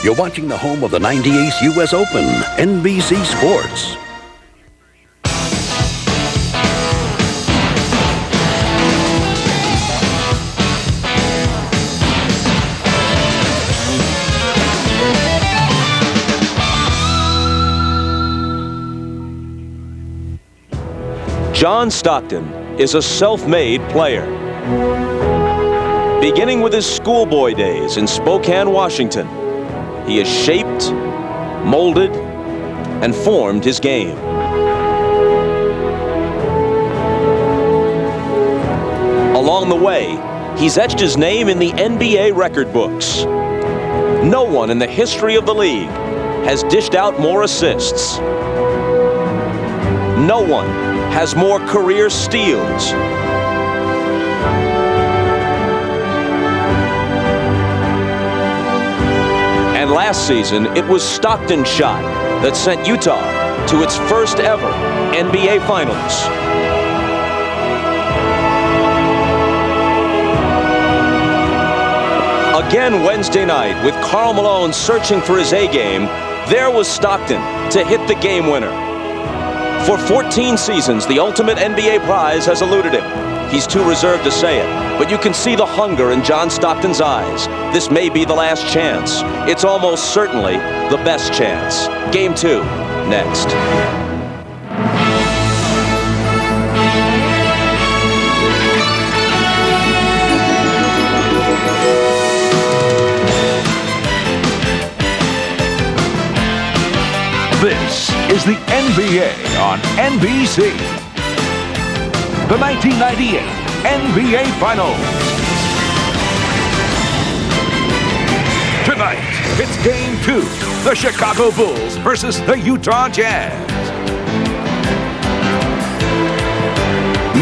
You're watching the home of the 98th U.S. Open, NBC Sports. John Stockton is a self-made player. Beginning with his schoolboy days in Spokane, Washington, he has shaped, molded, and formed his game. Along the way, he's etched his name in the NBA record books. No one in the history of the league has dished out more assists. No one has more career steals. And last season, it was Stockton's shot that sent Utah to its first ever NBA Finals. Again Wednesday night, with Karl Malone searching for his A-game, there was Stockton to hit the game winner. For 14 seasons, the ultimate NBA prize has eluded him. He's too reserved to say it, but you can see the hunger in John Stockton's eyes. This may be the last chance. It's almost certainly the best chance. Game 2, next. This is the NBA on NBC. The 1998 NBA Finals. Tonight, it's Game 2. The Chicago Bulls versus the Utah Jazz.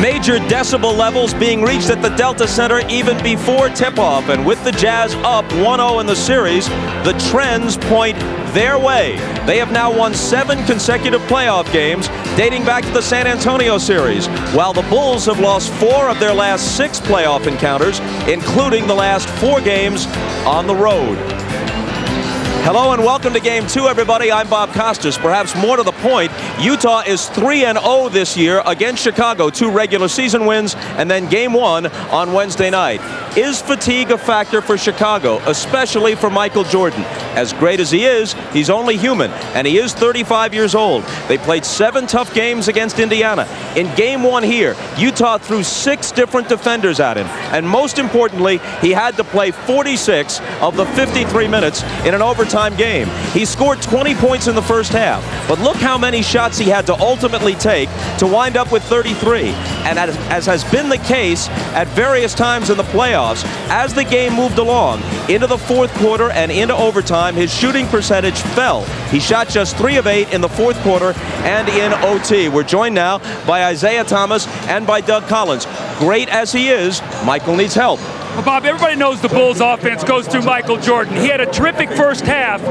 Major decibel levels being reached at the Delta Center even before tip-off. And with the Jazz up 1-0 in the series, the trends point their way. They have now won 7 consecutive playoff games dating back to the San Antonio series, while the Bulls have lost 4 of their last 6 playoff encounters, including the last 4 games on the road. Hello and welcome to Game 2, everybody. I'm Bob Costas. Perhaps more to the point, Utah is 3-0 this year against Chicago. 2 regular season wins, and then Game 1 on Wednesday night. Is fatigue a factor for Chicago, especially for Michael Jordan? As great as he is, he's only human, and he is 35 years old. They played 7 tough games against Indiana. In Game 1 here, Utah threw 6 different defenders at him, and most importantly, he had to play 46 of the 53 minutes in an overtime game. He scored 20 points in the first half, but look how many shots he had to ultimately take to wind up with 33. And as has been the case at various times in the playoffs, as the game moved along into the fourth quarter and into overtime, his shooting percentage fell. He shot just 3 of 8 in the fourth quarter and in OT. We're joined now by Isaiah Thomas and by Doug Collins. Great as he is, Michael needs help. Well, Bob, everybody knows the Bulls offense goes through Michael Jordan. He had a terrific first half.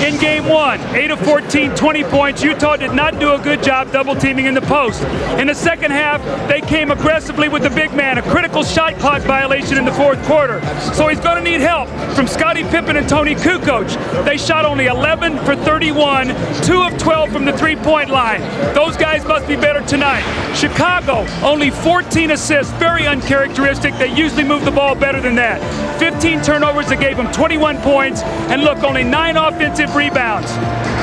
In Game 1, 8 of 14, 20 points. Utah did not do a good job double-teaming in the post. In the second half, they came aggressively with the big man, a critical shot clock violation in the fourth quarter. So he's going to need help from Scottie Pippen and Tony Kukoc. They shot only 11 for 31, 2 of 12 from the three-point line. Those guys must be better tonight. Chicago, only 14 assists, very uncharacteristic. They usually move the ball better than that. 15 turnovers that gave them 21 points, and look, only 9 offensive rebounds.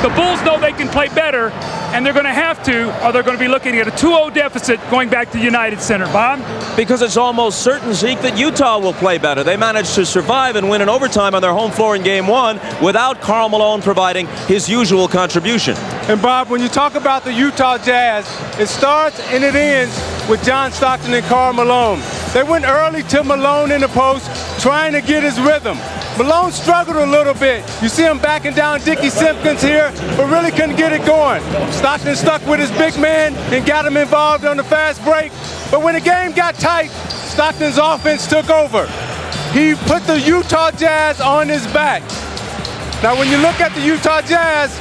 The Bulls know they can play better, and they're going to have to, or they're going to be looking at a 2-0 deficit going back to United Center. Bob? Because it's almost certain, Zeke, that Utah will play better. They managed to survive and win in overtime on their home floor in Game 1 without Karl Malone providing his usual contribution. And Bob, when you talk about the Utah Jazz, it starts and it ends with John Stockton and Karl Malone. They went early to Malone in the post, trying to get his rhythm. Malone struggled a little bit. You see him backing down Dickie Simpkins here, but really couldn't get it going. Stockton stuck with his big man and got him involved on the fast break. But when the game got tight, Stockton's offense took over. He put the Utah Jazz on his back. Now, when you look at the Utah Jazz,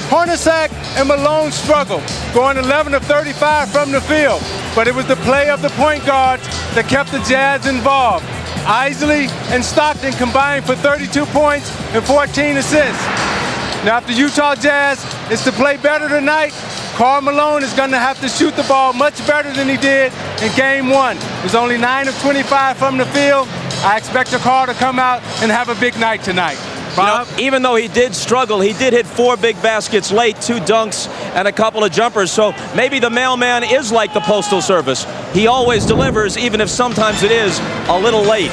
Hornacek and Malone struggled, going 11 of 35 from the field. But it was the play of the point guards that kept the Jazz involved. Isley and Stockton combined for 32 points and 14 assists. Now, if the Utah Jazz is to play better tonight, Karl Malone is going to have to shoot the ball much better than he did in Game 1. He was only 9 of 25 from the field. I expect Karl to come out and have a big night tonight. Bob? You know, even though he did struggle, he did hit 4 big baskets late, 2 dunks, and a couple of jumpers. So maybe the mailman is like the Postal Service. He always delivers, even if sometimes it is a little late.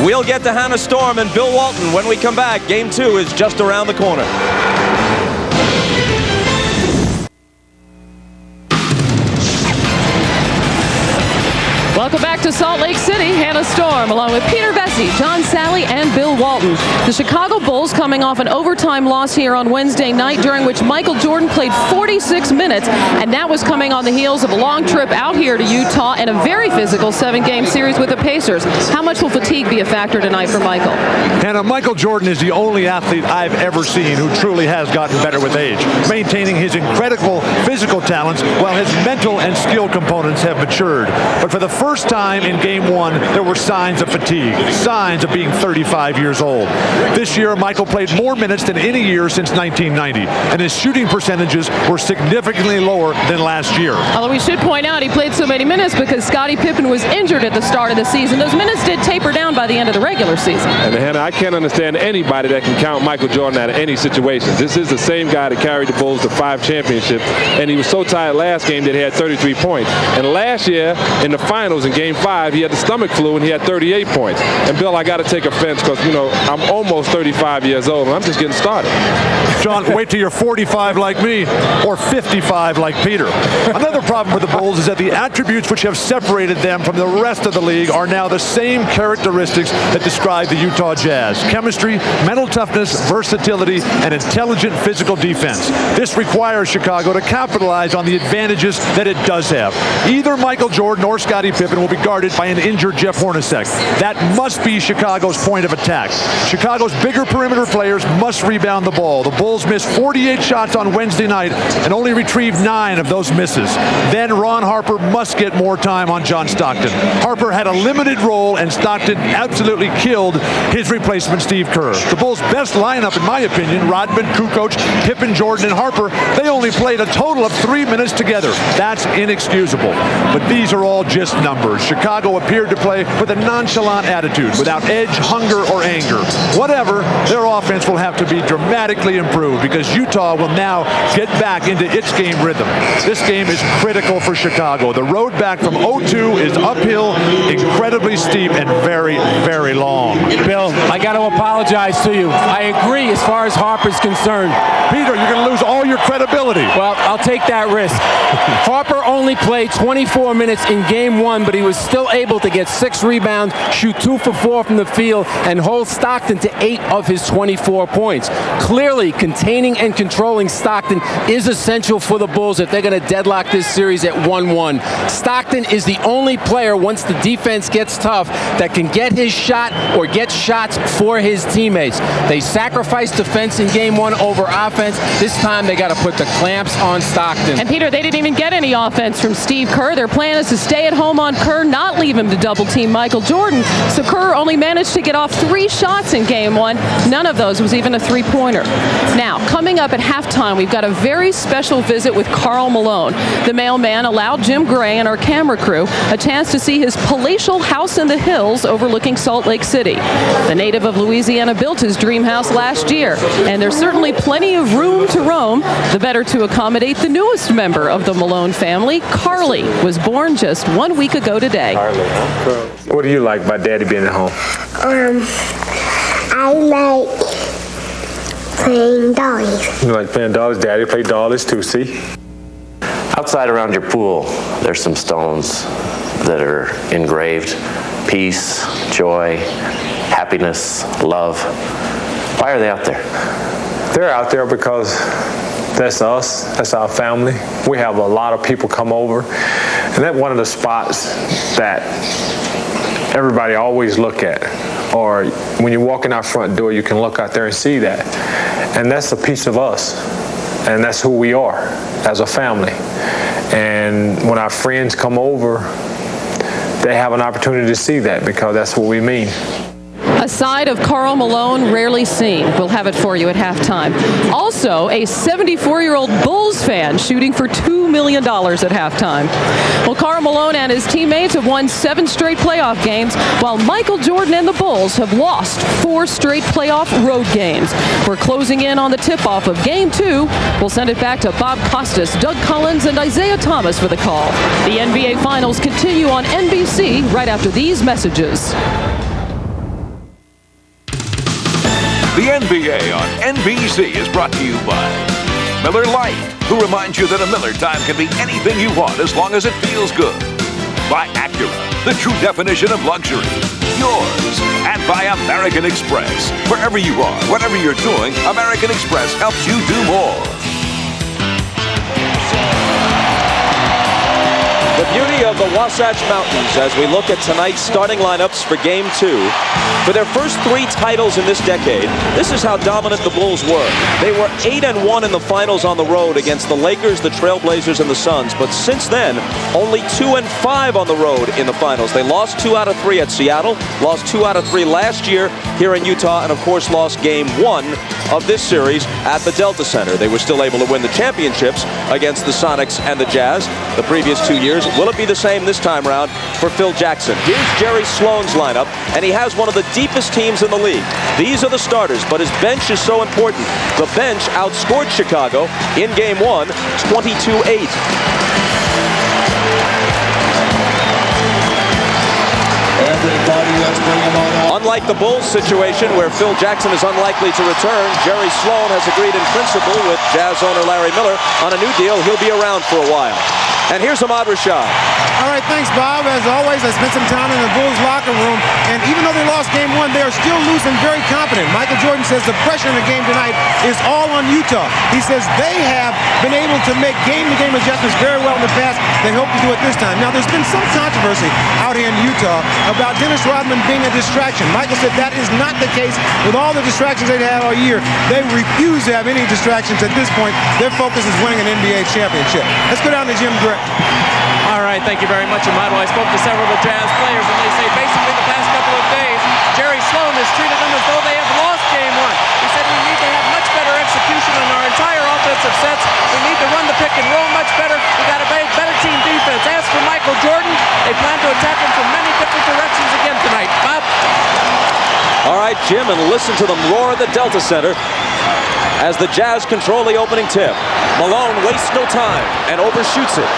We'll get to Hannah Storm and Bill Walton when we come back. Game 2 is just around the corner. Welcome back to Salt Lake City. Hannah Storm, along with Peter Vesey, John Sally, and Bill Walton. The Chicago Bulls coming off an overtime loss here on Wednesday night, during which Michael Jordan played 46 minutes, and that was coming on the heels of a long trip out here to Utah and a very physical 7-game series with the Pacers. How much will fatigue be a factor tonight for Michael? Hannah, Michael Jordan is the only athlete I've ever seen who truly has gotten better with age, maintaining his incredible physical talents while his mental and skill components have matured. But for the first time in Game 1, there were signs of fatigue, signs of being 35 years old. This year, Michael played more minutes than any year since 1990, and his shooting percentages were significantly lower than last year. Although we should point out he played so many minutes because Scottie Pippen was injured at the start of the season. Those minutes did taper down by the end of the regular season. And Hannah, I can't understand anybody that can count Michael Jordan out of any situation. This is the same guy that carried the Bulls to 5 championships, and he was so tired last game that he had 33 points. And last year, in the finals, in Game 5, he had the stomach flu and he had 38 points. And Bill, I got to take offense because, you know, I'm almost 35 years old and I'm just getting started. John, wait till you're 45 like me or 55 like Peter. Another problem with the Bulls is that the attributes which have separated them from the rest of the league are now the same characteristics that describe the Utah Jazz: chemistry, mental toughness, versatility, and intelligent physical defense. This requires Chicago to capitalize on the advantages that it does have. Either Michael Jordan or Scottie Pippen will be guarded by an injured Jeff Hornacek. That must be Chicago's point of attack. Chicago's bigger perimeter players must rebound the ball. The Bulls missed 48 shots on Wednesday night and only retrieved 9 of those misses. Then Ron Harper must get more time on John Stockton. Harper had a limited role and Stockton absolutely killed his replacement Steve Kerr. The Bulls' best lineup, in my opinion, Rodman, Kukoc, Pippen, Jordan, and Harper, they only played a total of 3 minutes together. That's inexcusable. But these are all just numbers. Chicago appeared to play with a nonchalant attitude, without edge, hunger, or anger. Whatever, their offense will have to be dramatically improved because Utah will now get back into its game rhythm. This game is critical for Chicago. The road back from 0-2 is uphill, incredibly steep, and very, very long. Bill, I got to apologize to you. I agree as far as Harper's concerned. Peter, you're going to lose all your credibility. Well, I'll take that risk. Harper only played 24 minutes in Game 1, but he was still able to get 6 rebounds, shoot 2 for 4 from the field, and hold Stockton to 8 of his 24 points. Clearly, containing and controlling Stockton is essential for the Bulls if they're going to deadlock this series at 1-1. Stockton is the only player, once the defense gets tough, that can get his shot or get shots for his teammates. They sacrificed defense in Game 1 over offense. This time, they got to put the clamps on Stockton. And Peter, they didn't even get any offense from Steve Kerr. Their plan is to stay at home on Kerr, not leave him to double-team Michael Jordan. So Kerr only managed to get off 3 shots in Game 1. None of those was even a 3-pointer. Now, coming up at halftime, we've got a very special visit with Karl Malone. The mailman allowed Jim Gray and our camera crew a chance to see his palatial house in the hills overlooking Salt Lake City. The native of Louisiana built his dream house last year, and there's certainly plenty of room to roam, the better to accommodate the newest member of the Malone family. Carly was born just 1 week ago today. What do you like about Daddy being at home? I like playing dollies. You like playing dollies? Daddy played dollies too, see? Outside around your pool, there's some stones that are engraved. Peace, joy, happiness, love. Why are they out there? They're out there because that's us. That's our family. We have a lot of people come over. And that's one of the spots that everybody always look at. Or when you walk in our front door, you can look out there and see that. And that's a piece of us. And that's who we are as a family. And when our friends come over, they have an opportunity to see that, because that's what we mean. A side of Karl Malone rarely seen. We'll have it for you at halftime. Also, a 74-year-old Bulls fan shooting for $2 million at halftime. Well, Karl Malone and his teammates have won 7 straight playoff games, while Michael Jordan and the Bulls have lost 4 straight playoff road games. We're closing in on the tip-off of Game 2. We'll send it back to Bob Costas, Doug Collins, and Isaiah Thomas for the call. The NBA Finals continue on NBC right after these messages. The NBA on NBC is brought to you by Miller Lite, who reminds you that a Miller time can be anything you want as long as it feels good. By Acura, the true definition of luxury. Yours. And by American Express. Wherever you are, whatever you're doing, American Express helps you do more. The beauty of the Wasatch Mountains as we look at tonight's starting lineups for Game 2. For their first 3 titles in this decade, this is how dominant the Bulls were. They were 8-1 in the finals on the road against the Lakers, the Trailblazers, and the Suns. But since then, only 2-5 on the road in the finals. They lost 2 out of 3 at Seattle, lost 2 out of 3 last year here in Utah, and of course lost Game 1 of this series at the Delta Center. They were still able to win the championships against the Sonics and the Jazz the previous 2 years. Will it be the same this time around for Phil Jackson? Here's Jerry Sloan's lineup, and he has one of the deepest teams in the league. These are the starters, but his bench is so important. The bench outscored Chicago in Game 1, 22-8. Unlike the Bulls situation, where Phil Jackson is unlikely to return, Jerry Sloan has agreed in principle with Jazz owner Larry Miller on a new deal. He'll be around for a while. And here's Ahmad Rashad. All right, thanks, Bob. As always, I spent some time in the Bulls locker room, and even though they lost Game 1, they are still losing very confident. Michael Jordan says the pressure in the game tonight is all on Utah. He says they have been able to make game-to-game adjustments very well in the past. They hope to do it this time. Now, there's been some controversy out here in Utah about Dennis Rodman being a distraction. Michael said that is not the case. With all the distractions they've had all year, they refuse to have any distractions at this point. Their focus is winning an NBA championship. Let's go down to Jim Gray. All right, thank you very much, Ahmad. Well, I spoke to several of the Jazz players, and they say basically the past couple of days, Jerry Sloan has treated them as though they have lost Game 1. He said we need to have much better execution in our entire offensive sets. We need to run the pick and roll much better. We got a better team defense. As for Michael Jordan, they plan to attack him from many different directions again tonight. Bob? All right, Jim, and listen to them roar at the Delta Center as the Jazz control the opening tip. Malone wastes no time and overshoots it.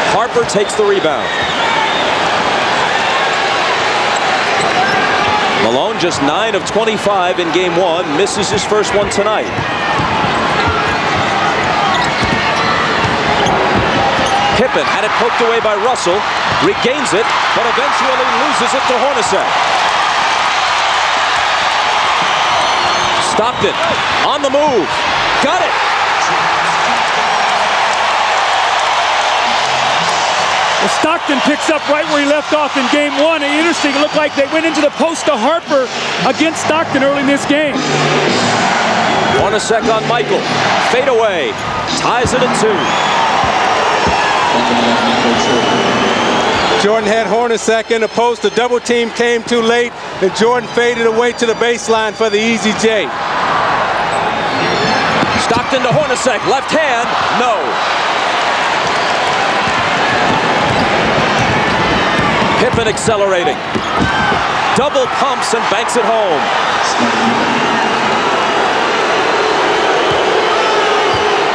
Harper takes the rebound. Malone just 9 of 25 in Game 1, misses his first one tonight. Pippen had it poked away by Russell, regains it, but eventually loses it to Hornacek. Stockton on the move. Got it. Well, Stockton picks up right where he left off in Game 1. And interesting, it looked like they went into the post to Harper against Stockton early in this game. Hornacek on Michael. Fade away. Ties it at 2. Jordan had Hornacek in the post. The double team came too late, and Jordan faded away to the baseline for the easy J. Stockton to Hornacek. Left hand. No. Pippen accelerating. Double pumps and banks it home.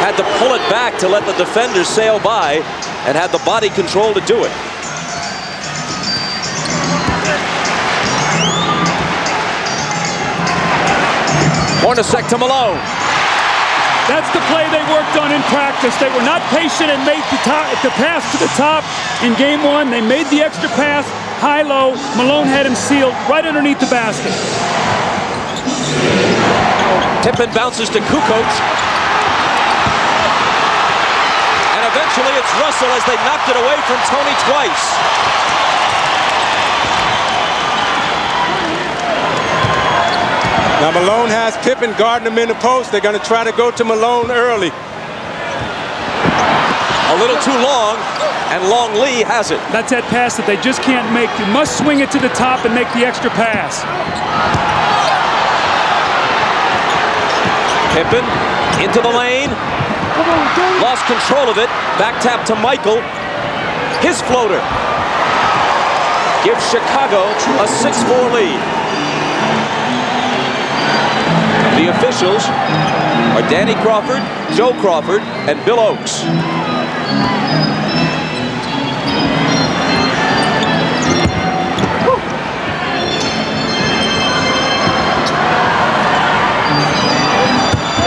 Had to pull it back to let the defenders sail by and had the body control to do it. Hornacek to Malone. That's the play they worked on in practice. They were not patient and made the pass to the top in Game 1. They made the extra pass, high-low. Malone had him sealed right underneath the basket. Pippen bounces to Kukoc. And eventually it's Russell as they knocked it away from Tony twice. Now Malone has Pippen guarding him in the post. They're going to try to go to Malone early. A little too long. and Long Lee has it. That's that pass that they just can't make. You must swing it to the top and make the extra pass. Pippen into the lane. Lost control of it. Back tap to Michael. His floater gives Chicago a 6-4 lead. The officials are Danny Crawford, Joe Crawford, and Bill Oakes.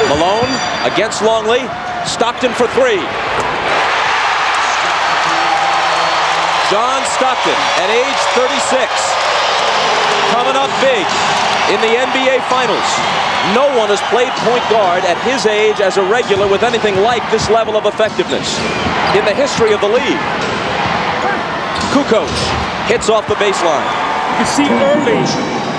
Malone against Longley. Stockton for 3. John Stockton at age 36. Coming up big in the NBA Finals. No one has played point guard at his age as a regular with anything like this level of effectiveness in the history of the league. Kukoc hits off the baseline. You can see early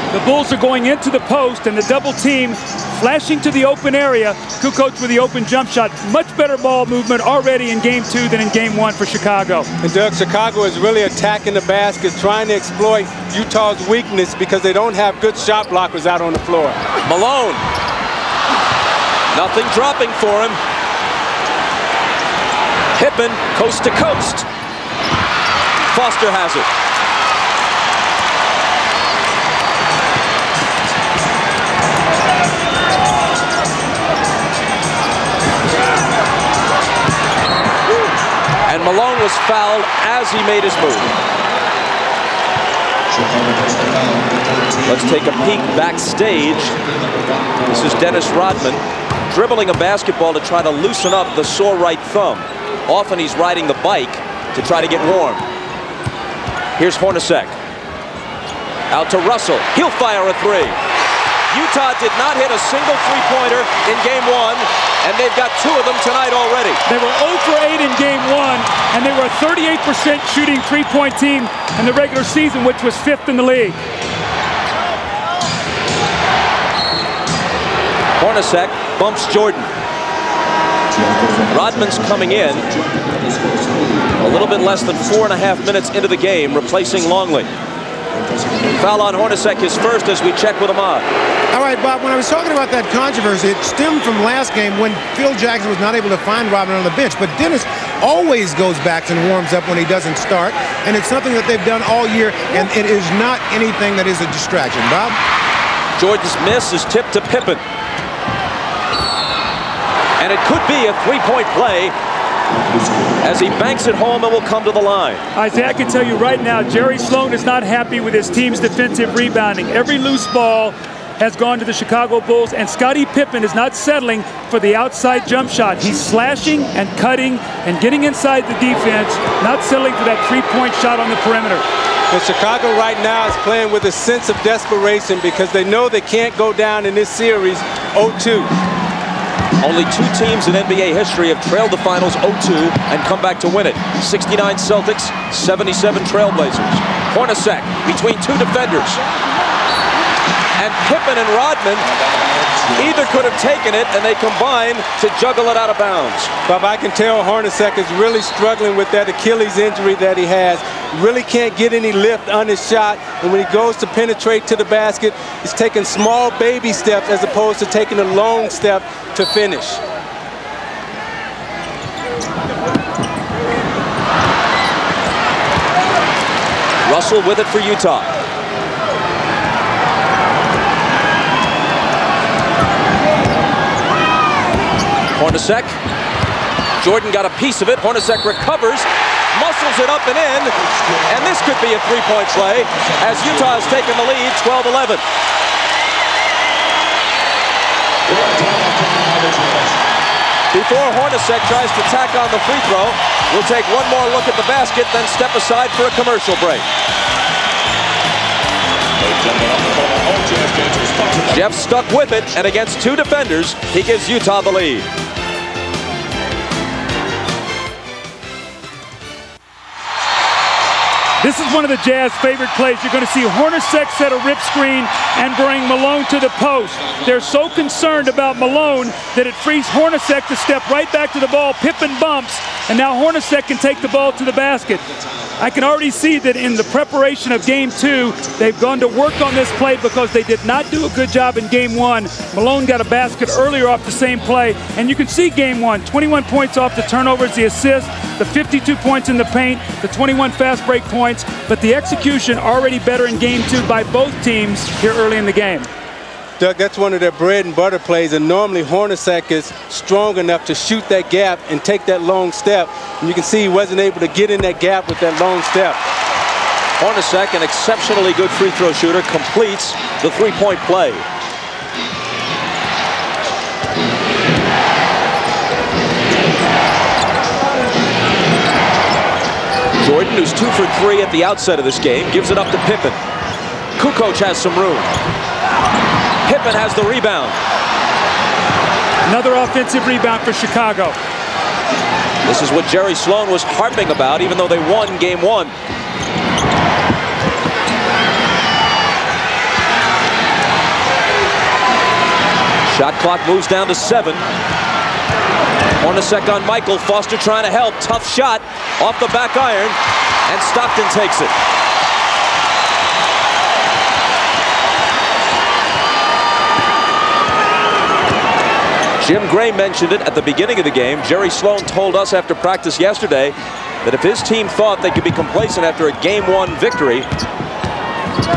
the Bulls are going into the post and the double team flashing to the open area. Kukoc with the open jump shot. Much better ball movement already in Game 2 than in Game 1 for Chicago. And Doug, Chicago is really attacking the basket, trying to exploit Utah's weakness because they don't have good shot blockers out on the floor. Malone. Nothing dropping for him. Pippen coast to coast. Foster has it. And Malone was fouled as he made his move. Let's take a peek backstage. This is Dennis Rodman dribbling a basketball to try to loosen up the sore right thumb. Often he's riding the bike to try to get warm. Here's Hornacek. Out to Russell. He'll fire a 3. Utah did not hit a single three-pointer in Game 1, and they've got 2 of them tonight already. They were 0 for 8 in Game 1, and they were a 38% shooting three-point team in the regular season, which was 5th in the league. Hornacek bumps Jordan. Rodman's coming in a little bit less than 4.5 minutes into the game, replacing Longley. Foul on Hornacek, his first, as we check with Ahmad. All right, Bob, when I was talking about that controversy, it stemmed from last game when Phil Jackson was not able to find Rodman on the bench. But Dennis always goes back and warms up when he doesn't start, and it's something that they've done all year, and it is not anything that is a distraction. Bob? Jordan's miss is tipped to Pippen. And it could be a three-point play as he banks it home and will come to the line. Isaiah, I can tell you right now, Jerry Sloan is not happy with his team's defensive rebounding. Every loose ball has gone to the Chicago Bulls, and Scottie Pippen is not settling for the outside jump shot. He's slashing and cutting and getting inside the defense, not settling for that three-point shot on the perimeter. And Chicago right now is playing with a sense of desperation because they know they can't go down in this series 0-2. Only 2 teams in NBA history have trailed the finals 0-2 and come back to win it. 69 Celtics, 77 Trailblazers. Hornacek between 2 defenders. And Pippen and Rodman either could have taken it, and they combine to juggle it out of bounds. Bob, I can tell Hornacek is really struggling with that Achilles injury that he has. Really can't get any lift on his shot, and when he goes to penetrate to the basket, he's taking small baby steps as opposed to taking a long step to finish. Russell with it for Utah. Hornacek. Jordan got a piece of it. Hornacek recovers, muscles it up and in, and this could be a three-point play as Utah has taken the lead 12-11. Before Hornacek tries to tack on the free throw, we'll take one more look at the basket, then step aside for a commercial break. Jeff stuck with it, and against 2 defenders, he gives Utah the lead. This is one of the Jazz favorite plays. You're going to see Hornacek set a rip screen and bring Malone to the post. They're so concerned about Malone that it frees Hornacek to step right back to the ball. Pippen bumps, and now Hornacek can take the ball to the basket. I can already see that in the preparation of Game 2, they've gone to work on this play because they did not do a good job in Game 1. Malone got a basket earlier off the same play, and you can see Game 1, 21 points off the turnovers, the assists, the 52 points in the paint, the 21 fast break points, but the execution already better in Game 2 by both teams here early in the game. Doug, that's one of their bread and butter plays, and normally Hornacek is strong enough to shoot that gap and take that long step. And you can see he wasn't able to get in that gap with that long step. Hornacek, an exceptionally good free throw shooter, completes the three-point play. Jordan, who's 2 for 3 at the outset of this game, gives it up to Pippen. Kukoc has some room. Pippen has the rebound. Another offensive rebound for Chicago. This is what Jerry Sloan was harping about, even though they won Game 1. Shot clock moves down to 7. Hornacek on Michael. Foster trying to help. Tough shot off the back iron, and Stockton takes it. Jim Gray mentioned it at the beginning of the game. Jerry Sloan told us after practice yesterday that if his team thought they could be complacent after a Game 1 victory,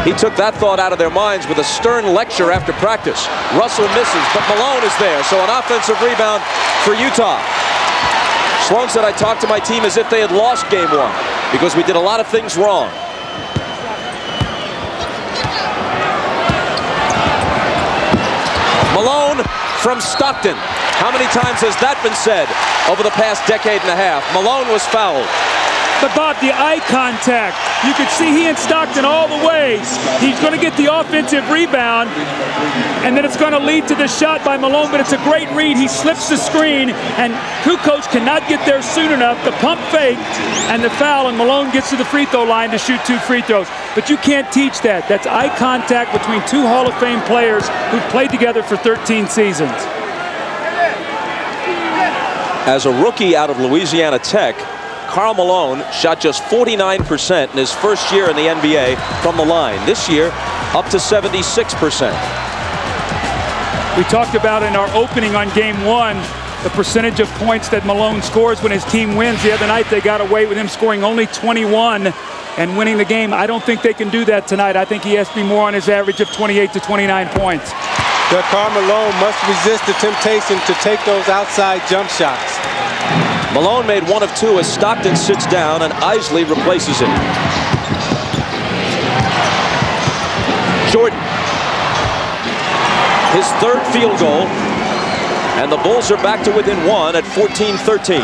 he took that thought out of their minds with a stern lecture after practice. Russell misses, but Malone is there, so an offensive rebound for Utah. Sloan said, I talked to my team as if they had lost Game 1 because we did a lot of things wrong. Malone from Stockton. How many times has that been said over the past decade and a half? Malone was fouled. But Bob, the eye contact, you could see he and Stockton all the way. He's going to get the offensive rebound, and then it's going to lead to the shot by Malone, but it's a great read. He slips the screen, and Kukoc cannot get there soon enough. The pump fake and the foul, and Malone gets to the free throw line to shoot 2 free throws. But you can't teach that. That's eye contact between 2 Hall of Fame players who've played together for 13 seasons. As a rookie out of Louisiana Tech, Karl Malone shot just 49% in his first year in the NBA from the line. This year, up to 76%. We talked about in our opening on Game 1 the percentage of points that Malone scores when his team wins. The other night they got away with him scoring only 21 and winning the game. I don't think they can do that tonight. I think he has to be more on his average of 28 to 29 points. But Karl Malone must resist the temptation to take those outside jump shots. Malone made 1 of 2 as Stockton sits down and Isley replaces him. Jordan. His 3rd field goal. And the Bulls are back to within 1 at 14-13.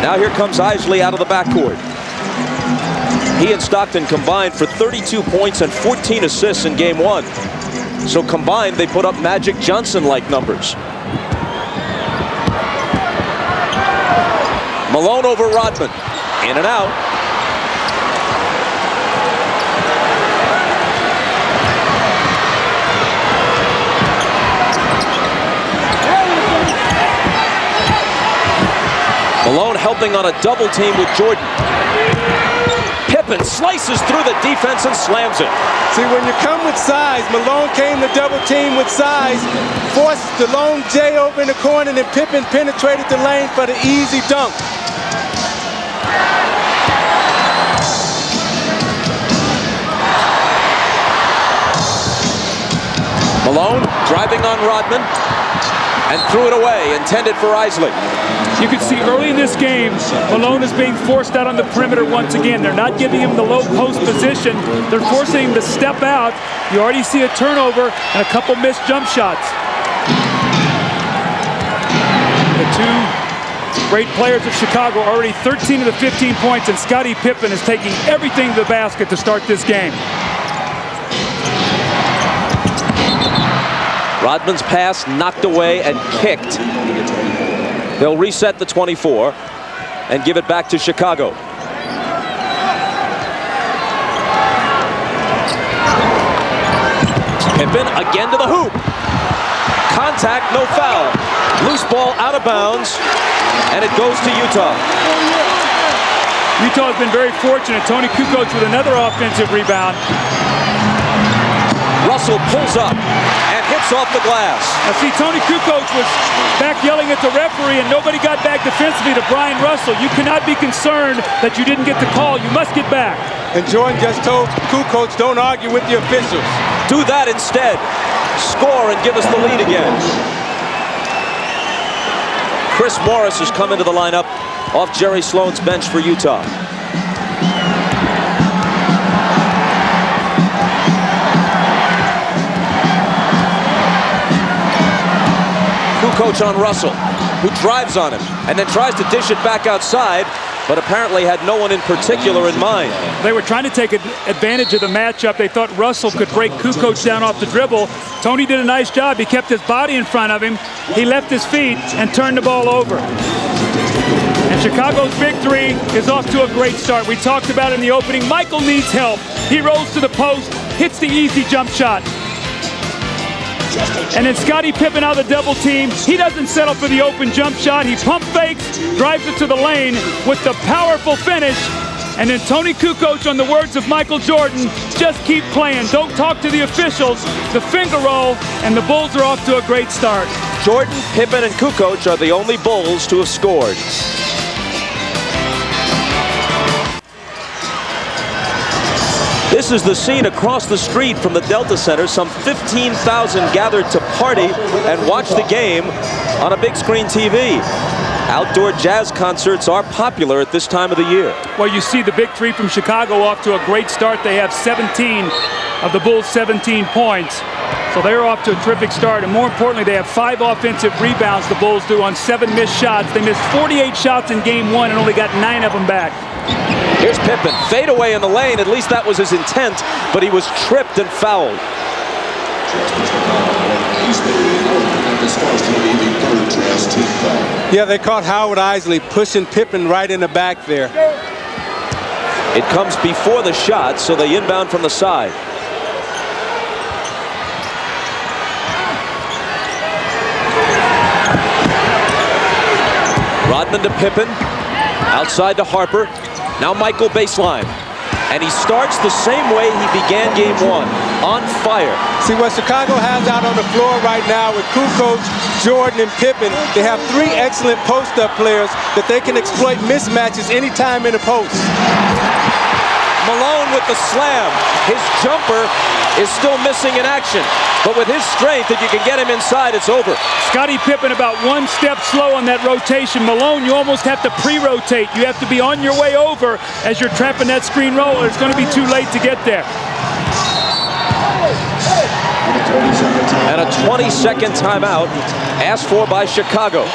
Now here comes Isley out of the backcourt. He and Stockton combined for 32 points and 14 assists in Game 1. So combined, they put up Magic Johnson-like numbers. Malone over Rodman. In and out. Malone helping on a double team with Jordan. Pippen slices through the defense and slams it. See, when you come with size, Malone came to double team with size, forced the lone J over in the corner, and then Pippen penetrated the lane for the easy dunk. Malone driving on Rodman and threw it away, intended for Isley. You can see early in this game, Malone is being forced out on the perimeter once again. They're not giving him the low post position. They're forcing him to step out. You already see a turnover and a couple missed jump shots. The 2 great players of Chicago already 13 of the 15 points, and Scottie Pippen is taking everything to the basket to start this game. Rodman's pass knocked away and kicked. They'll reset the 24 and give it back to Chicago. Pippen again to the hoop. Contact, no foul. Loose ball out of bounds. and it goes to Utah. Utah has been very fortunate. Tony Kukoc with another offensive rebound. Russell pulls up and hits off the glass. Now see, Tony Kukoc was back yelling at the referee, and nobody got back defensively to Brian Russell. You cannot be concerned that you didn't get the call. You must get back. And Jordan just told Kukoc, don't argue with the officials. Do that instead. Score and give us the lead again. Chris Morris has come into the lineup off Jerry Sloan's bench for Utah. Kukoc on Russell, who drives on him and then tries to dish it back outside, but apparently had no one in particular in mind. They were trying to take advantage of the matchup. They thought Russell could break Kukoc down off the dribble. Tony did a nice job. He kept his body in front of him. He left his feet and turned the ball over. And Chicago's victory is off to a great start. We talked about it in the opening. Michael needs help. He rolls to the post, hits the easy jump shot. And then Scottie Pippen out of the double team. He doesn't settle for the open jump shot. He pump fakes, drives it to the lane with the powerful finish. And then Tony Kukoc, on the words of Michael Jordan, just keep playing. Don't talk to the officials. The finger roll, and the Bulls are off to a great start. Jordan, Pippen, and Kukoc are the only Bulls to have scored. This is the scene across the street from the Delta Center. Some 15,000 gathered to party and watch the game on a big screen TV. Outdoor jazz concerts are popular at this time of the year. Well, you see the big three from Chicago off to a great start. They have 17 of the Bulls' 17 points. So they're off to a terrific start. And more importantly, they have 5 offensive rebounds, the Bulls do, on 7 missed shots. They missed 48 shots in game 1 and only got 9 of them back. Here's Pippen, fade away in the lane. At least that was his intent, but he was tripped and fouled. Yeah, they caught Howard Isley pushing Pippen right in the back there. It comes before the shot, so they inbound from the side. Rodman to Pippen, outside to Harper. Now Michael baseline. And he starts the same way he began game 1, on fire. See what Chicago has out on the floor right now with Kukoc, Jordan, and Pippen. They have 3 excellent post-up players that they can exploit mismatches anytime in the post. Malone with the slam. His jumper is still missing in action. But with his strength, if you can get him inside, it's over. Scottie Pippen about 1 step slow on that rotation. Malone, you almost have to pre-rotate. You have to be on your way over as you're trapping that screen roller. It's going to be too late to get there. And a 20-second timeout asked for by Chicago.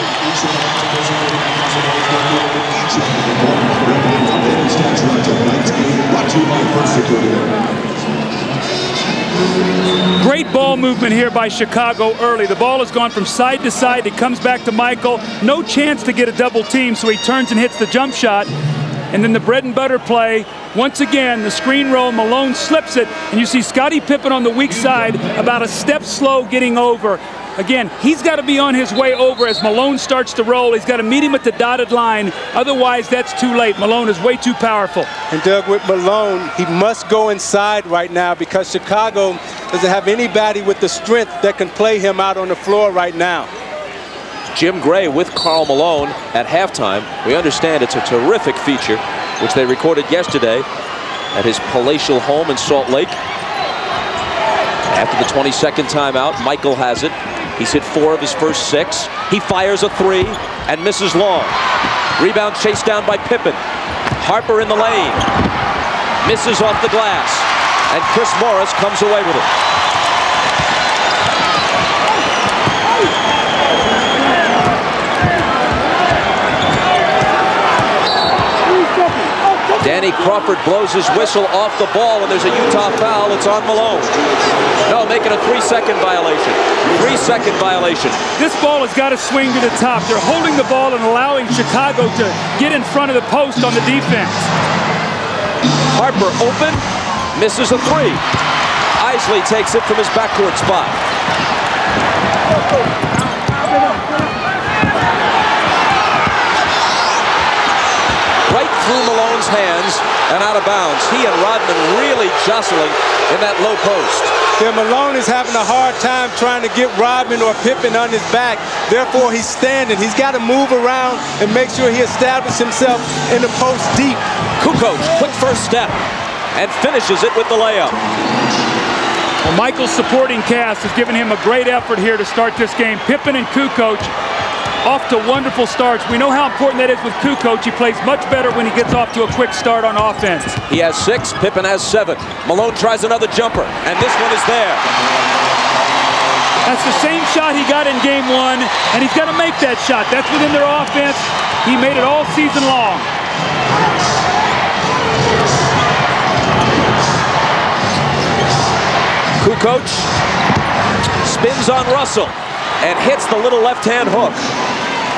Great ball movement here by Chicago early. The ball has gone from side to side. It comes back to Michael. No chance to get a double team, so he turns and hits the jump shot. And then the bread and butter play. Once again, the screen roll, Malone slips it, and you see Scottie Pippen on the weak side about a step slow getting over. Again, he's got to be on his way over as Malone starts to roll. He's got to meet him at the dotted line. Otherwise, that's too late. Malone is way too powerful. And Doug, with Malone, he must go inside right now because Chicago doesn't have anybody with the strength that can play him out on the floor right now. Jim Gray with Karl Malone at halftime. We understand it's a terrific feature, which they recorded yesterday at his palatial home in Salt Lake. After the 22nd timeout, Michael has it. He's hit 4 of his first 6. He fires a 3 and misses long. Rebound chased down by Pippen. Harper in the lane. Misses off the glass. And Chris Morris comes away with it. Danny Crawford blows his whistle off the ball, and there's a Utah foul. It's on Malone. No, making a 3-second violation. 3-second violation. This ball has got to swing to the top. They're holding the ball and allowing Chicago to get in front of the post on the defense. Harper open, misses a 3. Isley takes it from his backcourt spot. through Malone's hands and out of bounds. He and Rodman really jostling in that low post. Yeah, Malone is having a hard time trying to get Rodman or Pippen on his back. Therefore, he's standing. He's got to move around and make sure he establishes himself in the post deep. Kukoc, quick first step, and finishes it with the layup. Well, Michael's supporting cast has given him a great effort here to start this game. Pippen and Kukoc off to wonderful starts. We know how important that is with Kukoc. He plays much better when he gets off to a quick start on offense. He has 6, Pippen has 7. Malone tries another jumper, and this one is there. That's the same shot he got in game 1, and he's got to make that shot. That's within their offense. He made it all season long. Kukoc spins on Russell and hits the little left-hand hook.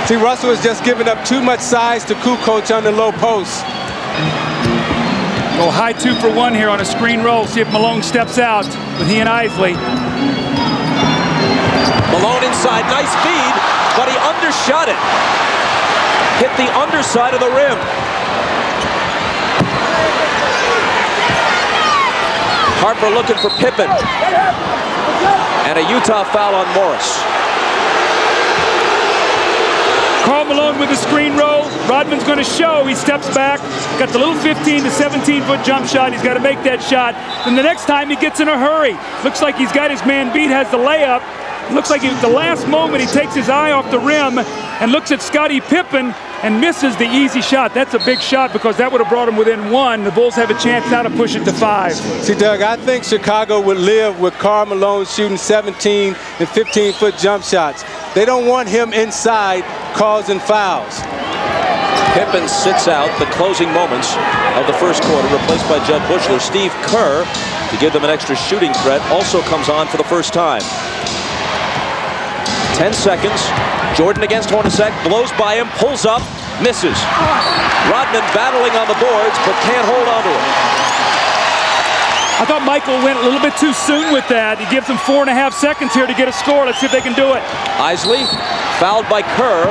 See, Russell is just giving up too much size to Kukoc on the low post. Go high 2 for 1 here on a screen roll. See if Malone steps out with he and Isley. Malone inside, nice feed, but he undershot it. Hit the underside of the rim. Harper looking for Pippen. And a Utah foul on Morris. Karl Malone with the screen roll. Rodman's going to show. He steps back. Got the little 15 to 17-foot jump shot. He's got to make that shot. Then the next time he gets in a hurry. Looks like he's got his man beat, has the layup. Looks like at the last moment he takes his eye off the rim and looks at Scottie Pippen and misses the easy shot. That's a big shot because that would have brought him within 1. The Bulls have a chance now to push it to 5. See, Doug, I think Chicago would live with Karl Malone shooting 17 and 15-foot jump shots. They don't want him inside causing fouls. Pippen sits out the closing moments of the first quarter, replaced by Jud Bushler. Steve Kerr, to give them an extra shooting threat, also comes on for the first time. 10 seconds. Jordan against Hornacek, blows by him, pulls up, misses. Rodman battling on the boards, but can't hold on to it. I thought Michael went a little bit too soon with that. He gives them 4.5 seconds here to get a score. Let's see if they can do it. Isley fouled by Kerr,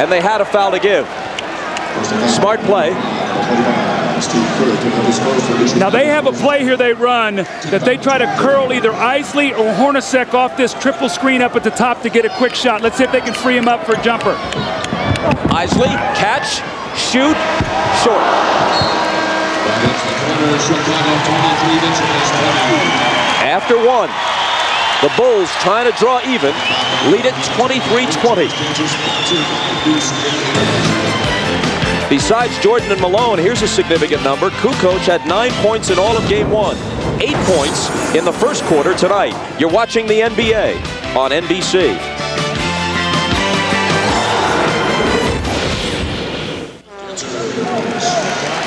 and they had a foul to give. Smart play. Now they have a play here they run that they try to curl either Isley or Hornacek off this triple screen up at the top to get a quick shot. Let's see if they can free him up for a jumper. Isley, catch, shoot, short. After 1, the Bulls trying to draw even, lead it 23-20. Besides Jordan and Malone, here's a significant number. Kukoc had 9 points in all of game 1. 8 points in the first quarter tonight. You're watching the NBA on NBC.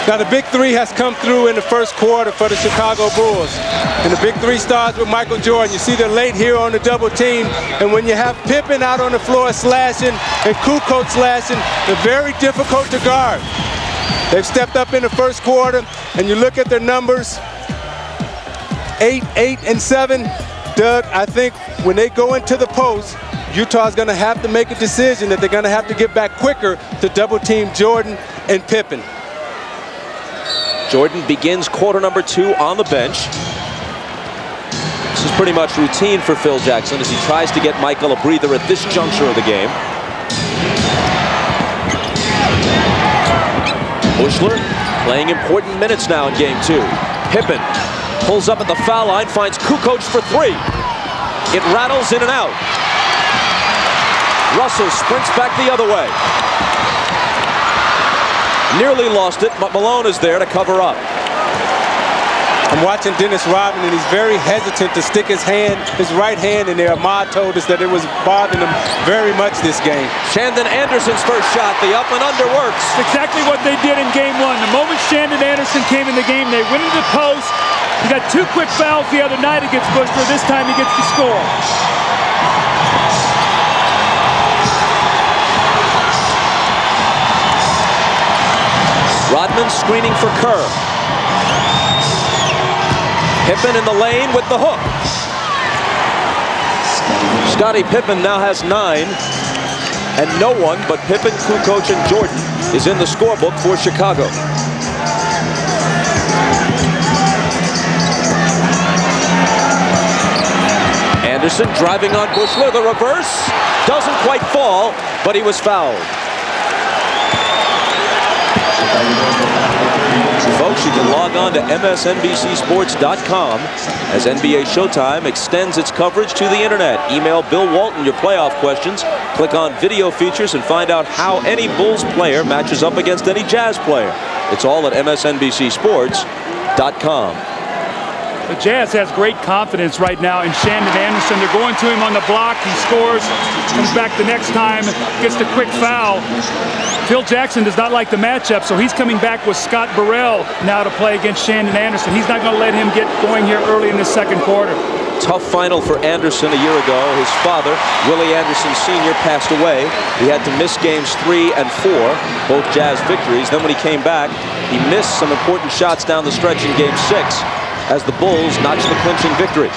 Now the big 3 has come through in the first quarter for the Chicago Bulls. And the big 3 starts with Michael Jordan. You see they're late here on the double team. And when you have Pippen out on the floor slashing and Kukoc slashing, they're very difficult to guard. They've stepped up in the first quarter, and you look at their numbers, 8, 8, and 7. Doug, I think when they go into the post, Utah's going to have to make a decision that they're going to have to get back quicker to double team Jordan and Pippen. Jordan begins quarter number 2 on the bench. This is pretty much routine for Phil Jackson as he tries to get Michael a breather at this juncture of the game. Bushler playing important minutes now in game 2. Pippen pulls up at the foul line, finds Kukoc for 3. It rattles in and out. Russell sprints back the other way. Nearly lost it, but Malone is there to cover up. I'm watching Dennis Rodman, and he's very hesitant to stick his right hand in there. Ahmad told us that it was bothering him very much this game. Shandon Anderson's first shot, the up and under works. Exactly what they did in game 1. The moment Shandon Anderson came in the game, they went into the post. He got 2 quick fouls the other night against Bushler. This time he gets the score. Rodman screening for Kerr. Pippen in the lane with the hook. Scottie Pippen now has 9, and no one but Pippen, Kukoc, and Jordan is in the scorebook for Chicago. Anderson driving on Bushler. The reverse doesn't quite fall, but he was fouled. Folks, you can log on to MSNBCSports.com as NBA Showtime extends its coverage to the internet. Email Bill Walton your playoff questions. Click on video features and find out how any Bulls player matches up against any Jazz player. It's all at MSNBCSports.com. The Jazz has great confidence right now in Shandon Anderson. They're going to him on the block. He scores, comes back the next time, gets the quick foul. Phil Jackson does not like the matchup, so he's coming back with Scott Burrell now to play against Shandon Anderson. He's not going to let him get going here early in the second quarter. Tough final for Anderson a year ago. His father, Willie Anderson Sr., passed away. He had to miss games 3 and 4, both Jazz victories. Then when he came back, he missed some important shots down the stretch in game 6 as the Bulls notched the clinching victory.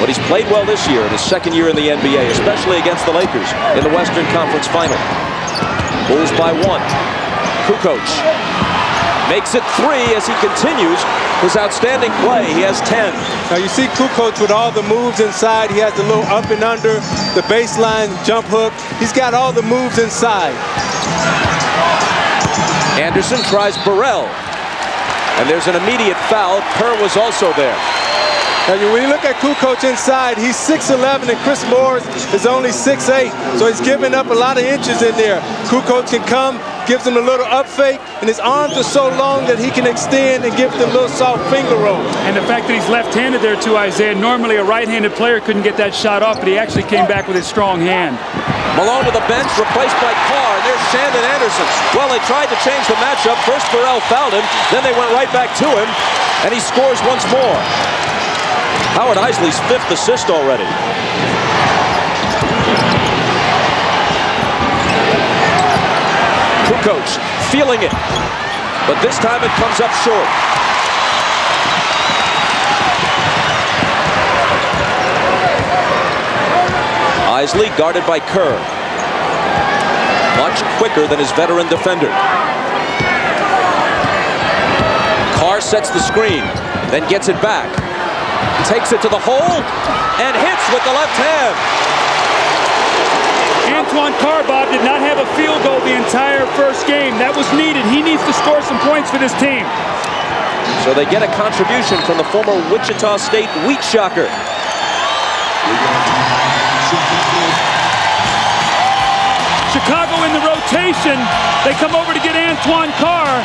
But he's played well this year in his second year in the NBA, especially against the Lakers in the Western Conference Final. Bulls by 1. Kukoc makes it 3 as he continues his outstanding play. He has 10. Now you see Kukoc with all the moves inside. He has the little up and under, the baseline jump hook. He's got all the moves inside. Anderson tries Burrell. And there's an immediate foul. Kerr was also there. Now, when you look at Kukoc inside, he's 6'11", and Chris Morris is only 6'8", so he's giving up a lot of inches in there. Kukoc can come, gives him a little up fake, and his arms are so long that he can extend and give them a little soft finger roll. And the fact that he's left-handed there too, Isaiah. Normally a right-handed player couldn't get that shot off, but he actually came back with his strong hand. Malone to the bench, replaced by Carr. And there's Shandon Anderson. Well, they tried to change the matchup. First Burrell fouled him, then they went right back to him, and he scores once more. Howard Isley's 5th assist already. Kukoc feeling it, but this time it comes up short. Isley guarded by Kerr. Much quicker than his veteran defender. Carr sets the screen, then gets it back. Takes it to the hole and hits with the left hand. Antoine Carr, Bob, did not have a field goal the entire first game. That was needed. He needs to score some points for this team. So they get a contribution from the former Wichita State Wheat Shocker. Chicago in the rotation. They come over to get Antoine Carr,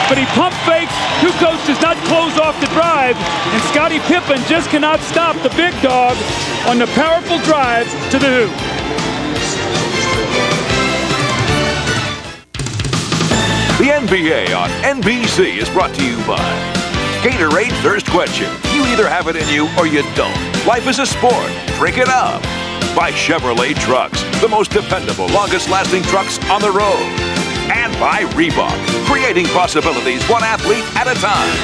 but he pump fakes. Kukoc does not close off the drive, and Scottie Pippen just cannot stop the big dog on the powerful drives to the hoop. The NBA on NBC is brought to you by Gatorade Thirst Quencher. You either have it in you or you don't. Life is a sport. Drink it up. By Chevrolet Trucks, the most dependable, longest-lasting trucks on the road. And by Reebok, creating possibilities one athlete at a time.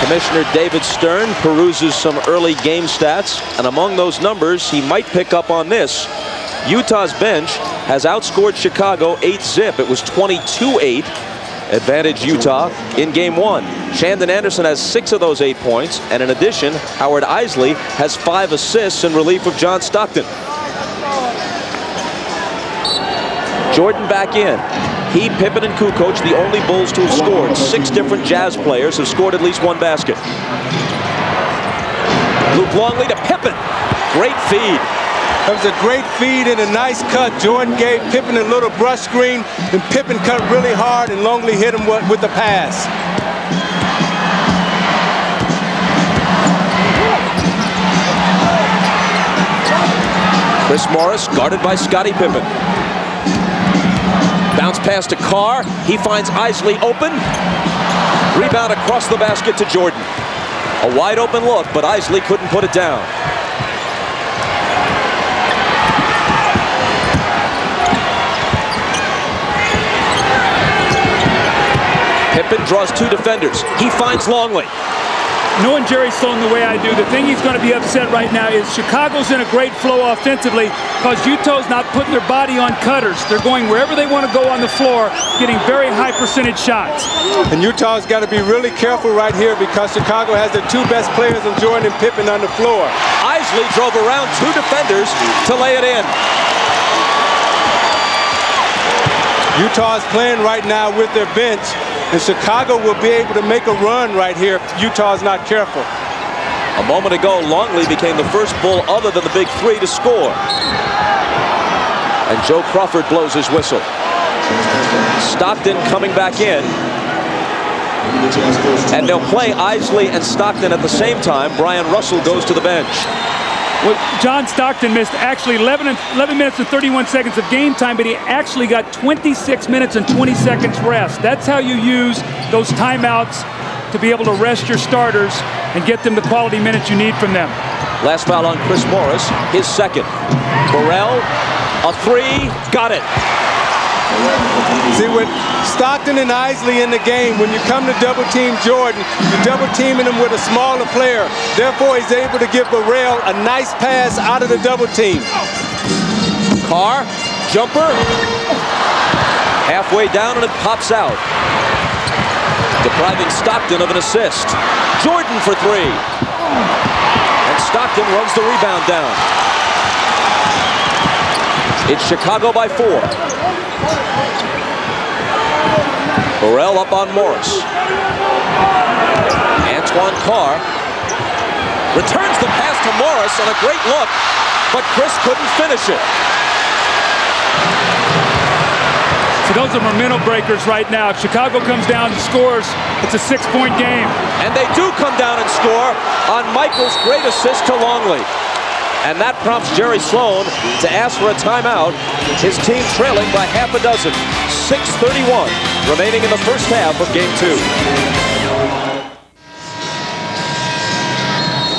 Commissioner David Stern peruses some early game stats, and among those numbers, he might pick up on this. Utah's bench has outscored Chicago 8-zip. It was 22-8. Advantage Utah in game 1. Shandon Anderson has 6 of those 8 points, and in addition, Howard Isley has 5 assists in relief of John Stockton. Jordan back in. He, Pippen, and Kukoc, the only Bulls to have scored. 6 different Jazz players have scored at least 1 basket. Luke Longley to Pippen. Great feed. That was a great feed and a nice cut. Jordan gave Pippen a little brush screen, and Pippen cut really hard, and Longley hit him with the pass. Chris Morris guarded by Scottie Pippen. Bounce pass to Carr. He finds Isley open. Rebound across the basket to Jordan. A wide open look, but Isley couldn't put it down. Pippen draws 2 defenders. He finds Longley. knowing Jerry Sloan the way I do, the thing he's going to be upset right now is Chicago's in a great flow offensively because Utah's not putting their body on cutters. They're going wherever they want to go on the floor, getting very high percentage shots. And Utah's got to be really careful right here because Chicago has their two best players in Jordan and Pippen on the floor. Isley drove around two defenders to lay it in. Utah's playing right now with their bench, and Chicago will be able to make a run right here if Utah's not careful. A moment ago, Longley became the first Bull other than the big three to score. And Joe Crawford blows his whistle. Stockton coming back in. And they'll play Isley and Stockton at the same time. Brian Russell goes to the bench. Well, John Stockton missed actually 11 minutes and 31 seconds of game time, but he actually got 26 minutes and 20 seconds rest. That's how you use those timeouts to be able to rest your starters and get them the quality minutes you need from them. Last foul on Chris Morris, his second. Burrell, a three, got it. See, with Stockton and Isley in the game, when you come to double team Jordan, you're double teaming him with a smaller player. Therefore, he's able to give Burrell a nice pass out of the double team. Carr, jumper. Halfway down and it pops out. Depriving Stockton of an assist. Jordan for three. And Stockton runs the rebound down. It's Chicago by 4. Burrell up on Morris. Antoine Carr returns the pass to Morris on a great look, but Chris couldn't finish it. So those are momentum breakers right now. If Chicago comes down and scores, it's a 6-point game. And they do come down and score on Michael's great assist to Longley. And that prompts Jerry Sloan to ask for a timeout. His team trailing by half a dozen. 6:31 remaining in the first half of game 2.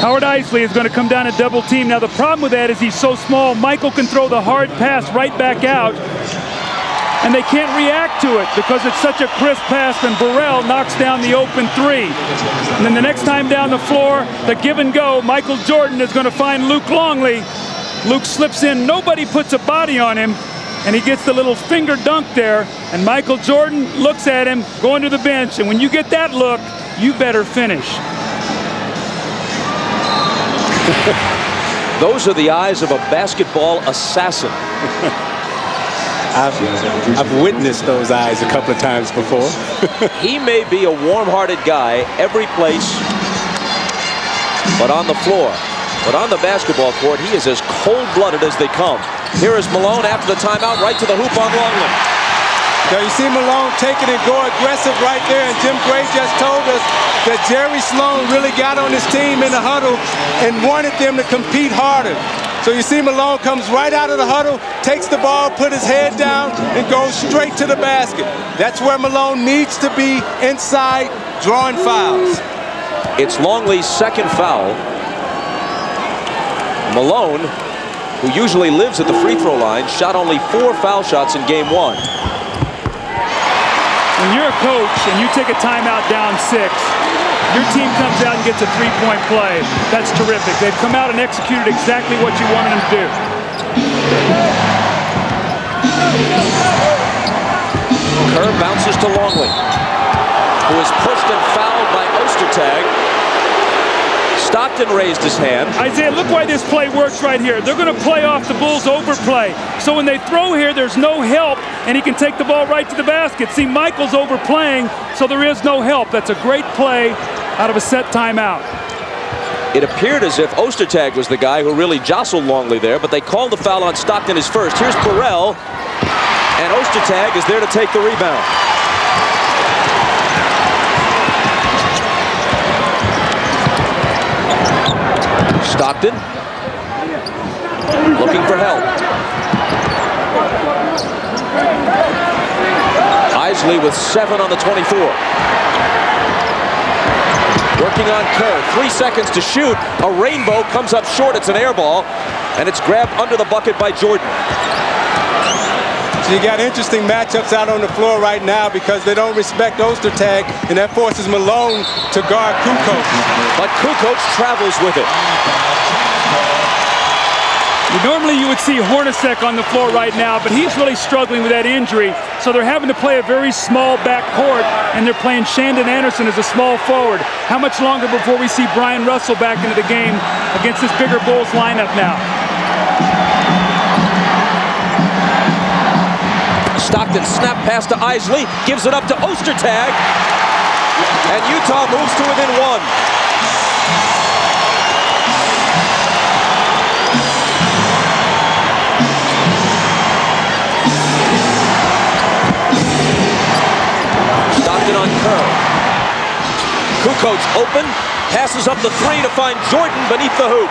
Howard Isley is going to come down and double team. Now the problem with that is he's so small, Michael can throw the hard pass right back out. And they can't react to it because it's such a crisp pass, and Burrell knocks down the open three. And then the next time down the floor, the give and go, Michael Jordan is going to find Luke Longley. Luke slips in, nobody puts a body on him, and he gets the little finger dunk there, and Michael Jordan looks at him, going to the bench, and when you get that look, you better finish. Those are the eyes of a basketball assassin. I've witnessed those eyes a couple of times before. He may be a warm-hearted guy every place but on the floor. But on the basketball court, he is as cold-blooded as they come. Here is Malone after the timeout, right to the hoop on Longley. Now you see Malone take it and go aggressive right there, and Jim Gray just told us that Jerry Sloan really got on his team in the huddle and wanted them to compete harder. So you see Malone comes right out of the huddle, takes the ball, put his head down, and goes straight to the basket. That's where Malone needs to be, inside, drawing fouls. It's Longley's second foul. Malone, who usually lives at the free throw line, shot only 4 foul shots in game 1. When you're a coach and you take a timeout down 6, your team comes out and gets a 3-point play. That's terrific. They've come out and executed exactly what you wanted them to do. Kerr bounces to Longley, who is pushed and fouled by Ostertag. Stockton raised his hand. Isaiah, look why this play works right here. They're going to play off the Bulls' overplay. So when they throw here, there's no help, and he can take the ball right to the basket. See, Michael's overplaying, so there is no help. That's a great play out of a set timeout. It appeared as if Ostertag was the guy who really jostled Longley there, but they called the foul on Stockton as first. Here's Burrell, and Ostertag is there to take the rebound. Stockton looking for help. Isley with 7 on the 24. Working on Kerr. 3 seconds to shoot. A rainbow comes up short. It's an air ball, and it's grabbed under the bucket by Jordan. So you got interesting matchups out on the floor right now because they don't respect Ostertag, and that forces Malone to guard Kukoc. But Kukoc travels with it. Normally you would see Hornacek on the floor right now, but he's really struggling with that injury. So they're having to play a very small back court, and they're playing Shandon Anderson as a small forward. How much longer before we see Brian Russell back into the game against this bigger Bulls lineup now? Stockton snap pass to Isley, gives it up to Ostertag, and Utah moves to within one. Stockton on Kerr. Kukoc open, passes up the three to find Jordan beneath the hoop.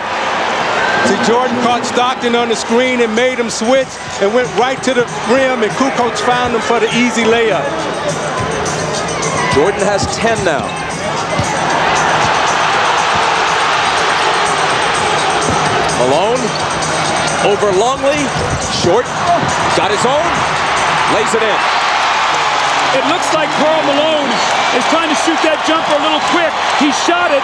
See, Jordan caught Stockton on the screen and made him switch and went right to the rim, and Kukoc found him for the easy layup. Jordan has 10 now. Malone over Longley, short, got his own, lays it in. It looks like Karl Malone is trying to shoot that jumper a little quick. He shot it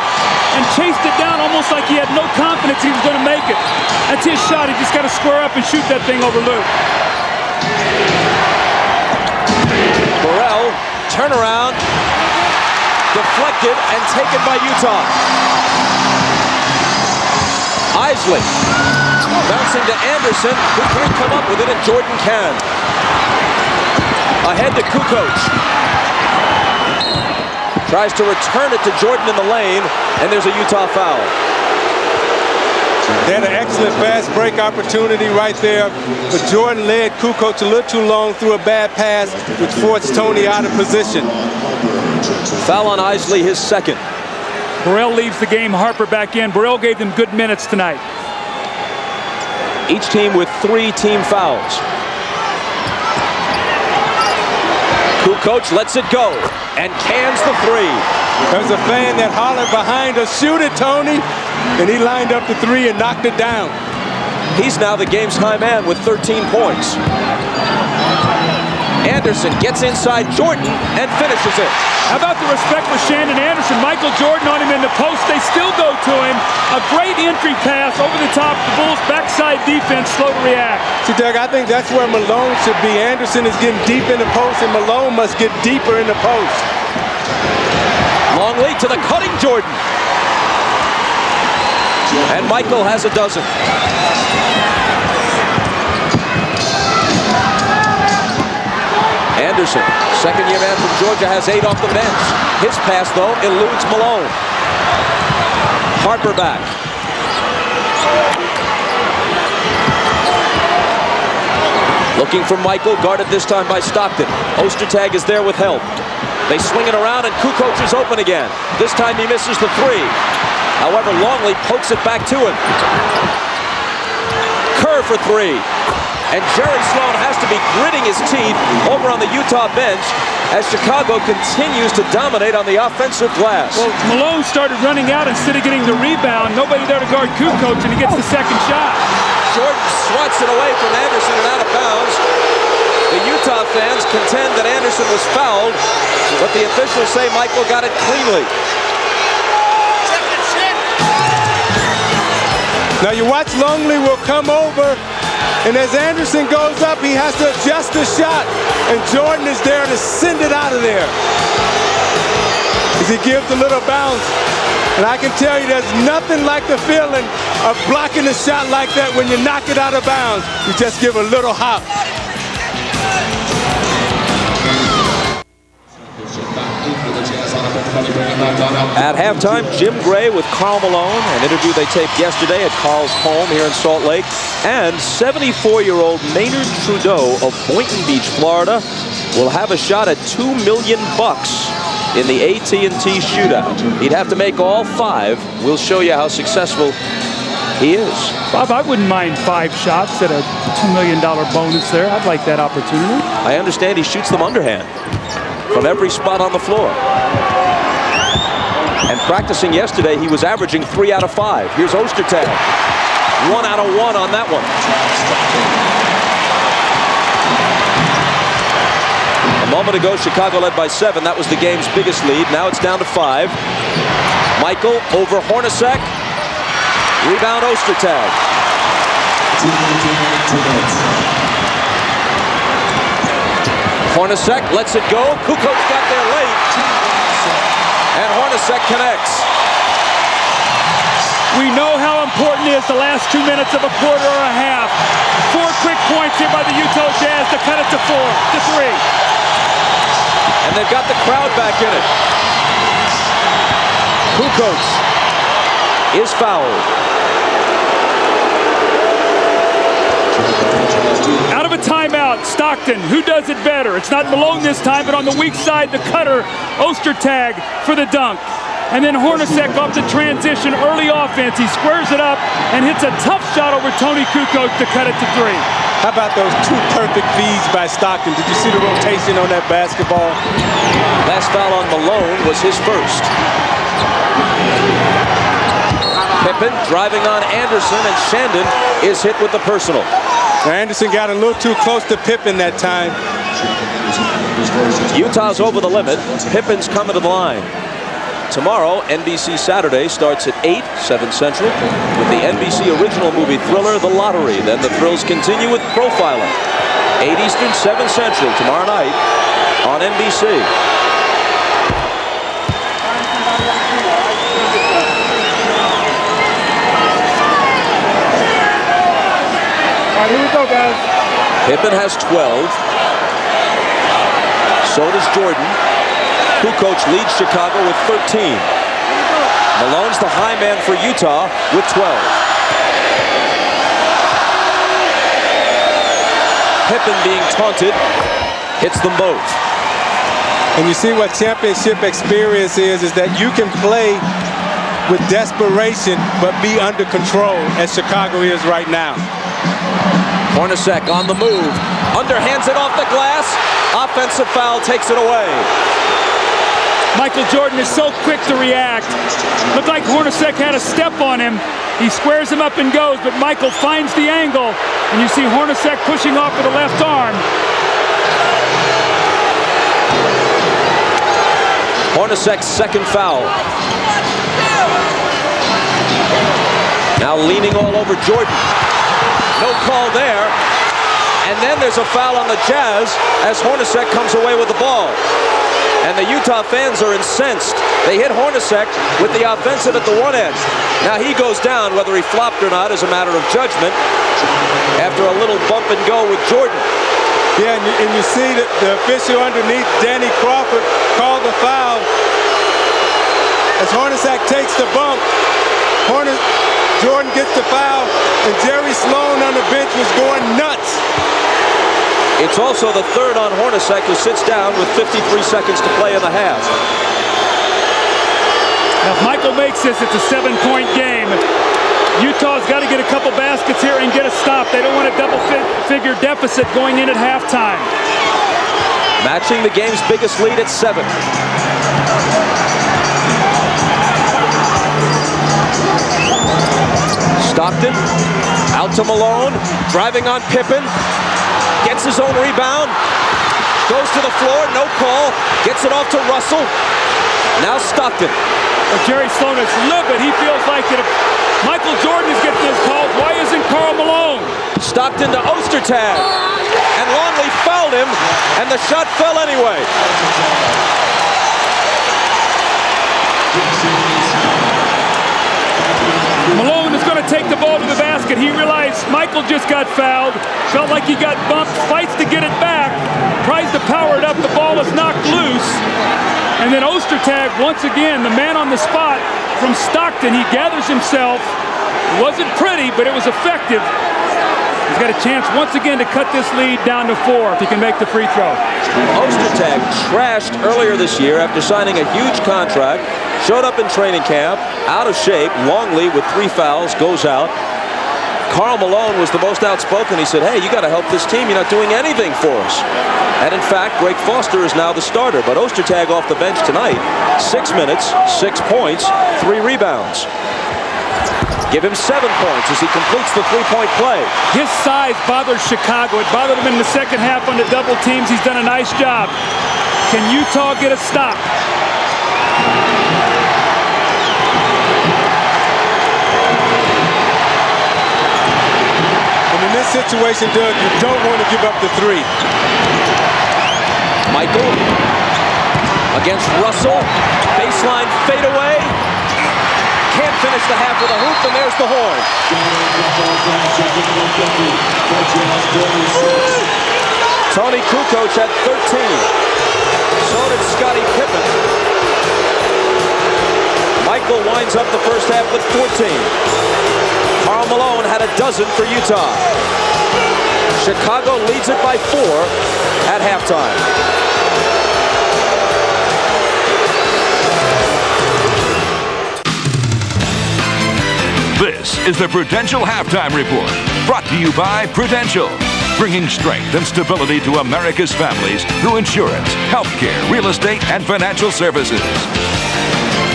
and chased it down almost like he had no confidence he was going to make it. That's his shot. He just got to square up and shoot that thing over Luke. Burrell, turnaround, deflected and taken by Utah. Isley, bouncing to Anderson, who can't come up with it, and Jordan can. Ahead to Kukoc. Tries to return it to Jordan in the lane, and there's a Utah foul. They had an excellent fast break opportunity right there, but Jordan led Kukoc a little too long through a bad pass, which forced Tony out of position. Foul on Isley, his second. Burrell leaves the game, Harper back in. Burrell gave them good minutes tonight. Each team with 3 team fouls. Kukoc lets it go and cans the three. There's a fan that hollered behind us, "Shoot it, Tony!" And he lined up the three and knocked it down. He's now the game's high man with 13 points. Anderson gets inside Jordan and finishes it. How about the respect for Shandon Anderson? Michael Jordan on him in the post. They still go to him. A great entry pass over the top. The Bulls' backside defense slow to react. See, Doug, I think that's where Malone should be. Anderson is getting deep in the post, and Malone must get deeper in the post. Longley to the cutting Jordan. And Michael has a dozen. Anderson, second-year man from Georgia, has 8 off the bench. His pass, though, eludes Malone. Harper back. Looking for Michael, guarded this time by Stockton. Ostertag is there with help. They swing it around, and Kukoc is open again. This time he misses the three. However, Longley pokes it back to him. Kerr for three. And Jerry Sloan has to be gritting his teeth over on the Utah bench as Chicago continues to dominate on the offensive glass. Well, Malone started running out instead of getting the rebound. Nobody there to guard Kukoc, and he gets the second shot. Jordan swats it away from Anderson and out of bounds. The Utah fans contend that Anderson was fouled, but the officials say Michael got it cleanly. Now you watch Longley will come over, and as Anderson goes up, he has to adjust the shot, and Jordan is there to send it out of there. As he gives a little bounce, and I can tell you there's nothing like the feeling of blocking a shot like that when you knock it out of bounds. You just give a little hop. At halftime, Jim Gray with Karl Malone, an interview they taped yesterday at Karl's home here in Salt Lake, and 74-year-old Maynard Trudeau of Boynton Beach, Florida, will have a shot at $2 million in the AT&T shootout. He'd have to make all 5. We'll show you how successful he is. Bob, I wouldn't mind 5 shots at a $2 million bonus there. I'd like that opportunity. I understand he shoots them underhand from every spot on the floor. And practicing yesterday, he was averaging 3 out of 5. Here's Ostertag. 1 out of 1 on that one. A moment ago, Chicago led by 7. That was the game's biggest lead. Now it's down to 5. Michael over Hornacek. Rebound Ostertag. Hornacek lets it go. Kukoc got there late. And Hornacek connects. We know how important it is the last 2 minutes of a quarter or a half. 4 quick points here by the Utah Jazz to cut it to 3. And they've got the crowd back in it. Kukoc is fouled. Out of a timeout, Stockton. Who does it better? It's not Malone this time, but on the weak side, the cutter, Ostertag for the dunk. And then Hornacek off the transition, early offense. He squares it up and hits a tough shot over Tony Kukoc to cut it to 3. How about those 2 perfect feeds by Stockton? Did you see the rotation on that basketball? Last foul on Malone was his first. Pippen driving on Anderson, and Shandon is hit with the personal. Anderson got a little too close to Pippen that time. Utah's over the limit. Pippen's coming to the line. Tomorrow, NBC Saturday starts at 8, 7 Central, with the NBC original movie thriller, The Lottery. Then the thrills continue with Profiling. 8 Eastern, 7 Central, tomorrow night on NBC. All right, here we go, guys. Pippen has 12. So does Jordan. Kukoc leads Chicago with 13. Malone's the high man for Utah with 12. Pippen being taunted, hits them both. And you see what championship experience is that you can play with desperation but be under control, as Chicago is right now. Hornacek on the move. Underhands it off the glass. Offensive foul takes it away. Michael Jordan is so quick to react. Looked like Hornacek had a step on him. He squares him up and goes, but Michael finds the angle. And you see Hornacek pushing off with the left arm. Hornacek's second foul. Now leaning all over Jordan. No call there. And then there's a foul on the Jazz as Hornacek comes away with the ball. And the Utah fans are incensed. They hit Hornacek with the offensive at the one end. Now he goes down, whether he flopped or not is a matter of judgment after a little bump and go with Jordan. Yeah, and you see that the official underneath, Danny Crawford, called the foul. As Hornacek takes the bump, Jordan gets the foul, and Jerry Sloan on the bench was going nuts. It's also the third on Hornacek, who sits down with 53 seconds to play in the half. Now, if Michael makes this, it's a 7-point game. Utah's got to get a couple baskets here and get a stop. They don't want a double-figure deficit going in at halftime. Matching the game's biggest lead at 7. Stockton out to Malone, driving on Pippen. Gets his own rebound, goes to the floor, no call, gets it off to Russell. Now Stockton. Well, Jerry Sloan is livid. He feels like if Michael Jordan is getting his calls, why isn't Karl Malone? Stockton to Ostertag. And Longley fouled him, and the shot fell anyway. Malone is going to take the ball to the basket. He realized Michael just got fouled, felt like he got bumped, fights to get it back, tries to power it up, the ball is knocked loose. And then Ostertag, once again, the man on the spot from Stockton, he gathers himself. It wasn't pretty, but it was effective. He's got a chance once again to cut this lead down to 4 if he can make the free throw. Ostertag trashed earlier this year after signing a huge contract. Showed up in training camp, out of shape. Longley with 3 fouls goes out. Karl Malone was the most outspoken. He said, hey, you got to help this team. You're not doing anything for us. And in fact, Greg Foster is now the starter. But Ostertag off the bench tonight, 6 minutes, 6 points, 3 rebounds. Give him 7 points as he completes the three-point play. His size bothers Chicago. It bothered him in the second half on the double teams. He's done a nice job. Can Utah get a stop? And in this situation, Doug, you don't want to give up the three. Michael against Russell. Baseline fadeaway. Can't finish the half with a hoop, and there's the horn. Tony Kukoc at 13. So did Scottie Pippen. Michael winds up the first half with 14. Karl Malone had a dozen for Utah. Chicago leads it by 4 at halftime. This is the Prudential Halftime Report, brought to you by Prudential, bringing strength and stability to America's families through insurance, healthcare, real estate, and financial services.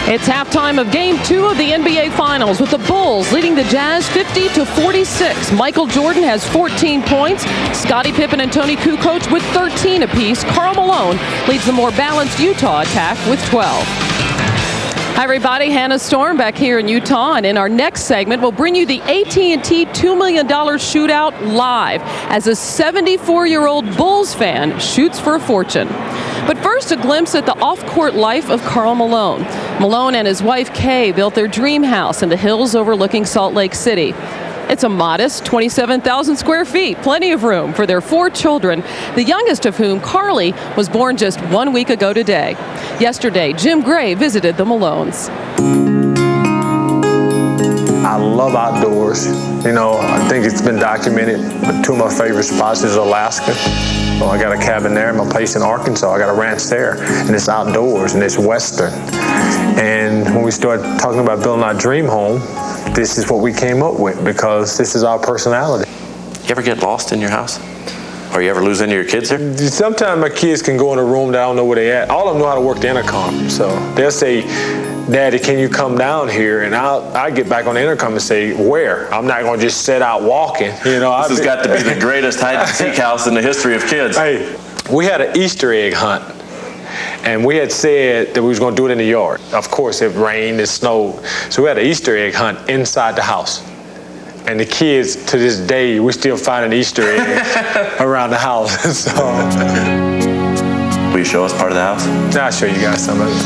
It's halftime of Game 2 of the NBA Finals with the Bulls leading the Jazz 50-46. Michael Jordan has 14 points. Scottie Pippen and Tony Kukoc with 13 apiece. Karl Malone leads the more balanced Utah attack with 12. Hi, everybody. Hannah Storm back here in Utah. And in our next segment, we'll bring you the AT&T $2 million shootout live as a 74-year-old Bulls fan shoots for a fortune. But first, a glimpse at the off-court life of Karl Malone. Malone and his wife, Kay, built their dream house in the hills overlooking Salt Lake City. It's a modest 27,000 square feet, plenty of room for their 4 children, the youngest of whom, Carly, was born just 1 week ago today. Yesterday, Jim Gray visited the Malones. I love outdoors. You know, I think it's been documented, but 2 of my favorite spots is Alaska. Well, I got a cabin there, my place in Arkansas. I got a ranch there, and it's outdoors, and it's Western. And when we started talking about building our dream home, this is what we came up with because this is our personality. You ever get lost in your house? Or you ever lose any of your kids here? Sometimes my kids can go in a room that I don't know where they at. All of them know how to work the intercom. So they'll say, Daddy, can you come down here? And I get back on the intercom and say, where? I'm not going to just set out walking. You know, this has got to be the greatest hide-and-seek house in the history of kids. Hey, we had an Easter egg hunt. And we had said that we was going to do it in the yard. Of course, it rained, it snowed. So we had an Easter egg hunt inside the house. And the kids, to this day, we still finding Easter eggs around the house. So. Will you show us part of the house? I'll show you guys some of it.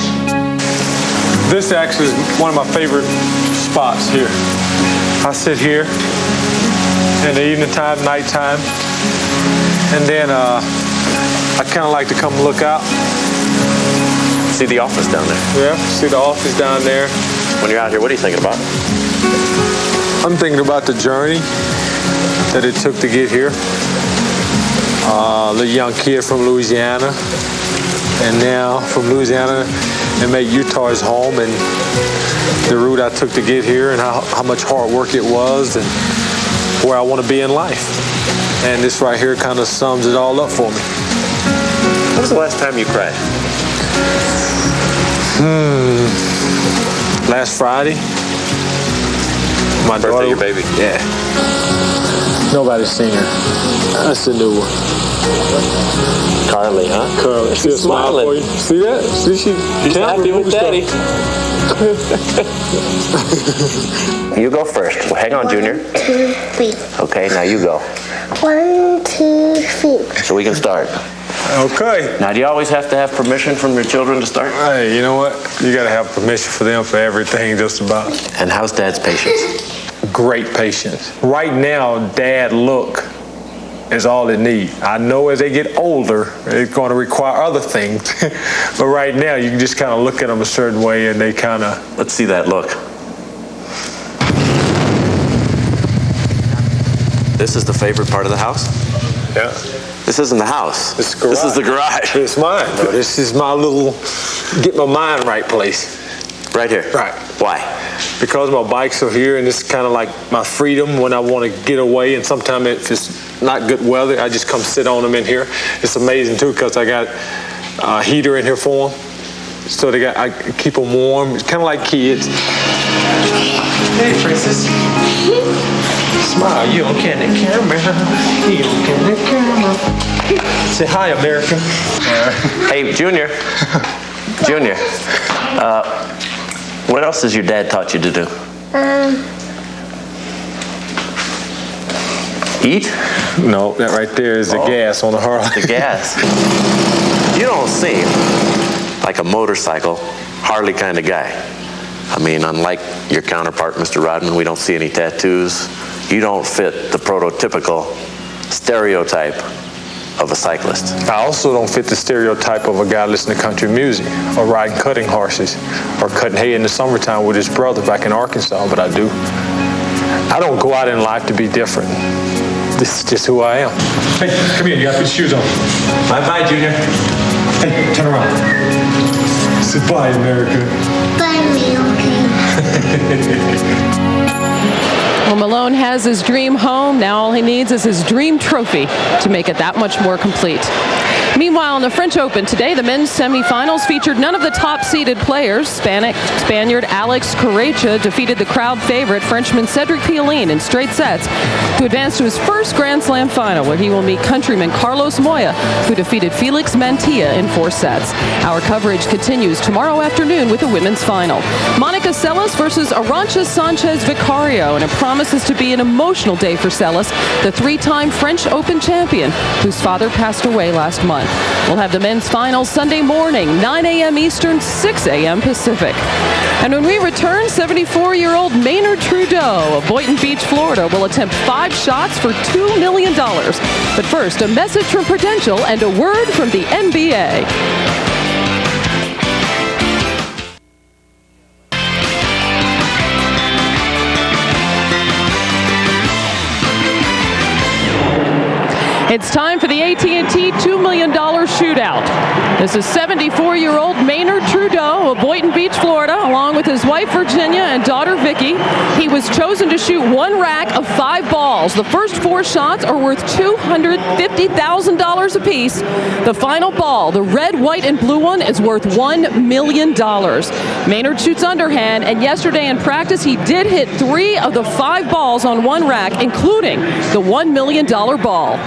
This actually is one of my favorite spots here. I sit here in the evening time, nighttime, and then I kind of like to come look out. See the office down there. Yeah, see the office down there. When you're out here, what are you thinking about? I'm thinking about the journey that it took to get here. The young kid from Louisiana, and now from Louisiana and make Utah his home, and the route I took to get here, and how much hard work it was, and where I want to be in life. And this right here kind of sums it all up for me. When was the last time you cried? Last Friday. My birthday daughter, of your baby? Yeah. Nobody's seen her. That's the new one. Carly, huh? Carly. She's smiling. For you. See that? See, she's happy with Daddy. You go first. Well, hang on, Junior. 1, 2, 3. Okay, now you go. 1, 2, 3. So we can start. Okay. Now, do you always have to have permission from your children to start? Hey, you know what? You got to have permission for them for everything, just about. And how's Dad's patience? Great patience. Right now, Dad look is all it needs. I know as they get older, it's going to require other things. But right now, you can just kind of look at them a certain way, and they kind of... Let's see that look. This is the favorite part of the house? Yeah. This isn't the house. This is the garage. It's mine, though. This is my little get my mind right place. Right here? Right. Why? Because my bikes are here, and it's kind of like my freedom when I want to get away. And sometimes if it's not good weather, I just come sit on them in here. It's amazing, too, because I got a heater in here for them. So I keep them warm. It's kind of like kids. Hey, princess. Smile. You okay in the camera? You okay in the camera? Say hi, America. Hey, Junior. Junior. What else has your dad taught you to do? Eat? No, that right there is the gas on the Harley. The gas. You don't seem like a motorcycle, Harley kind of guy. I mean, unlike your counterpart, Mr. Rodman, we don't see any tattoos. You don't fit the prototypical stereotype of a cyclist. I also don't fit the stereotype of a guy listening to country music or riding cutting horses or cutting hay in the summertime with his brother back in Arkansas, but I do. I don't go out in life to be different. This is just who I am. Hey, come here. You got to put your shoes on. Bye-bye, Junior. Hey, turn around. Say bye, America. Bye, me, okay. Well, Malone has his dream home. Now all he needs is his dream trophy to make it that much more complete. Meanwhile, in the French Open today, the men's semifinals featured none of the top-seeded players. Spaniard Alex Correia defeated the crowd favorite Frenchman Cedric Pioline in straight sets to advance to his first Grand Slam final, where he will meet countryman Carlos Moya, who defeated Felix Mantilla in 4 sets. Our coverage continues tomorrow afternoon with the women's final. Monica Seles versus Arantxa Sanchez Vicario, and it promises to be an emotional day for Seles, the 3-time French Open champion, whose father passed away last month. We'll have the men's final Sunday morning, 9 a.m. Eastern, 6 a.m. Pacific. And when we return, 74-year-old Maynard Trudeau of Boynton Beach, Florida, will attempt 5 shots for $2 million. But first, a message from Prudential and a word from the NBA. It's time for the AT&T $2 million shootout. This is 74-year-old Maynard Trudeau of Boynton Beach, Florida, along with his wife Virginia and daughter Vicky. He was chosen to shoot 1 rack of 5 balls. The first 4 shots are worth $250,000 apiece. The final ball, the red, white, and blue one, is worth $1 million. Maynard shoots underhand, and yesterday in practice, he did hit 3 of the 5 balls on 1 rack, including the $1 million ball.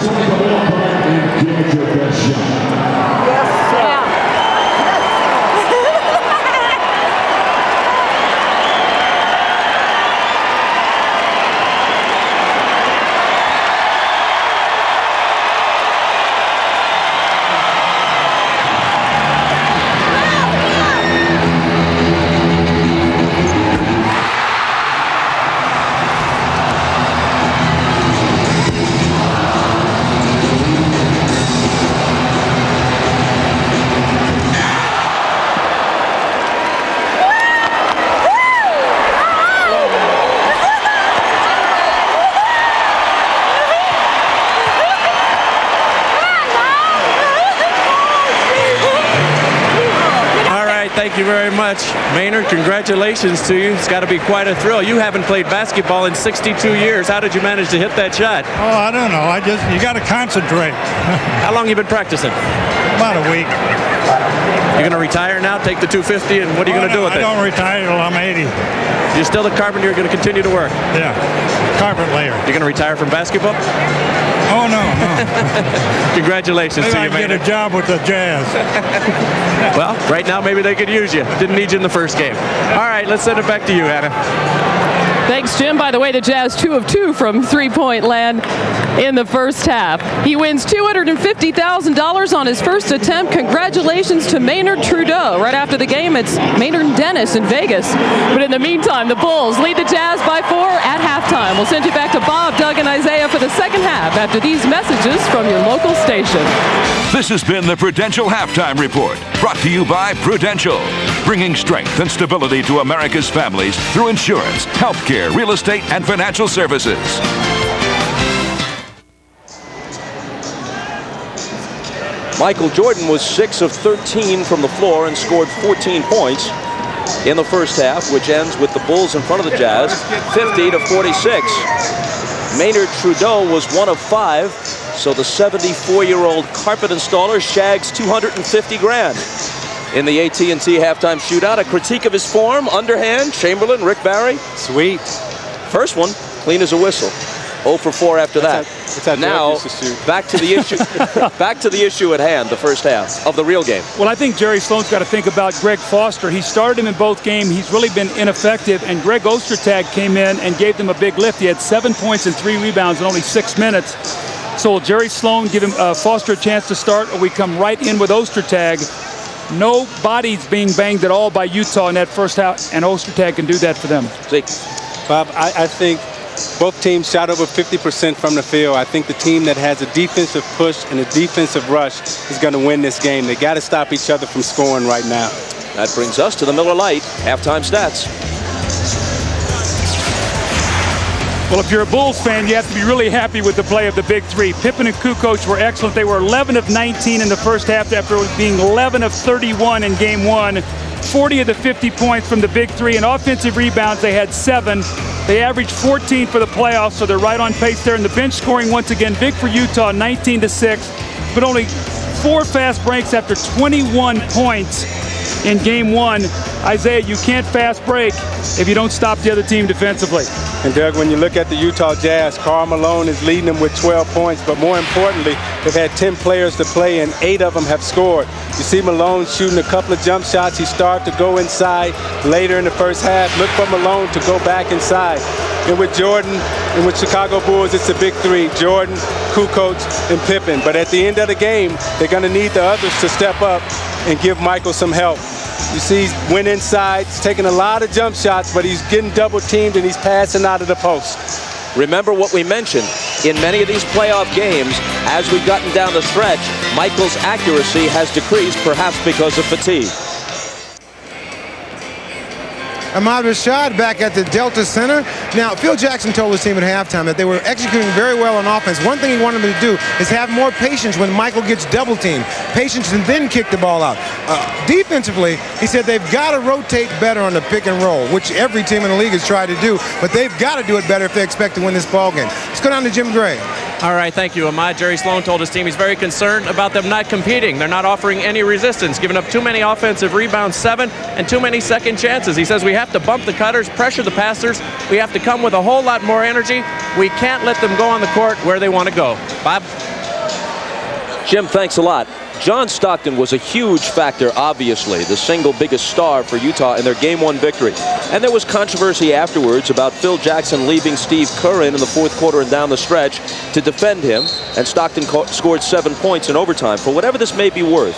Thank you very much. Maynard, congratulations to you. It's got to be quite a thrill. You haven't played basketball in 62 years. How did you manage to hit that shot? Oh, I don't know. You got to concentrate. How long you been practicing? About a week. You're going to retire now, take the 250, and what are you going to do with it? I don't retire till I'm 80. You're still a carpenter. You're going to continue to work? Yeah, carpet layer. You're going to retire from basketball? Oh, no. Congratulations maybe to you, I get a job with the Jazz. Well, right now, maybe they could use you. Didn't need you in the first game. All right, let's send it back to you, Anna. Thanks, Jim. By the way, the Jazz 2 of 2 from three-point land in the first half. He wins $250,000 on his first attempt. Congratulations to Maynard Trudeau. Right after the game, it's Maynard and Dennis in Vegas. But in the meantime, the Bulls lead the Jazz by 4 at halftime. We'll send you back to Bob, Doug, and Isaiah for the second half after these messages from your local station. This has been the Prudential Halftime Report, brought to you by Prudential, bringing strength and stability to America's families through insurance, healthcare, real estate, and financial services. Michael Jordan was 6 of 13 from the floor and scored 14 points in the first half, which ends with the Bulls in front of the Jazz, 50-46. Maynard Trudeau was 1 of 5, so the 74-year-old carpet installer shags $250,000. in the AT&T halftime shootout. A critique of his form, underhand, Chamberlain, Rick Barry. Sweet. First one, clean as a whistle. 0 for 4 after that. Now, back to the issue. Back to the issue at hand, the first half of the real game. Well, I think Jerry Sloan's got to think about Greg Foster. He started him in both games. He's really been ineffective, and Greg Ostertag came in and gave them a big lift. He had 7 points and 3 rebounds in only 6 minutes. So will Jerry Sloan give him Foster a chance to start, or we come right in with Ostertag? No bodies being banged at all by Utah in that first half, and Ostertag can do that for them. Bob, I think both teams shot over 50% from the field. I think the team that has a defensive push and a defensive rush is going to win this game. They got to stop each other from scoring right now. That brings us to the Miller Lite halftime stats. Well, if you're a Bulls fan, you have to be really happy with the play of the big three. Pippen and Kukoc were excellent. They were 11 of 19 in the first half after being 11 of 31 in game one. 40 of the 50 points from the big three. And offensive rebounds, they had 7. They averaged 14 for the playoffs, so they're right on pace there. And the bench scoring once again big for Utah, 19-6, but only 4 fast breaks after 21 points in game one. Isaiah, you can't fast break if you don't stop the other team defensively. And Doug, when you look at the Utah Jazz, Karl Malone is leading them with 12 points, but more importantly, they've had 10 players to play and 8 of them have scored. You see Malone shooting a couple of jump shots. He started to go inside later in the first half. Look for Malone to go back inside. And with Jordan and with Chicago Bulls, it's a big three: Jordan, Kukoc, and Pippen. But at the end of the game, they're going to need the others to step up and give Michael some help. You see, he went inside, he's taking a lot of jump shots, but he's getting double teamed and he's passing out of the post. Remember what we mentioned. In many of these playoff games, as we've gotten down the stretch, Michael's accuracy has decreased, perhaps because of fatigue. Ahmad Rashad back at the Delta Center. Now, Phil Jackson told his team at halftime that they were executing very well on offense. One thing he wanted them to do is have more patience when Michael gets double teamed. Patience and then kick the ball out. Defensively, he said they've got to rotate better on the pick and roll, which every team in the league has tried to do, but they've got to do it better if they expect to win this ball game. Let's go down to Jim Gray. All right, thank you, Ahmad. Jerry Sloan told his team he's very concerned about them not competing. They're not offering any resistance, giving up too many offensive rebounds, 7, and too many second chances. He says we have to bump the cutters, pressure the passers. We have to come with a whole lot more energy. We can't let them go on the court where they want to go. Bob? Jim, thanks a lot. John Stockton was a huge factor, obviously, the single biggest star for Utah in their Game 1 victory. And there was controversy afterwards about Phil Jackson leaving Steve Kerr in the fourth quarter and down the stretch to defend him, and Stockton scored 7 points in overtime. For whatever this may be worth,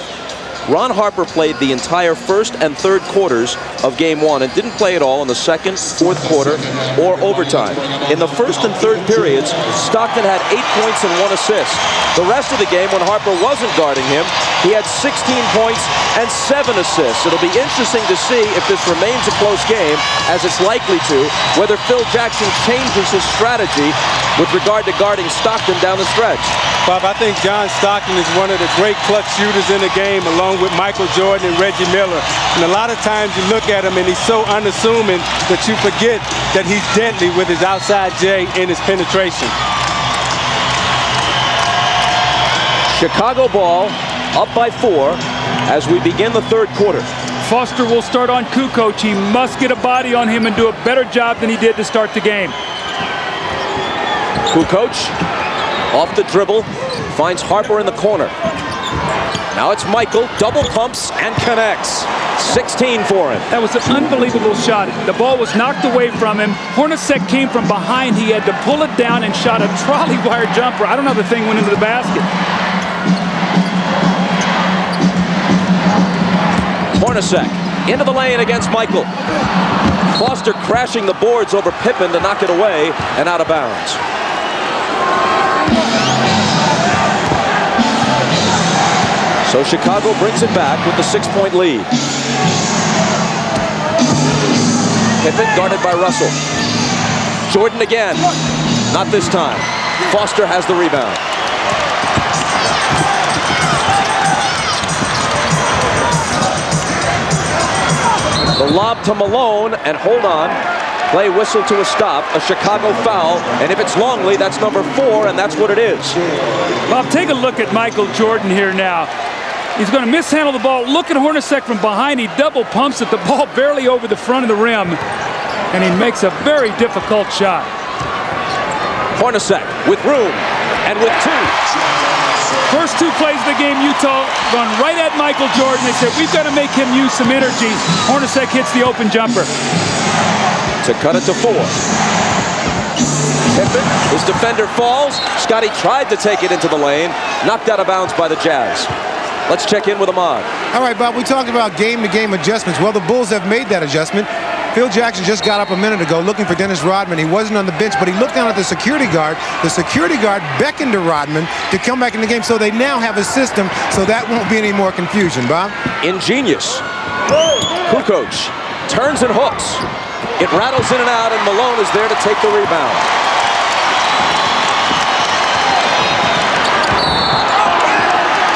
Ron Harper played the entire first and third quarters of Game 1 and didn't play at all in the second, fourth quarter, or overtime. In the first and third periods, Stockton had 8 points and 1 assist. The rest of the game, when Harper wasn't guarding him, he had 16 points and 7 assists. It'll be interesting to see if this remains a close game, as it's likely to, whether Phil Jackson changes his strategy with regard to guarding Stockton down the stretch. Bob, I think John Stockton is one of the great clutch shooters in the game, along with Michael Jordan and Reggie Miller. And a lot of times you look at him and he's so unassuming that you forget that he's deadly with his outside J and his penetration. Chicago ball up by 4 as we begin the third quarter. Foster will start on Kukoc. He must get a body on him and do a better job than he did to start the game. Kukoc off the dribble, finds Harper in the corner. Now it's Michael, double pumps and connects. 16 for him. That was an unbelievable shot. The ball was knocked away from him. Hornacek came from behind. He had to pull it down and shot a trolley wire jumper. I don't know if the thing went into the basket. Hornacek into the lane against Michael. Foster crashing the boards over Pippen to knock it away and out of bounds. So Chicago brings it back with the 6-point lead. Pippen guarded by Russell. Jordan again. Not this time. Foster has the rebound. The lob to Malone, and hold on. Play whistle to a stop, a Chicago foul, and if it's Longley, that's number 4, and that's what it is. Bob, take a look at Michael Jordan here now. He's going to mishandle the ball. Look at Hornacek from behind. He double pumps it. The ball barely over the front of the rim. And he makes a very difficult shot. Hornacek with room and with two. First 2 plays of the game, Utah run right at Michael Jordan. They said, we've got to make him use some energy. Hornacek hits the open jumper. To cut it to 4. Pippen, his defender falls. Scotty tried to take it into the lane. Knocked out of bounds by the Jazz. Let's check in with Ahmad. All right, Bob, we talked about game-to-game adjustments. Well, the Bulls have made that adjustment. Phil Jackson just got up a minute ago looking for Dennis Rodman. He wasn't on the bench, but he looked down at the security guard. The security guard beckoned to Rodman to come back in the game, so they now have a system, so that won't be any more confusion, Bob. Ingenious. Kukoc turns and hooks. It rattles in and out, and Malone is there to take the rebound.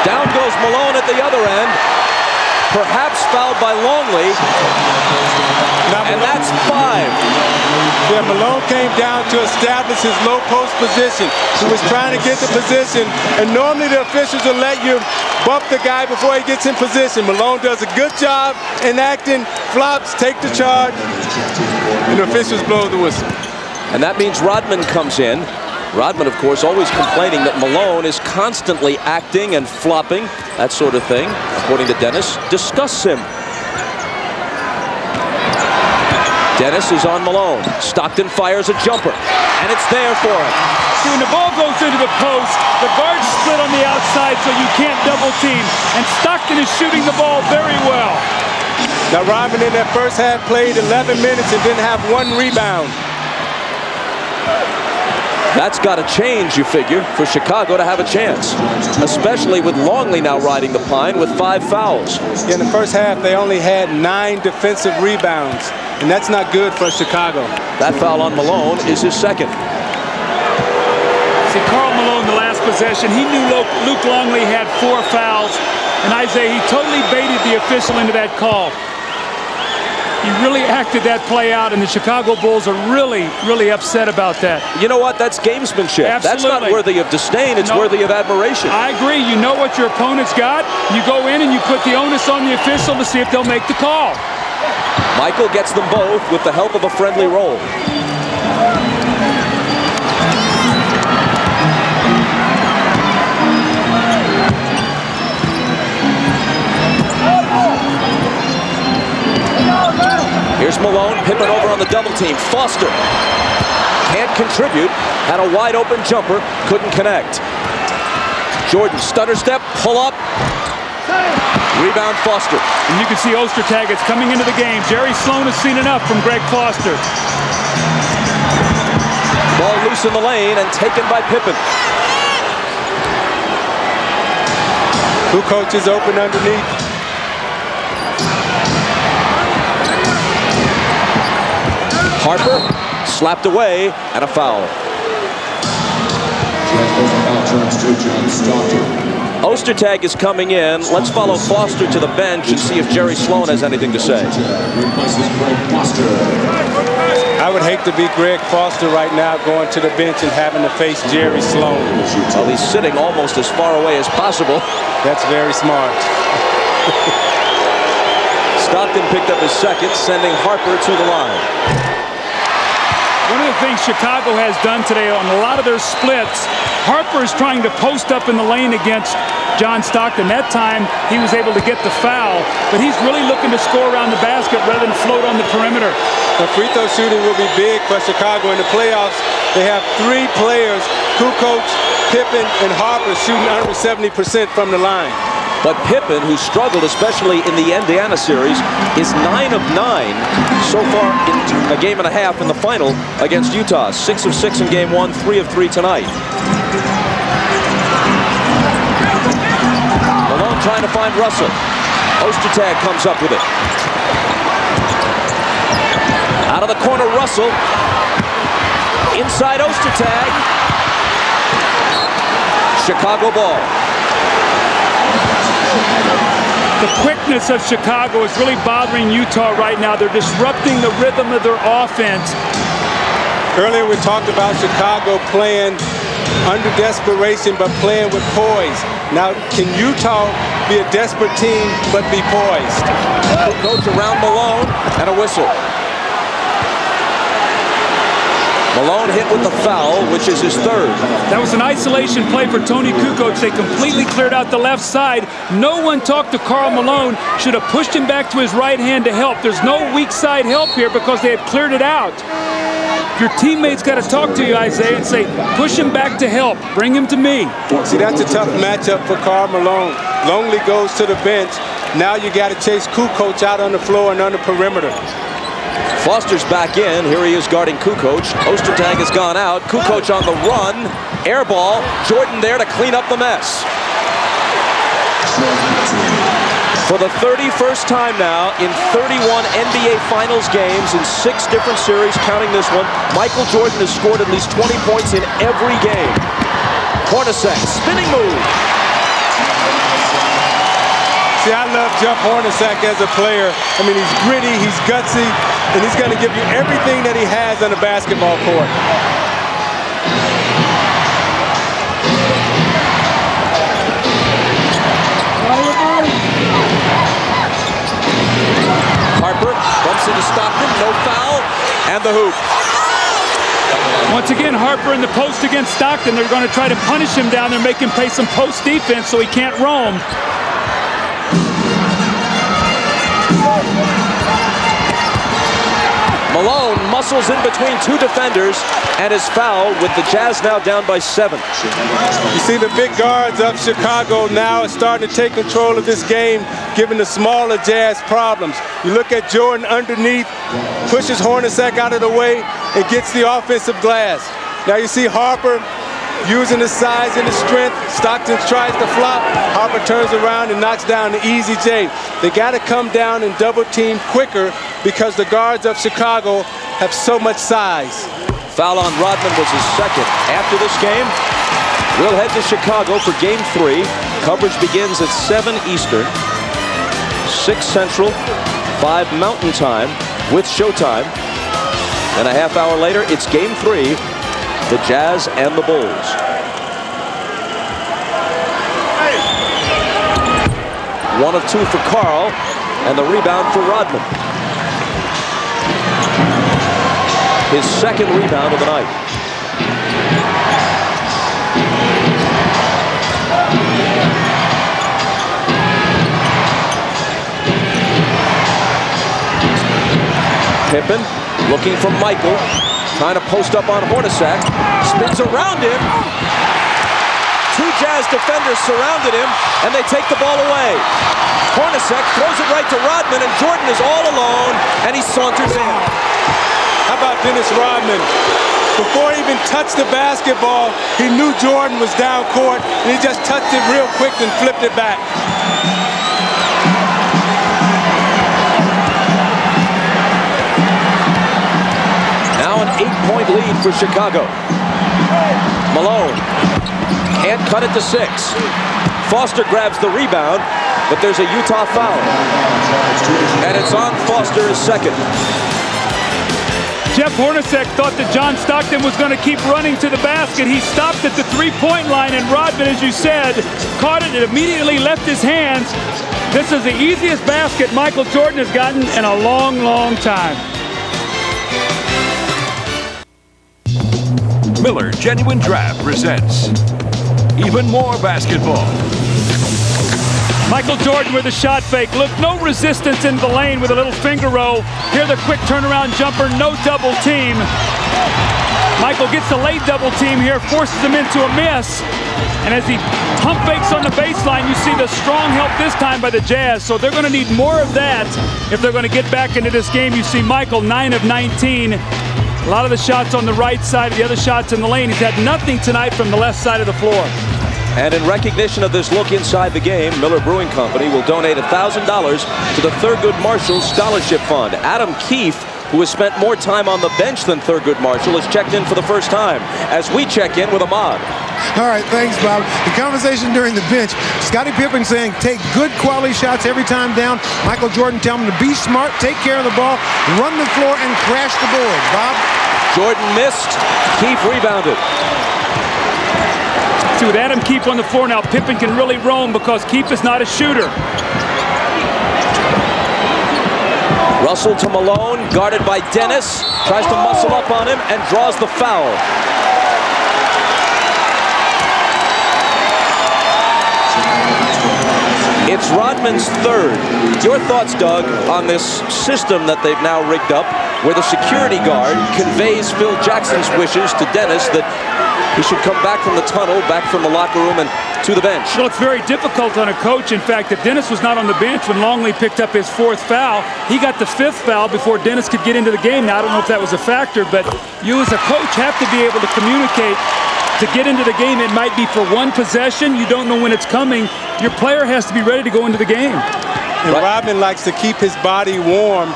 Down goes Malone at the other end. Perhaps fouled by Longley. And that's 5. Yeah, Malone came down to establish his low post position. He was trying to get the position, and normally the officials will let you bump the guy before he gets in position. Malone does a good job enacting flops, take the charge, and the officials blow the whistle. And that means Rodman comes in. Rodman, of course, always complaining that Malone is constantly acting and flopping, that sort of thing, according to Dennis. Discuss him. Dennis is on Malone. Stockton fires a jumper, and it's there for him. See, when the ball goes into the post, the guard's split on the outside, so you can't double team. And Stockton is shooting the ball very well. Now, Rodman in that first half played 11 minutes and didn't have 1 rebound. That's got to change, you figure, for Chicago to have a chance, especially with Longley now riding the pine with 5 fouls. Yeah, in the first half, they only had 9 defensive rebounds, and that's not good for Chicago. That foul on Malone is his second. See, Karl Malone, the last possession, he knew Luke Longley had 4 fouls, and Isaiah, he totally baited the official into that call. He really acted that play out, and the Chicago Bulls are really, really upset about that. You know what? That's gamesmanship. Absolutely. That's not worthy of disdain. It's worthy of admiration. I agree. You know what your opponent's got. You go in and you put the onus on the official to see if they'll make the call. Michael gets them both with the help of a friendly roll. Here's Malone, Pippen over on the double team. Foster can't contribute, had a wide open jumper, couldn't connect. Jordan, stutter step, pull up, rebound Foster. And you can see Ostertag is coming into the game. Jerry Sloan has seen enough from Greg Foster. Ball loose in the lane and taken by Pippen. Kukoc is open underneath. Harper slapped away and a foul. Ostertag is coming in. Let's follow Foster to the bench and see if Jerry Sloan has anything to say. I would hate to be Greg Foster right now going to the bench and having to face Jerry Sloan. Well, he's sitting almost as far away as possible. That's very smart. Stockton picked up his second, sending Harper to the line. One of the things Chicago has done today on a lot of their splits, Harper is trying to post up in the lane against John Stockton. That time, he was able to get the foul, but he's really looking to score around the basket rather than float on the perimeter. The free throw shooting will be big for Chicago. In the playoffs, they have 3 players, Kukoc, Pippen, and Harper, shooting under 70% from the line. But Pippen, who struggled especially in the Indiana series, is 9 of 9 so far in a game and a half in the final against Utah. 6 of 6 in game 1, 3 of 3 tonight. Malone trying to find Russell. Ostertag comes up with it. Out of the corner, Russell. Inside Ostertag. Chicago ball. The quickness of Chicago is really bothering Utah right now. They're disrupting the rhythm of their offense. Earlier we talked about Chicago playing under desperation but playing with poise. Now, can Utah be a desperate team, but be poised. Coach around Malone and a whistle. Malone hit with the foul, which is his third. That was an isolation play for Tony Kukoc. They completely cleared out the left side. No one talked to Karl Malone. Should have pushed him back to his right hand to help. There's no weak side help here because they have cleared it out. Your teammates got to talk to you, Isaiah, and say, push him back to help. Bring him to me. See, that's a tough matchup for Karl Malone. Longley goes to the bench. Now you got to chase Kukoc out on the floor and on the perimeter. Foster's back in. Here he is guarding Kukoc. Ostertag has gone out. Kukoc on the run. Air ball. Jordan there to clean up the mess. For the 31st time now in 31 NBA Finals games in 6 different series, counting this one, Michael Jordan has scored at least 20 points in every game. Hornacek, spinning move. See, I love Jeff Hornacek as a player. I mean, he's gritty, he's gutsy, and he's going to give you everything that he has on the basketball court. Harper bumps into Stockton, no foul, and the hoop. Once again, Harper in the post against Stockton. They're going to try to punish him down there, make him play some post defense so he can't roam. Malone muscles in between 2 defenders and is fouled with the Jazz now down by 7. You see the big guards of Chicago now are starting to take control of this game, giving the smaller Jazz problems. You look at Jordan underneath, pushes Hornacek out of the way, and gets the offensive glass. Now you see Harper using his size and his strength. Stockton tries to flop. Harper turns around and knocks down the easy J. They got to come down and double team quicker because the guards of Chicago have so much size. Foul on Rodman was his second. After this game, we'll head to Chicago for Game 3. Coverage begins at 7 Eastern, 6 Central, 5 Mountain Time with Showtime. And a half hour later, it's Game 3. The Jazz and the Bulls. One of 2 for Karl, and the rebound for Rodman. His second rebound of the night. Pippen looking for Michael. Trying to post up on Hornacek. Spins around him. 2 Jazz defenders surrounded him, and they take the ball away. Hornacek throws it right to Rodman, and Jordan is all alone, and he saunters in. How about Dennis Rodman? Before he even touched the basketball, he knew Jordan was down court, and he just touched it real quick and flipped it back. Now an 8-point lead for Chicago. Malone can't cut it to 6. Foster grabs the rebound, but there's a Utah foul. And it's on Foster, his second. Jeff Hornacek thought that John Stockton was going to keep running to the basket. He stopped at the 3-point line, and Rodman, as you said, caught it and immediately left his hands. This is the easiest basket Michael Jordan has gotten in a long, long time. Miller Genuine Draft presents even more basketball. Michael Jordan with a shot fake. Look, no resistance in the lane with a little finger roll. Here the quick turnaround jumper, no double team. Michael gets a late double team here, forces him into a miss. And as he pump fakes on the baseline, you see the strong help this time by the Jazz. So they're going to need more of that if they're going to get back into this game. You see Michael, 9 of 19. A lot of the shots on the right side, the other shots in the lane. He's had nothing tonight from the left side of the floor. And in recognition of this look inside the game, Miller Brewing Company will donate $1,000 to the Thurgood Marshall Scholarship Fund. Adam Keefe, who has spent more time on the bench than Thurgood Marshall, has checked in for the first time as we check in with Ahmad. All right, thanks, Bob. The conversation during the bench, Scottie Pippen saying take good quality shots every time down. Michael Jordan telling him to be smart, take care of the ball, run the floor, and crash the board. Bob? Jordan missed. Keefe rebounded. See, with Adam Keefe on the floor now, Pippen can really roam because Keefe is not a shooter. Russell to Malone, guarded by Dennis. Tries to muscle up on him and draws the foul. It's Rodman's third. Your thoughts, Doug, on this system that they've now rigged up, where the security guard conveys Phil Jackson's wishes to Dennis that he should come back from the tunnel, back from the locker room, and to the bench. Well, it's very difficult on a coach. In fact, if Dennis was not on the bench when Longley picked up his fourth foul, he got the fifth foul before Dennis could get into the game. Now, I don't know if that was a factor, but you as a coach have to be able to communicate. To get into the game, it might be for one possession. You don't know when it's coming. Your player has to be ready to go into the game. And Rodman likes to keep his body warm.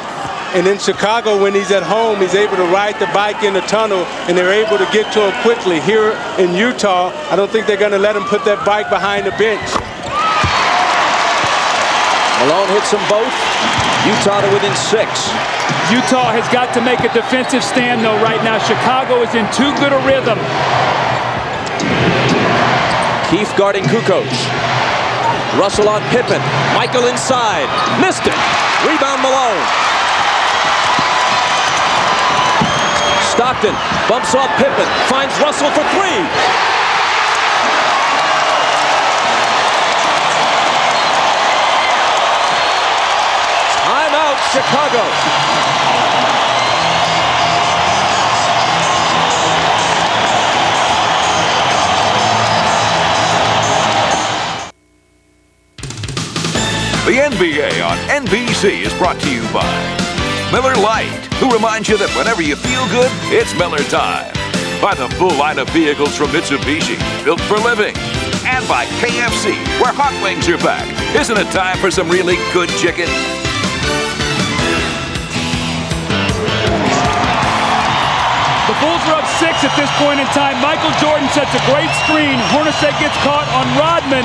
And in Chicago, when he's at home, he's able to ride the bike in the tunnel, and they're able to get to him quickly. Here in Utah, I don't think they're going to let him put that bike behind the bench. Malone hits them both. Utah to within 6. Utah has got to make a defensive stand, though, right now. Chicago is in too good a rhythm. Keefe guarding Kukoc. Russell on Pippen. Michael inside. Missed it. Rebound Malone. Stockton bumps off Pippen. Finds Russell for 3. Timeout, Chicago. The NBA on NBC is brought to you by Miller Lite, who reminds you that whenever you feel good, it's Miller time. By the full line of vehicles from Mitsubishi, built for living. And by KFC, where hot wings are back. Isn't it time for some really good chicken? The Bulls are up 6 at this point in time. Michael Jordan sets a great screen. Hornacek gets caught on Rodman.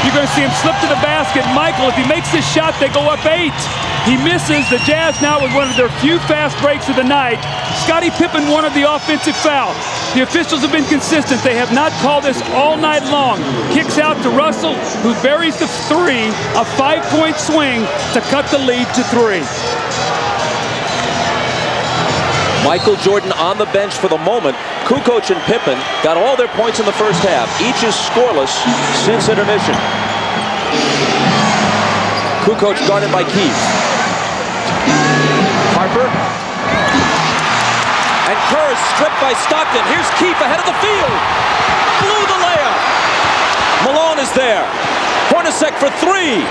You're going to see him slip to the basket. Michael, if he makes this shot, they go up 8. He misses. The Jazz now with one of their few fast breaks of the night. Scottie Pippen wanted the offensive foul. The officials have been consistent. They have not called this all night long. Kicks out to Russell, who buries the 3, a 5-point swing to cut the lead to 3. Michael Jordan on the bench for the moment. Kukoc and Pippen got all their points in the first half. Each is scoreless since intermission. Kukoc guarded by Keefe. Harper. And Kerr is stripped by Stockton. Here's Keefe ahead of the field. Blew the layup. Malone is there. Hornacek for 3.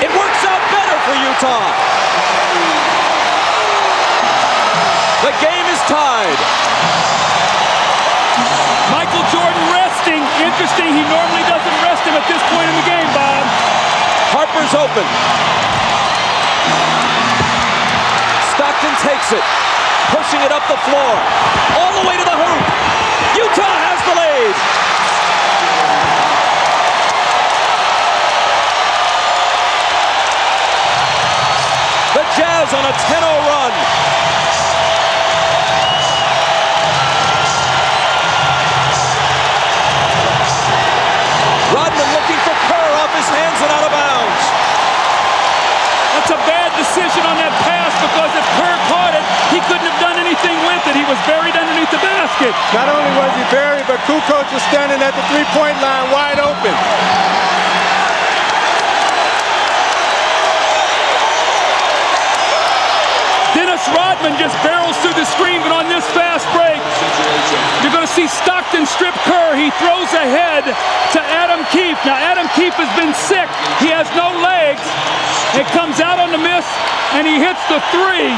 It works out better for Utah. The game is tied. Michael Jordan resting. Interesting, he normally doesn't rest him at this point in the game, Bob. Harper's open. Stockton takes it. Pushing it up the floor. All the way to the hoop. Utah has the lead. The Jazz on a 10-0 run. Rodman looking for Kerr off his hands and out of bounds. That's a bad decision on that pass because if Kerr caught it, he couldn't have done anything with it. He was buried underneath the basket. Not only was he buried, but Kukoc was standing at the three-point line wide open. Dennis Rodman just barrels through the screen, but on this fast break, you're going to see Stockton strip Kerr. He throws ahead to Adam Keefe. Now, Adam Keefe has been sick. He has no legs. It comes out on the miss, and he hits the 3.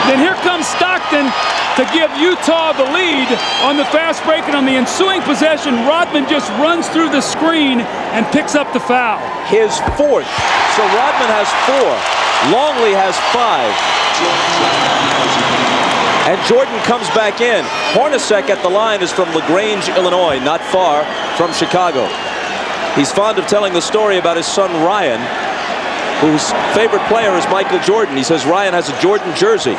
Then here comes Stockton to give Utah the lead on the fast break, and on the ensuing possession, Rodman just runs through the screen and picks up the foul. His 4th. So Rodman has 4. Longley has 5. And Jordan comes back in. Hornacek at the line is from LaGrange, Illinois, not far from Chicago. He's fond of telling the story about his son Ryan, whose favorite player is Michael Jordan. He says Ryan has a Jordan jersey.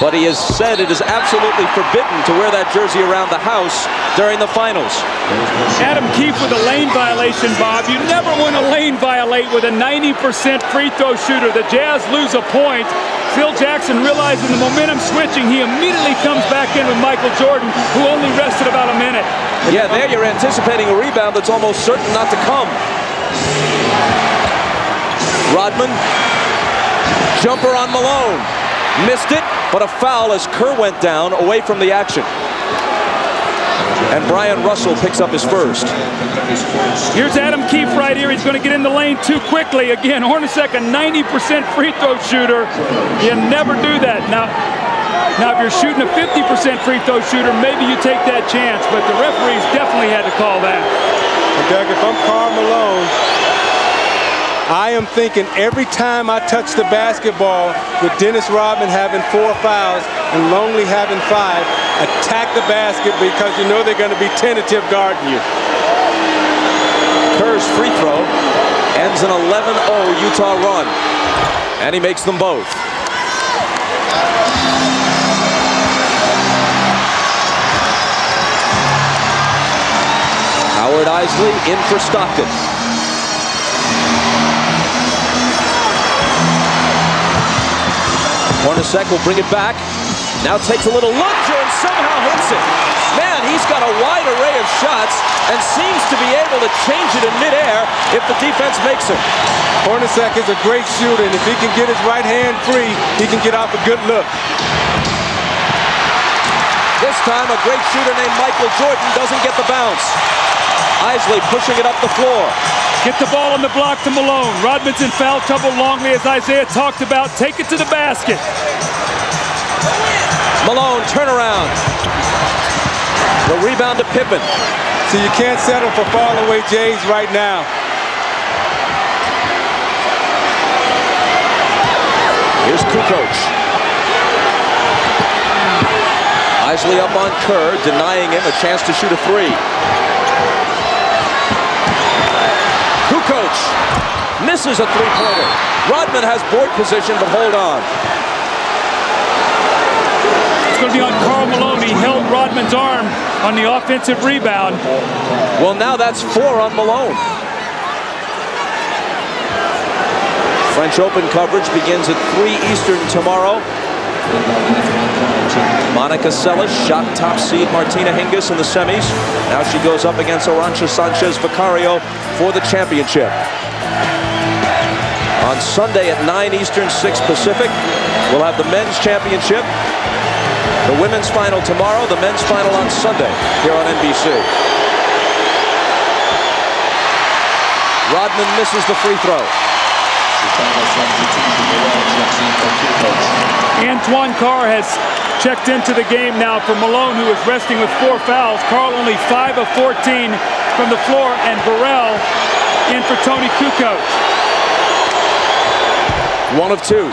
but he has said it is absolutely forbidden to wear that jersey around the house during the finals. Adam Keefe with a lane violation, Bob. You never want to lane violate with a 90% free throw shooter. The Jazz lose a point. Phil Jackson realizing the momentum switching, he immediately comes back in with Michael Jordan, who only rested about a minute. Yeah, there you're anticipating a rebound that's almost certain not to come. Rodman, jumper on Malone. Missed it, but a foul as Kerr went down away from the action. And Brian Russell picks up his first. Here's Adam Keefe right here. He's going to get in the lane too quickly. Again, Hornacek, a 90% free throw shooter. You never do that. Now if you're shooting a 50% free throw shooter, maybe you take that chance, but the referees definitely had to call that. Doug, if I'm Karl Malone, I am thinking every time I touch the basketball with Dennis Rodman having 4 fouls and Longley having 5, attack the basket because you know they're going to be tentative guarding you. Kerr's free throw ends an 11-0 Utah run, and he makes them both. Howard Isley in for Stockton. Hornacek will bring it back. Now takes a little lunge and somehow hits it. Man, he's got a wide array of shots and seems to be able to change it in midair if the defense makes him. Hornacek is a great shooter, and if he can get his right hand free, he can get off a good look. This time, a great shooter named Michael Jordan doesn't get the bounce. Isley pushing it up the floor. Get the ball on the block to Malone. Rodman's in foul trouble. Longley, as Isaiah talked about, take it to the basket. Malone, turnaround. The rebound to Pippen. So you can't settle for fall-away Jays right now. Here's Kukoc. Isley up on Kerr, denying him a chance to shoot a 3. Kukoc misses a 3-pointer. Rodman has board position, but hold on. It's going to be on Karl Malone. He held Rodman's arm on the offensive rebound. Well, now that's 4 on Malone. French Open coverage begins at 3 Eastern tomorrow. Monica Seles shot top seed Martina Hingis in the semis. Now she goes up against Arantxa Sanchez Vicario for the championship. On Sunday at 9 Eastern, 6 Pacific, we'll have the men's championship. The women's final tomorrow, the men's final on Sunday here on NBC. Rodman misses the free throw. Antoine Carr has checked into the game now for Malone, who is resting with 4 fouls. Carl only 5 of 14 from the floor, and Burrell in for Tony Kukoc. 1 of 2.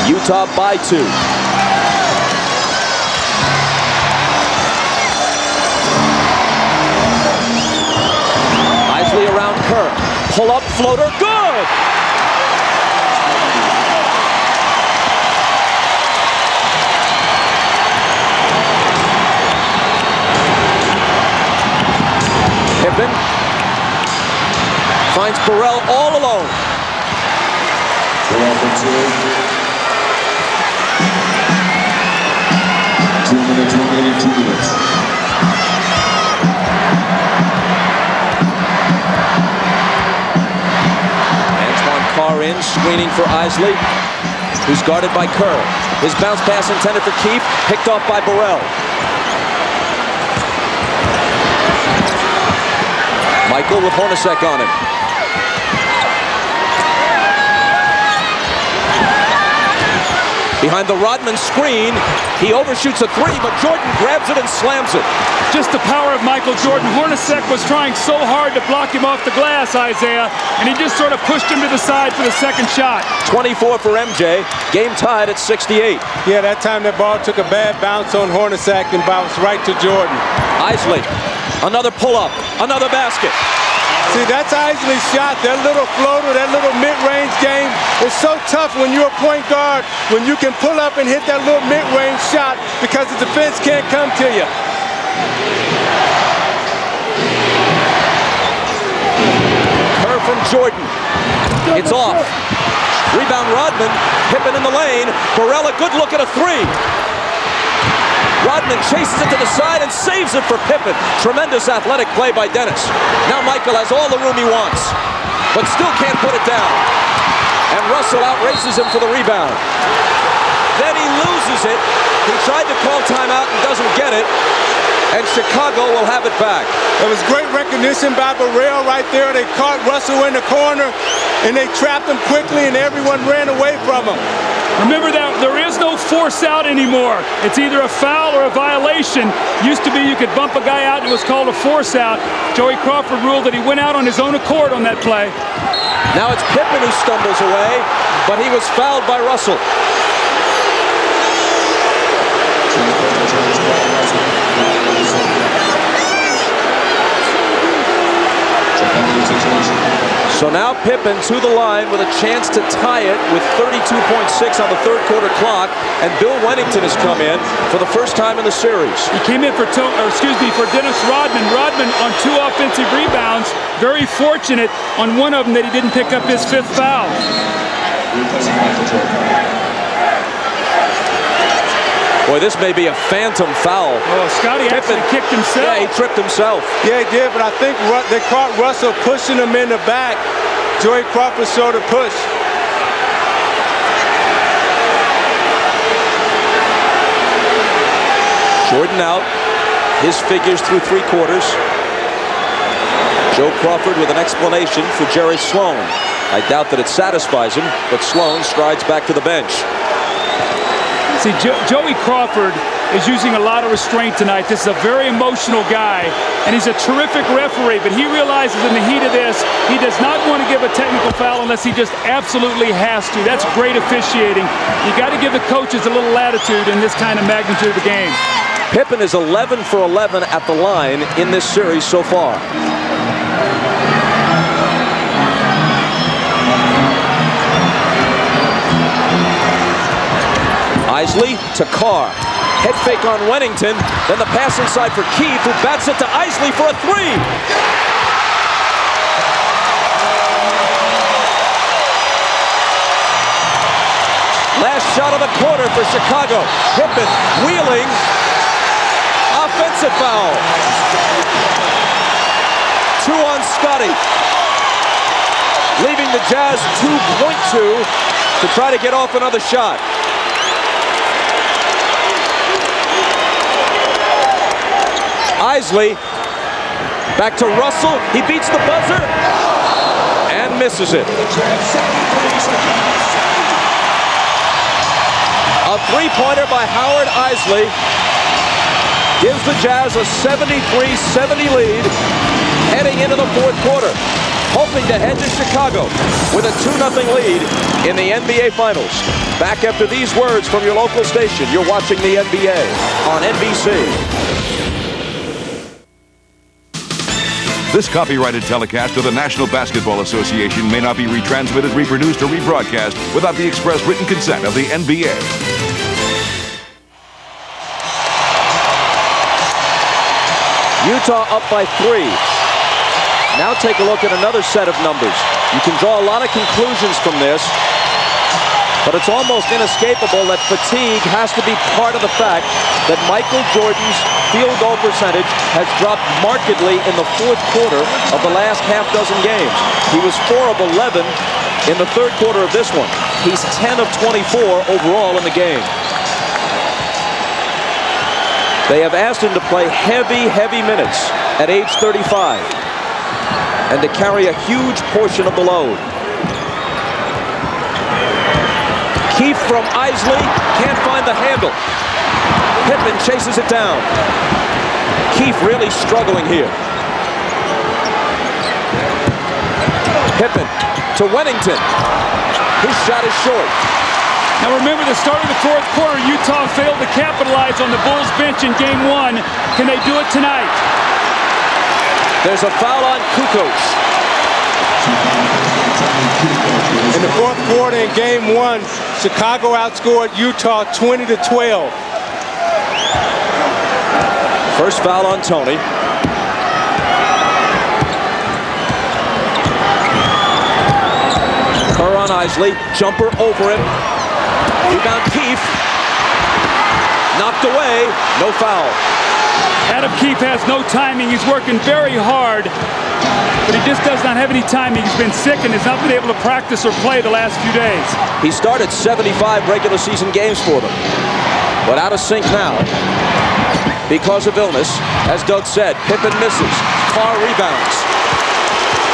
Utah by 2. Isley around Kerr. Pull up floater, good! Pippen finds Burrell all alone. Burrell for 2. 2 minutes remaining, 2 minutes. Antoine Carr in, screening for Isley, who's guarded by Kerr. His bounce pass intended for Keefe, picked off by Burrell. Michael with Hornacek on him. Behind the Rodman screen, he overshoots a 3, but Jordan grabs it and slams it. Just the power of Michael Jordan. Hornacek was trying so hard to block him off the glass, Isaiah, and he just sort of pushed him to the side for the second shot. 24 for MJ. Game tied at 68. Yeah, that time that ball took a bad bounce on Hornacek and bounced right to Jordan. Isley, another pull-up, another basket. See, that's Isley's shot. That little floater, that little mid-range game, It's so tough when you're a point guard, when you can pull up and hit that little mid-range shot because the defense can't come to you. Kerr from Jordan. It's off. Rebound Rodman. Pippen in the lane. Barella, good look at a three. Rodman chases it to the side and saves it for Pippen. Tremendous athletic play by Dennis. Now Michael has all the room he wants, but still can't put it down. And Russell outraces him for the rebound. Then he loses it. He tried to call timeout and doesn't get it. And Chicago will have it back. It was great recognition by Burrell right there. They caught Russell in the corner, and they trapped him quickly, and everyone ran away from him. Remember that there is no force out anymore. It's either a foul or a violation. Used to be you could bump a guy out and it was called a force out. Joey Crawford ruled that he went out on his own accord on that play. Now it's Pippen who stumbles away, but he was fouled by Russell. So now Pippen to the line with a chance to tie it with 32.6 on the third quarter clock, and Bill Wennington has come in for the first time in the series. He came in for Dennis Rodman. Rodman on 2 offensive rebounds. Very fortunate on one of them that he didn't pick up his 5th foul. Boy, this may be a phantom foul. Oh, Scotty actually kicked himself. Yeah, he tripped himself. Yeah, he did, but I think they caught Russell pushing him in the back. Joey Crawford showed a push. Jordan out. His figures through 3 quarters. Joe Crawford with an explanation for Jerry Sloan. I doubt that it satisfies him, but Sloan strides back to the bench. See, Joey Crawford is using a lot of restraint tonight. This is a very emotional guy, and he's a terrific referee, but he realizes in the heat of this, he does not want to give a technical foul unless he just absolutely has to. That's great officiating. You got to give the coaches a little latitude in this kind of magnitude of the game. Pippen is 11 for 11 at the line in this series so far. Isley to Carr. Head fake on Wennington. Then the pass inside for Keith, who bats it to Isley for a 3. Last shot of the quarter for Chicago. Pippen wheeling. Offensive foul. 2 on Scotty. Leaving the Jazz 2.2 to try to get off another shot. Isley back to Russell. He beats the buzzer and misses it. A 3-pointer by Howard Isley gives the Jazz a 73-70 lead heading into the 4th quarter, hoping to head to Chicago with a 2-0 lead in the NBA Finals. Back after these words from your local station. You're watching the NBA on NBC. This copyrighted telecast of the National Basketball Association may not be retransmitted, reproduced, or rebroadcast without the express written consent of the NBA. Utah up by 3. Now take a look at another set of numbers. You can draw a lot of conclusions from this, but it's almost inescapable that fatigue has to be part of the fact that Michael Jordan's field goal percentage has dropped markedly in the 4th quarter of the last half dozen games. He was 4 of 11 in the 3rd quarter of this one. He's 10 of 24 overall in the game. They have asked him to play heavy minutes at age 35 and to carry a huge portion of the load. Keith from Isley can't find the handle. Pippen chases it down. Keith really struggling here. Pippen to Wennington. His shot is short. Now remember, the start of the 4th quarter, Utah failed to capitalize on the Bulls bench in Game 1. Can they do it tonight? There's a foul on Kukoc. In the fourth quarter in game 1, Chicago outscored Utah 20-12. First foul on Tony. Kerr on Isley. Jumper over him. Rebound Keefe. Knocked away. No foul. Adam Keefe has no timing. He's working very hard, but he just does not have any timing. He's been sick and has not been able to practice or play the last few days. He started 75 regular season games for them, but out of sync now because of illness. As Doug said, Pippen misses. Carr rebounds.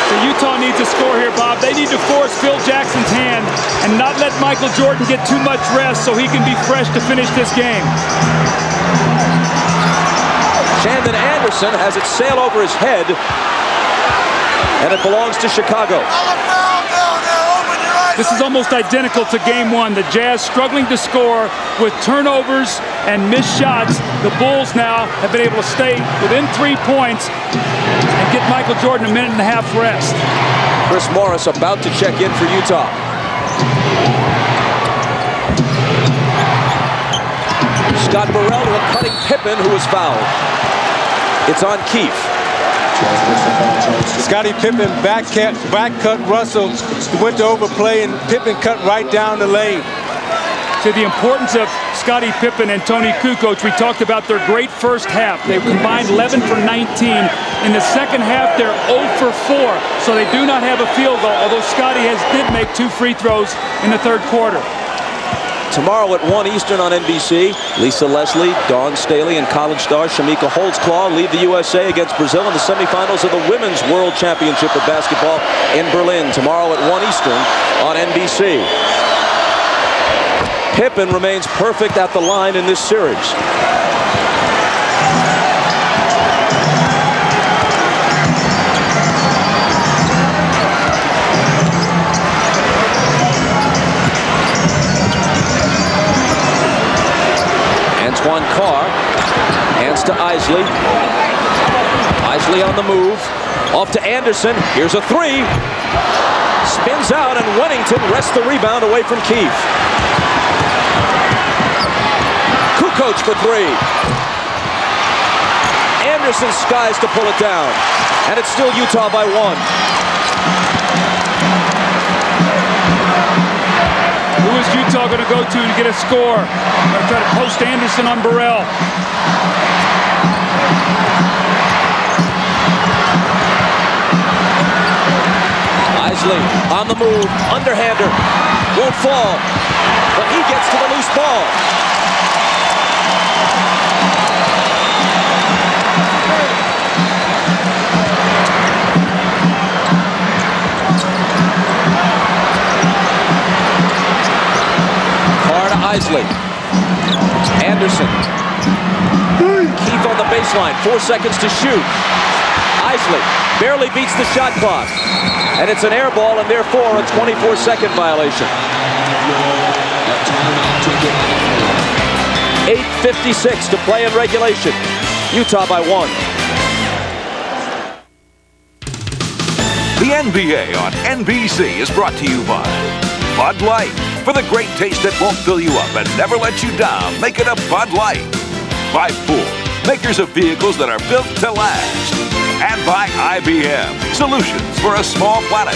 So Utah needs a score here, Bob. They need to force Phil Jackson's hand and not let Michael Jordan get too much rest so he can be fresh to finish this game. Shandon Anderson has it sail over his head, and it belongs to Chicago. This is almost identical to game 1. The Jazz struggling to score with turnovers and missed shots. The Bulls now have been able to stay within 3 points and get Michael Jordan a minute and a half rest. Chris Morris about to check in for Utah. Scott Burrell to a cutting Pippen, who was fouled. It's on Keefe. Scottie Pippen back cut Russell. He went to overplay, and Pippen cut right down the lane. To the importance of Scottie Pippen and Tony Kukoc, we talked about their great first half. They combined 11 for 19. In the second half, they're 0 for 4, so they do not have a field goal, although Scottie did make 2 free throws in the third quarter. Tomorrow at 1 Eastern on NBC, Lisa Leslie, Dawn Staley, and college star Shamika Holtzclaw lead the USA against Brazil in the semifinals of the Women's World Championship of Basketball in Berlin. Tomorrow at 1 Eastern on NBC. Pippen remains perfect at the line in this series. Antoine Carr hands to Isley. Isley on the move. Off to Anderson. Here's a 3. Spins out, and Wennington wrests the rebound away from Keefe. Kukoc for 3. Anderson skies to pull it down. And it's still Utah by 1. Who is Utah going to go to get a score? Going to try to post Anderson on Burrell. Isley on the move, underhander, won't fall, but he gets to the loose ball. Isley. Anderson. Keefe on the baseline. 4 seconds to shoot. Isley barely beats the shot clock. And it's an air ball, and therefore a 24-second violation. 8:56 to play in regulation. Utah by 1. The NBA on NBC is brought to you by Bud Light. For the great taste that won't fill you up and never let you down, make it a Bud Light. By Ford, makers of vehicles that are built to last. And by IBM, solutions for a small planet.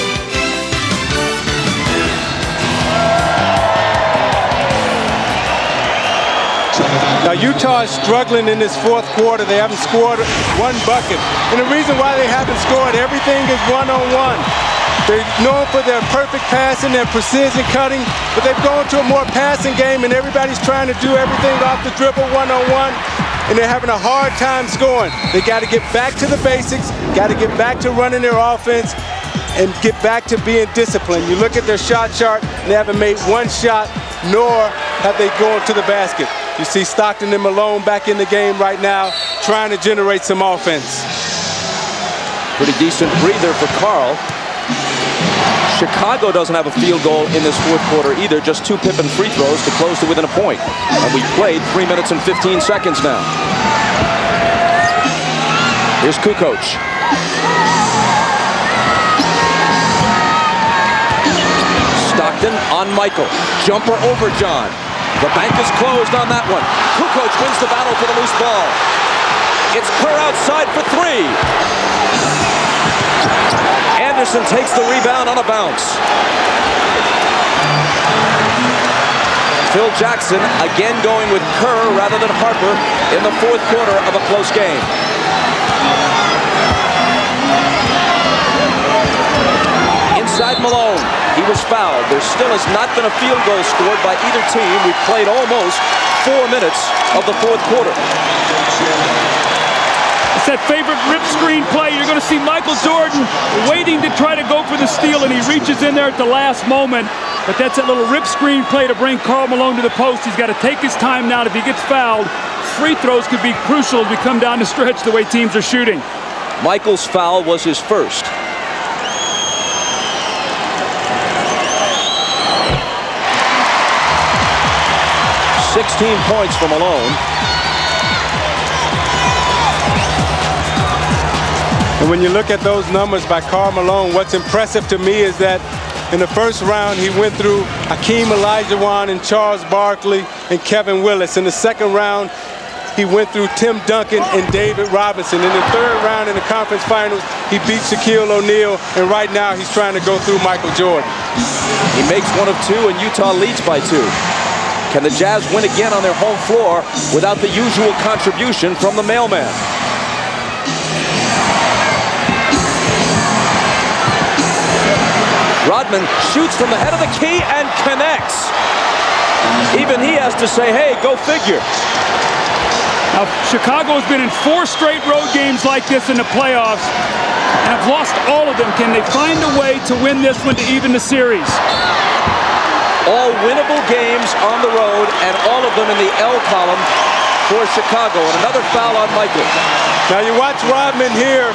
Now, Utah is struggling in this fourth quarter. They haven't scored 1 bucket. And the reason why they haven't scored, everything is one-on-one. They're known for their perfect passing, their precision cutting, but they've gone to a more passing game, and everybody's trying to do everything off the dribble one-on-one, and they're having a hard time scoring. They got to get back to the basics, got to get back to running their offense, and get back to being disciplined. You look at their shot chart, they haven't made 1 shot, nor have they gone to the basket. You see Stockton and Malone back in the game right now, trying to generate some offense. Pretty decent breather for Carl. Chicago doesn't have a field goal in this fourth quarter either, just 2 Pippen free throws to close to within a point. And we played 3 minutes and 15 seconds now. Here's Kukoc. on Michael. Jumper over John. The bank is closed on that one. Kukoc wins the battle for the loose ball. It's Kerr outside for three. Anderson takes the rebound on a bounce. Phil Jackson again going with Kerr rather than Harper in the fourth quarter of a close game. Inside Malone. He was fouled. There still has not been a field goal scored by either team. We've played almost 4 minutes of the fourth quarter. It's that favorite rip screen play. You're going to see Michael Jordan waiting to try to go for the steal, and he reaches in there at the last moment. But that's that little rip screen play to bring Karl Malone to the post. He's got to take his time now. If he gets fouled, free throws could be crucial as we come down the stretch the way teams are shooting. Michael's foul was his first. Points for Malone. And when you look at those numbers by Karl Malone, what's impressive to me is that in the first round, he went through Hakeem Olajuwon and Charles Barkley and Kevin Willis. In the second round, he went through Tim Duncan and David Robinson. In the third round in the conference finals, he beat Shaquille O'Neal. And right now, he's trying to go through Michael Jordan. He makes one of two, and Utah leads by 2. Can the Jazz win again on their home floor without the usual contribution from the mailman? Rodman shoots from the head of the key and connects. Even he has to say, hey, go figure. Now, Chicago has been in 4 straight road games like this in the playoffs and have lost all of them. Can they find a way to win this one to even the series? All winnable games on the road, and all of them in the L column for Chicago. And another foul on Michael. Now you watch Rodman here.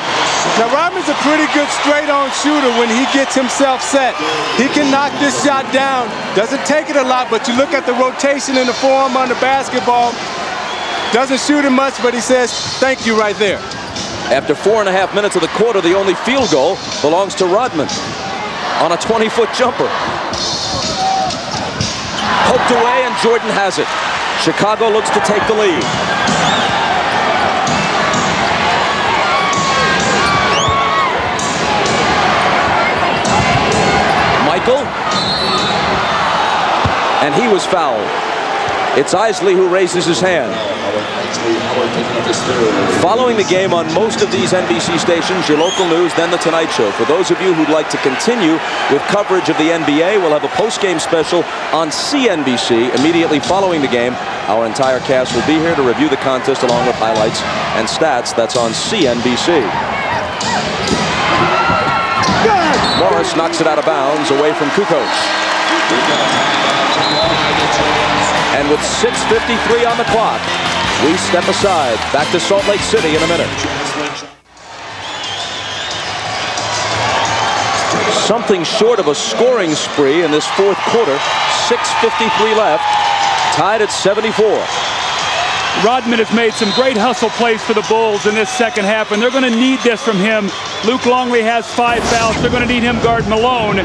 Now Rodman's a pretty good straight-on shooter when he gets himself set. He can knock this shot down. Doesn't take it a lot, but you look at the rotation in the forearm on the basketball. Doesn't shoot it much, but he says, thank you right there. After 4.5 minutes of the quarter, the only field goal belongs to Rodman on a 20-foot jumper. Poked away, and Jordan has it. Chicago looks to take the lead. Michael. And he was fouled. It's Isley who raises his hand. Following the game on most of these NBC stations, your local news, then The Tonight Show. For those of you who'd like to continue with coverage of the NBA, we'll have a post-game special on CNBC immediately following the game. Our entire cast will be here to review the contest along with highlights and stats. That's on CNBC. Morris knocks it out of bounds away from Kukoc. And with 6:53 on the clock, we step aside. Back to Salt Lake City in a minute. Something short of a scoring spree in this fourth quarter. 6:53 left. Tied at 74. Rodman has made some great hustle plays for the Bulls in this second half, and they're going to need this from him. Luke Longley has 5 fouls. They're going to need him guard Malone.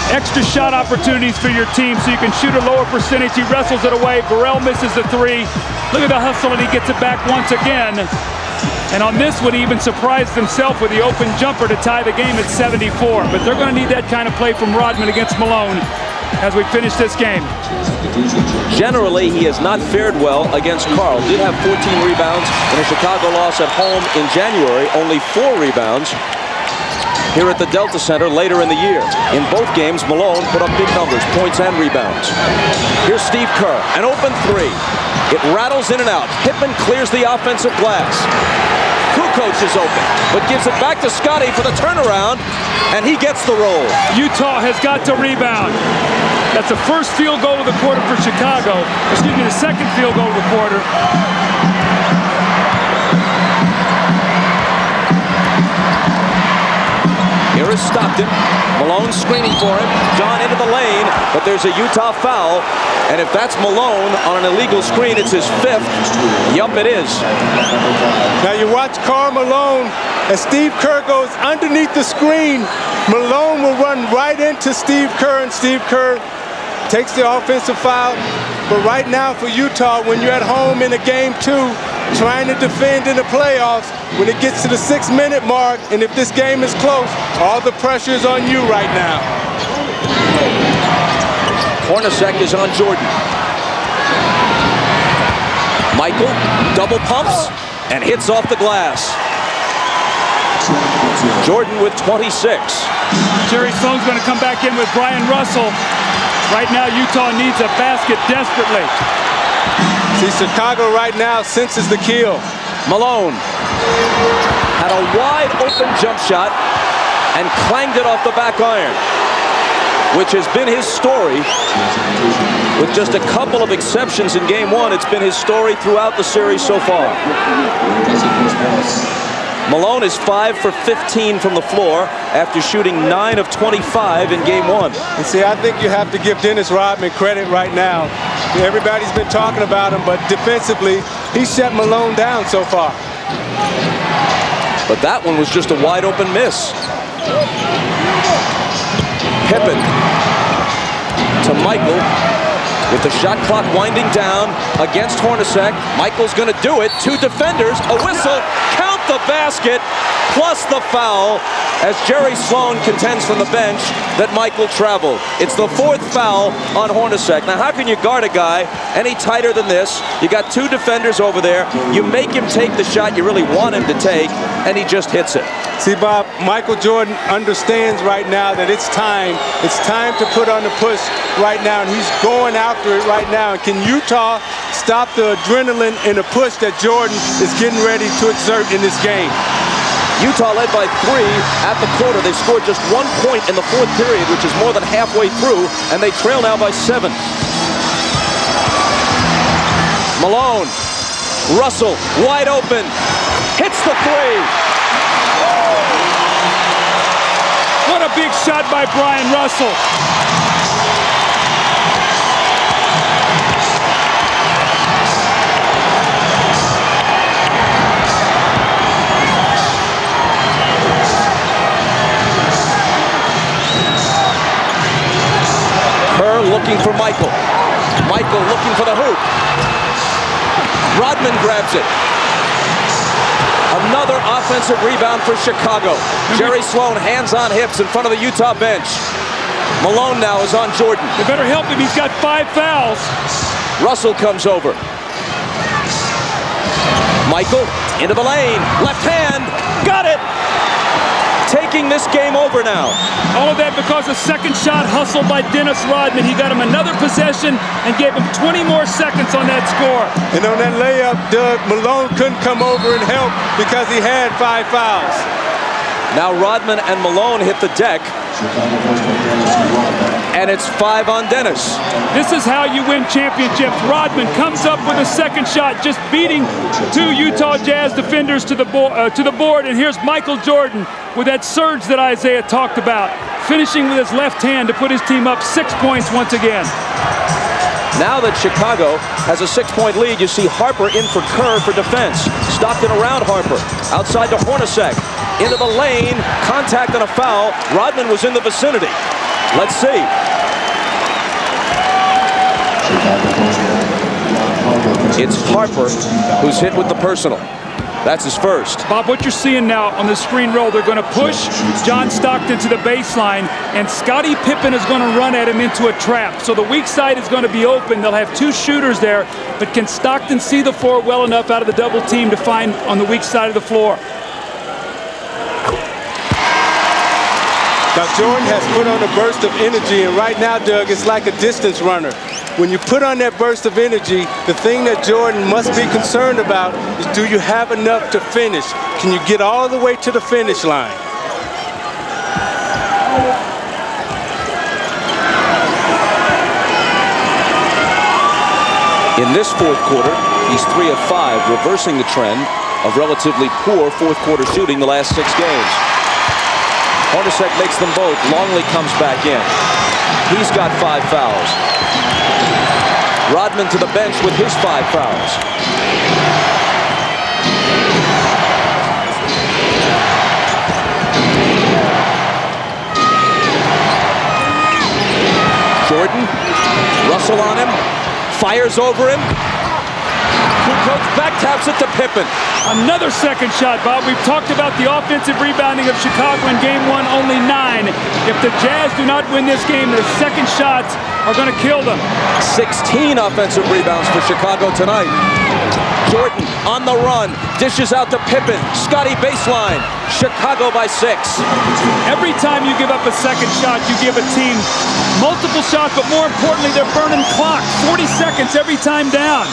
Extra shot opportunities for your team so you can shoot a lower percentage. He wrestles it away. Burrell misses the 3. Look at the hustle, and he gets it back once again. And on this one, he even surprised himself with the open jumper to tie the game at 74. But they're going to need that kind of play from Rodman against Malone as we finish this game. Generally, he has not fared well against Karl. Did have 14 rebounds in a Chicago loss at home in January. Only 4 rebounds here at the Delta Center later in the year. In both games, Malone put up big numbers, points and rebounds. Here's Steve Kerr, an open 3. It rattles in and out. Pippen clears the offensive glass. Kukoc is open, but gives it back to Scotty for the turnaround, and he gets the roll. Utah has got to rebound. That's the first field goal of the quarter for Chicago. Excuse me, the second field goal of the quarter. Here is Stockton. Malone screening for him. John into the lane, but there's a Utah foul. And if that's Malone on an illegal screen, it's his 5th. Yup, it is. Now you watch Karl Malone as Steve Kerr goes underneath the screen. Malone will run right into Steve Kerr, and Steve Kerr takes the offensive foul. But right now for Utah, when you're at home in a game 2, trying to defend in the playoffs, when it gets to the 6-minute mark, and if this game is close, all the pressure is on you right now. Hornacek is on Jordan. Michael double pumps and hits off the glass. Jordan with 26. Jerry Sloan's going to come back in with Brian Russell. Right now, Utah needs a basket desperately. See, Chicago right now senses the kill. Malone had a wide open jump shot and clanged it off the back iron, which has been his story. With just a couple of exceptions in game 1, it's been his story throughout the series so far. Malone is 5 for 15 from the floor after shooting 9 of 25 in game 1. And see, I think you have to give Dennis Rodman credit right now. Everybody's been talking about him, but defensively, he shut Malone down so far. But that one was just a wide open miss. Pippen to Michael with the shot clock winding down against Hornacek. Michael's going to do it. 2 defenders, a whistle, count the basket, plus the foul, as Jerry Sloan contends from the bench that Michael traveled. It's the 4th foul on Hornacek. Now, how can you guard a guy any tighter than this? You got 2 defenders over there. You make him take the shot you really want him to take, and he just hits it. See, Bob, Michael Jordan understands right now that it's time. It's time to put on the push right now, and he's going after it right now. And can Utah stop the adrenaline and the push that Jordan is getting ready to exert in this game? Utah led by 3 at the quarter. They scored just 1 point in the 4th period, which is more than halfway through, and they trail now by 7. Malone, Russell, wide open, hits the 3. What a big shot by Brian Russell. Kerr looking for Michael. Michael looking for the hoop. Rodman grabs it. Another offensive rebound for Chicago. Jerry Sloan hands on hips in front of the Utah bench. Malone now is on Jordan. They better help him. He's got 5 fouls. Russell comes over. Michael into the lane. Left hand. Got it. Taking this game over now. All of that because a second shot hustled by Dennis Rodman. He got him another possession and gave him 20 more seconds on that score. And on that layup, Doug, Malone couldn't come over and help because he had 5 fouls. Now Rodman and Malone hit the deck. And it's 5 on Dennis. This is how you win championships. Rodman comes up with a second shot, just beating 2 Utah Jazz defenders to the board. And here's Michael Jordan with that surge that Isaiah talked about, finishing with his left hand to put his team up 6 points once again. Now that Chicago has a 6-point lead, you see Harper in for Kerr for defense. Stockton around Harper. Outside to Hornacek. Into the lane. Contact and a foul. Rodman was in the vicinity. Let's see. It's Harper who's hit with the personal. That's his first. Bob, what you're seeing now on the screen roll, they're going to push John Stockton to the baseline, and Scottie Pippen is going to run at him into a trap. So the weak side is going to be open. They'll have 2 shooters there, but can Stockton see the floor well enough out of the double team to find on the weak side of the floor? Now Jordan has put on a burst of energy, and right now, Doug, it's like a distance runner. When you put on that burst of energy, the thing that Jordan must be concerned about is, do you have enough to finish? Can you get all the way to the finish line? In this 4th quarter, he's 3 of 5, reversing the trend of relatively poor 4th quarter shooting the last 6 games. Hornacek makes them both. Longley comes back in. He's got 5 fouls. Rodman to the bench with his 5 fouls. Jordan, Russell on him, fires over him. Kukoc back taps it to Pippen. Another second shot, Bob. We've talked about the offensive rebounding of Chicago in game 1, only 9. If the Jazz do not win this game, their second shots are going to kill them. 16 offensive rebounds for Chicago tonight. Jordan on the run, dishes out to Pippen. Scotty baseline. Chicago by 6. Every time you give up a second shot, you give a team multiple shots, but more importantly, they're burning clock. 40 seconds every time down.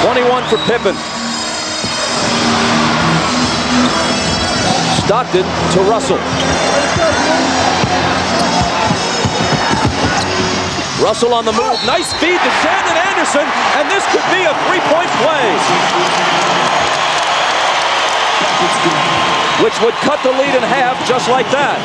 21 for Pippen. Stockton to Russell. Russell on the move. Nice feed to Shandon Anderson, and this could be a 3-point play, which would cut the lead in half just like that.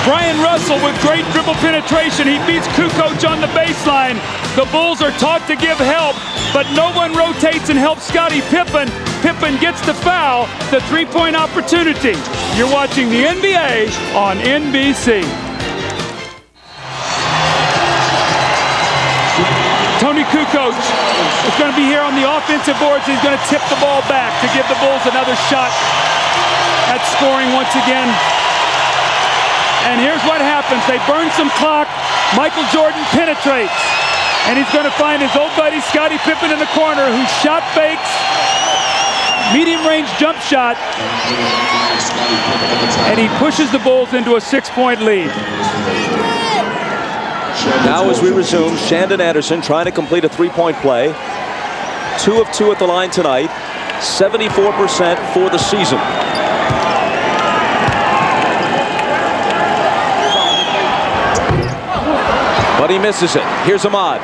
Brian Russell with great dribble penetration. He beats Kukoc on the baseline. The Bulls are taught to give help, but no one rotates and helps Scottie Pippen. Pippen gets the foul, the 3-point opportunity. You're watching the NBA on NBC. Tony Kukoc is going to be here on the offensive boards. He's going to tip the ball back to give the Bulls another shot at scoring once again. And here's what happens. They burn some clock. Michael Jordan penetrates. And he's going to find his old buddy Scottie Pippen in the corner, who shot fakes. Medium range jump shot. And he pushes the Bulls into a 6-point lead. Now as we resume, Shandon Anderson trying to complete a 3-point play. 2 of 2 at the line tonight. 74% for the season. But he misses it. Here's Ahmad.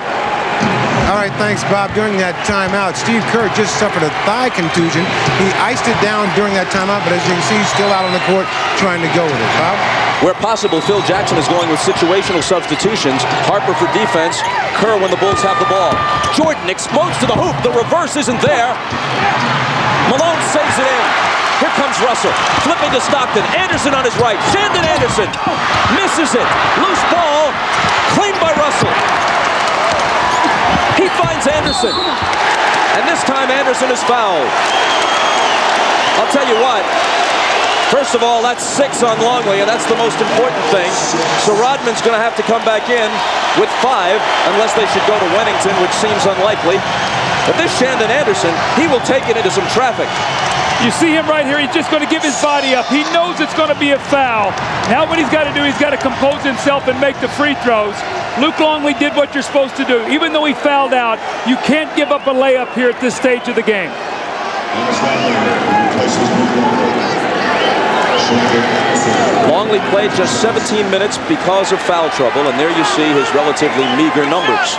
All right, thanks, Bob. During that timeout, Steve Kerr just suffered a thigh contusion. He iced it down during that timeout, but as you can see, he's still out on the court trying to go with it. Bob? Where possible, Phil Jackson is going with situational substitutions. Harper for defense. Kerr when the Bulls have the ball. Jordan exposed to the hoop. The reverse isn't there. Malone saves it in. Here comes Russell. Flipping to Stockton. Anderson on his right. Shandon Anderson misses it. Loose ball. Cleaned by Russell. He finds Anderson. And this time Anderson is fouled. I'll tell you what. First of all, that's 6 on Longley, and that's the most important thing. So Rodman's going to have to come back in with 5, unless they should go to Wennington, which seems unlikely. But this Shandon Anderson, he will take it into some traffic. You see him right here. He's just going to give his body up. He knows it's going to be a foul. Now what he's got to do, he's got to compose himself and make the free throws. Luke Longley did what you're supposed to do. Even though he fouled out, you can't give up a layup here at this stage of the game. Longley played just 17 minutes because of foul trouble, and there you see his relatively meager numbers.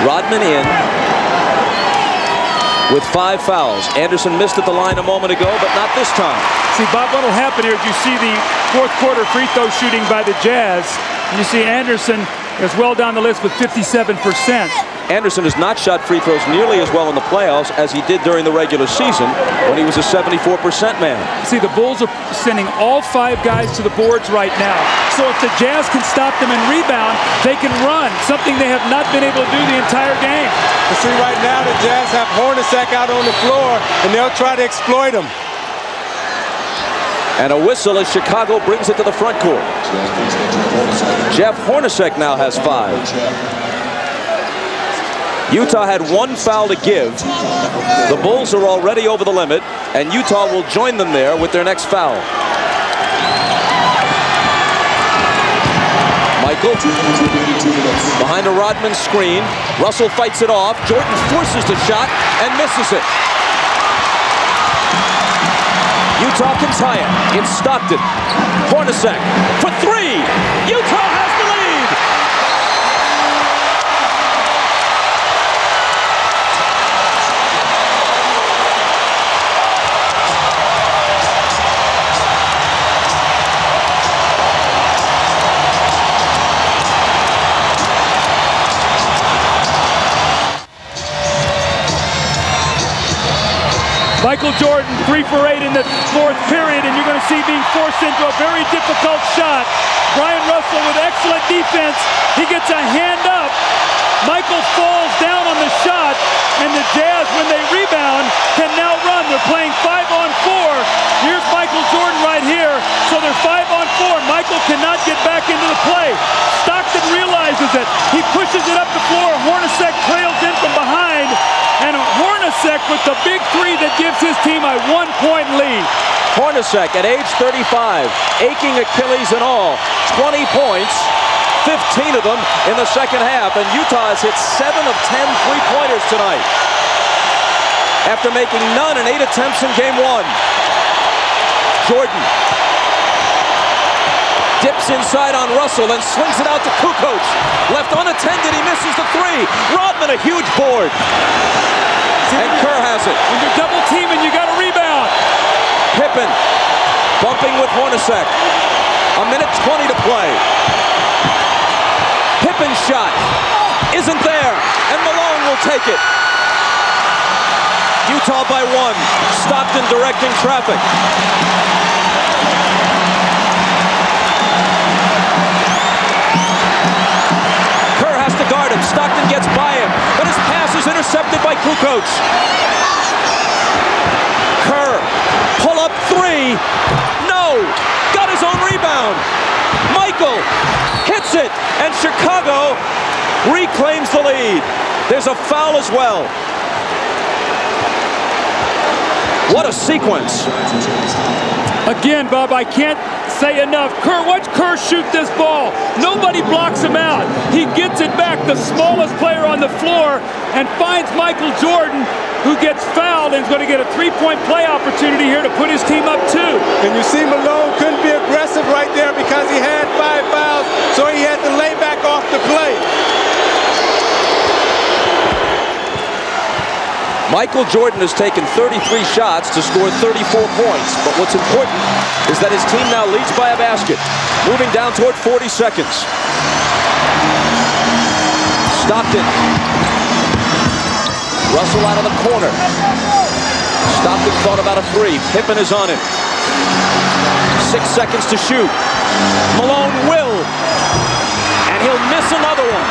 Rodman in with 5 fouls. Anderson missed at the line a moment ago, but not this time. See, Bob, what will happen here is you see the fourth quarter free throw shooting by the Jazz. You see Anderson is well down the list with 57%. Anderson has not shot free throws nearly as well in the playoffs as he did during the regular season when he was a 74% man. See, the Bulls are sending all 5 guys to the boards right now. So if the Jazz can stop them and rebound, they can run, something they have not been able to do the entire game. You see, right now the Jazz have Hornacek out on the floor, and they'll try to exploit him. And a whistle as Chicago brings it to the front court. Jeff Hornacek now has 5. Utah had 1 foul to give. The Bulls are already over the limit, and Utah will join them there with their next foul. Michael behind a Rodman screen. Russell fights it off. Jordan forces the shot and misses it. Utah can tie it. It's Stockton. Hornacek for 3. Utah has the lead. Michael Jordan 3 for 8 in the fourth period, and you're going to see being forced into a very difficult shot. Brian Russell with excellent defense. He gets a hand up. Michael falls down on the shot, and the Jazz, when they rebound, can now run. They're playing 5-on-4. Here's Michael Jordan right here. So they're 5-on-4. Michael cannot get back into the play. Stockton realizes it. He pushes it up the floor. Hornacek trails in from behind, and Hornacek with the big three that gives his team a 1-point lead. Hornacek at age 35, aching Achilles and all, 20 points. 15 of them in the second half, and Utah has hit 7 of 10 three-pointers tonight after making none in 8 attempts in game 1. Jordan dips inside on Russell and slings it out to Kukoc. Left unattended, he misses the three. Rodman, a huge board. And Kerr has it. When you're double teaming, you got to rebound. Pippen bumping with Hornacek. A minute 20 to play. Pippen's shot isn't there, and Malone will take it. Utah by 1. Stockton directing traffic. Kerr has to guard him. Stockton gets by him, but his pass is intercepted by Kukoc. Kerr, pull up 3. No! Got his own rebound. Michael hits it, and Chicago reclaims the lead. There's a foul as well. What a sequence. Again, Bob, I can't say enough. Watch Kerr shoot this ball. Nobody blocks him out. He gets it back, the smallest player on the floor, and finds Michael Jordan, who gets fouled and is going to get a 3-point play opportunity here to put his team up 2. And you see Malone couldn't be aggressive right there because he had 5 fouls, so he had to lay back off the play. Michael Jordan has taken 33 shots to score 34 points, but what's important is that his team now leads by a basket, moving down toward 40 seconds. Stockton. Russell out of the corner. Stockton thought about a 3. Pippen is on him. 6 seconds to shoot. Malone will, and he'll miss another one.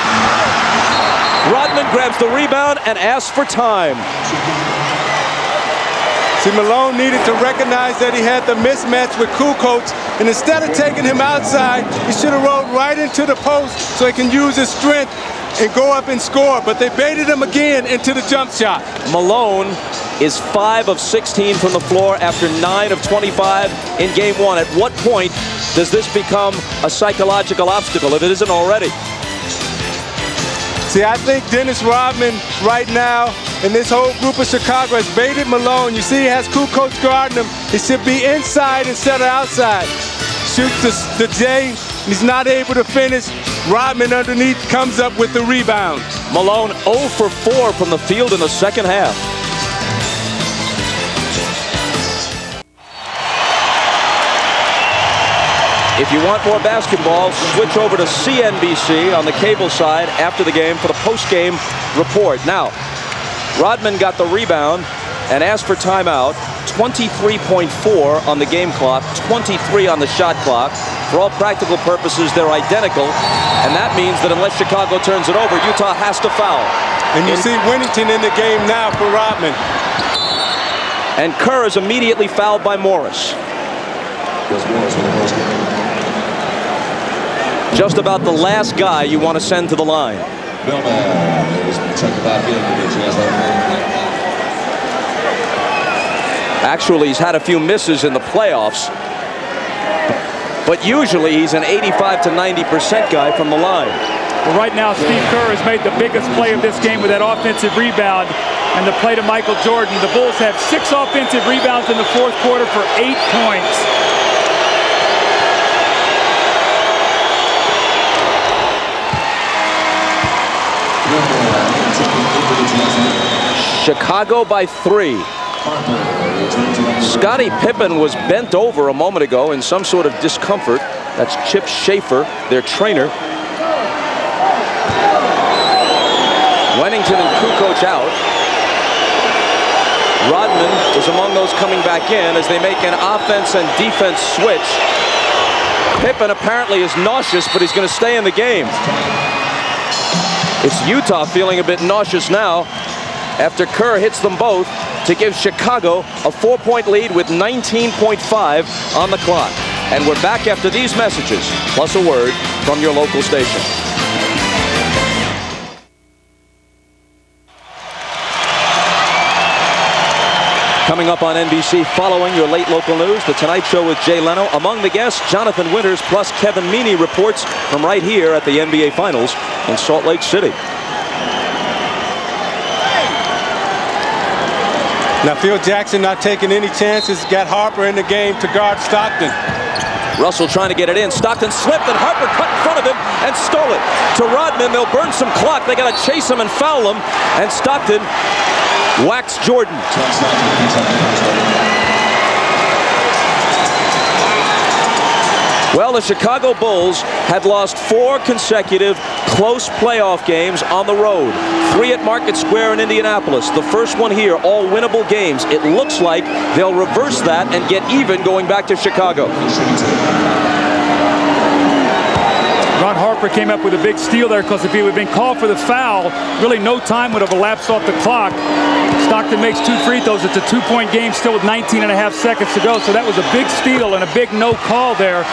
Rodman grabs the rebound and asks for time. See, Malone needed to recognize that he had the mismatch with Kukoc, and instead of taking him outside, he should have rolled right into the post so he can use his strength and go up and score, but they baited him again into the jump shot. Malone is 5 of 16 from the floor after 9 of 25 in game 1. At what point does this become a psychological obstacle, if it isn't already? See, I think Dennis Rodman right now and this whole group of Chicago has baited Malone. You see he has Kukoc guarding him. He should be inside instead of outside. Shoots the J. He's not able to finish. Rodman underneath comes up with the rebound. Malone 0 for 4 from the field in the second half. If you want more basketball, switch over to CNBC on the cable side after the game for the post-game report. Now, Rodman got the rebound and asked for timeout. 23.4 on the game clock, 23 on the shot clock. For all practical purposes, they're identical, and that means that unless Chicago turns it over, Utah has to foul. And you see Winnington in the game now for Rodman. And Kerr is immediately fouled by Morris. Just about the last guy you want to send to the line. Actually, he's had a few misses in the playoffs, but usually he's an 85 to 90% guy from the line. Well, right now, Steve Kerr has made the biggest play of this game with that offensive rebound and the play to Michael Jordan. The Bulls have 6 offensive rebounds in the fourth quarter for 8 points. Chicago by 3. Scottie Pippen was bent over a moment ago in some sort of discomfort. That's Chip Schaefer, their trainer. Wennington and Kukoc out. Rodman is among those coming back in as they make an offense and defense switch. Pippen apparently is nauseous, but he's going to stay in the game. It's Utah feeling a bit nauseous now after Kerr hits them both to give Chicago a 4-point lead with 19.5 on the clock. And we're back after these messages, plus a word from your local station. Coming up on NBC following your late local news, The Tonight Show with Jay Leno. Among the guests, Jonathan Winters plus Kevin Meaney reports from right here at the NBA Finals in Salt Lake City. Now Phil Jackson not taking any chances. Got Harper in the game to guard Stockton. Russell trying to get it in. Stockton slipped and Harper cut in front of him and stole it. To Rodman, they'll burn some clock. They got to chase him and foul him. And Stockton whacks Jordan. Well, the Chicago Bulls had lost 4 consecutive close playoff games on the road. 3 at Market Square in Indianapolis. The first one here, all winnable games. It looks like they'll reverse that and get even going back to Chicago. Ron Harper came up with a big steal there because if he would have been called for the foul, really no time would have elapsed off the clock. Stockton makes 2 free throws. It's a 2-point game still with 19.5 seconds to go. So that was a big steal and a big no call there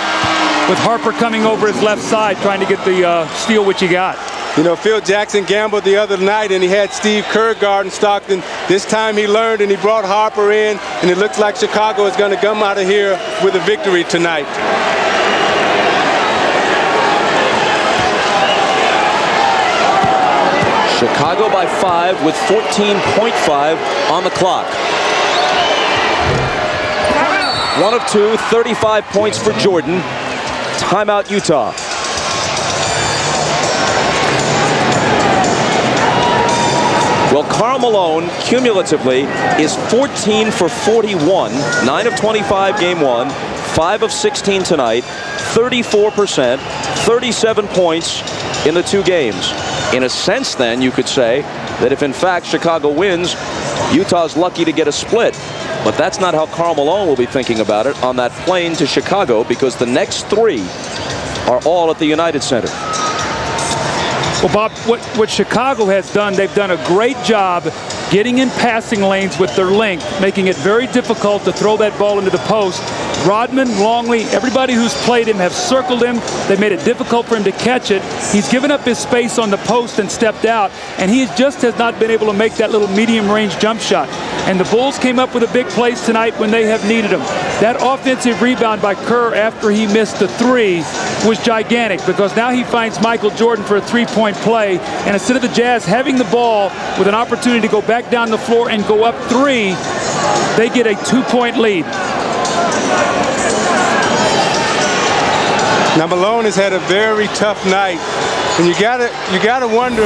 with Harper coming over his left side trying to get the steal which he got. You know, Phil Jackson gambled the other night and he had Steve Kerr guarding Stockton. This time he learned and he brought Harper in, and it looks like Chicago is going to come out of here with a victory tonight. Chicago by 5 with 14.5 on the clock. 1 of 2, 35 points for Jordan. Timeout Utah. Well, Karl Malone cumulatively is 14 for 41, 9 of 25 game 1, 5 of 16 tonight, 34%, 37 points in the 2 games. In a sense, then, you could say that if, in fact, Chicago wins, Utah's lucky to get a split. But that's not how Karl Malone will be thinking about it on that plane to Chicago, because the next 3 are all at the United Center. Well, Bob, what Chicago has done, they've done a great job getting in passing lanes with their length, making it very difficult to throw that ball into the post. Rodman, Longley, everybody who's played him have circled him. They made it difficult for him to catch it. He's given up his space on the post and stepped out, and he just has not been able to make that little medium-range jump shot. And the Bulls came up with a big plays tonight when they have needed them. That offensive rebound by Kerr after he missed the 3 was gigantic, because now he finds Michael Jordan for a 3-point play, and instead of the Jazz having the ball with an opportunity to go back down the floor and go up 3, they get a 2-point lead. Now Malone has had a very tough night, and you gotta wonder,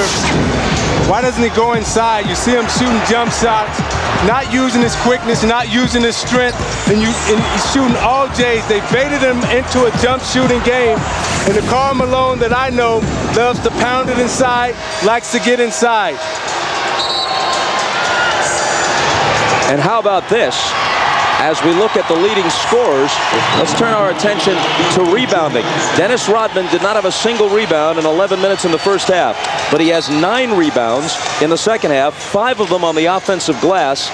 why doesn't he go inside? You see him shooting jump shots, not using his quickness, not using his strength, and he's shooting all J's. They baited him into a jump shooting game, and the Karl Malone that I know loves to pound it inside, likes to get inside. And how about this? As we look at the leading scorers, let's turn our attention to rebounding. Dennis Rodman did not have a single rebound in 11 minutes in the first half, but he has 9 rebounds in the second half, 5 of them on the offensive glass.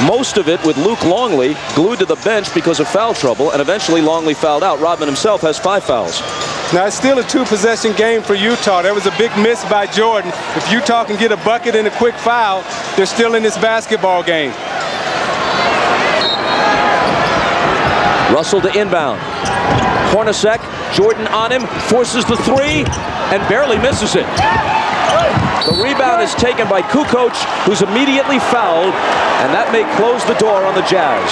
Most of it with Luke Longley glued to the bench because of foul trouble, and eventually Longley fouled out. Rodman himself has 5 fouls. Now, it's still a 2-possession game for Utah. There was a big miss by Jordan. If Utah can get a bucket and a quick foul, they're still in this basketball game. Russell to inbound. Hornacek, Jordan on him, forces the 3, and barely misses it. The rebound is taken by Kukoc, who's immediately fouled, and that may close the door on the Jazz.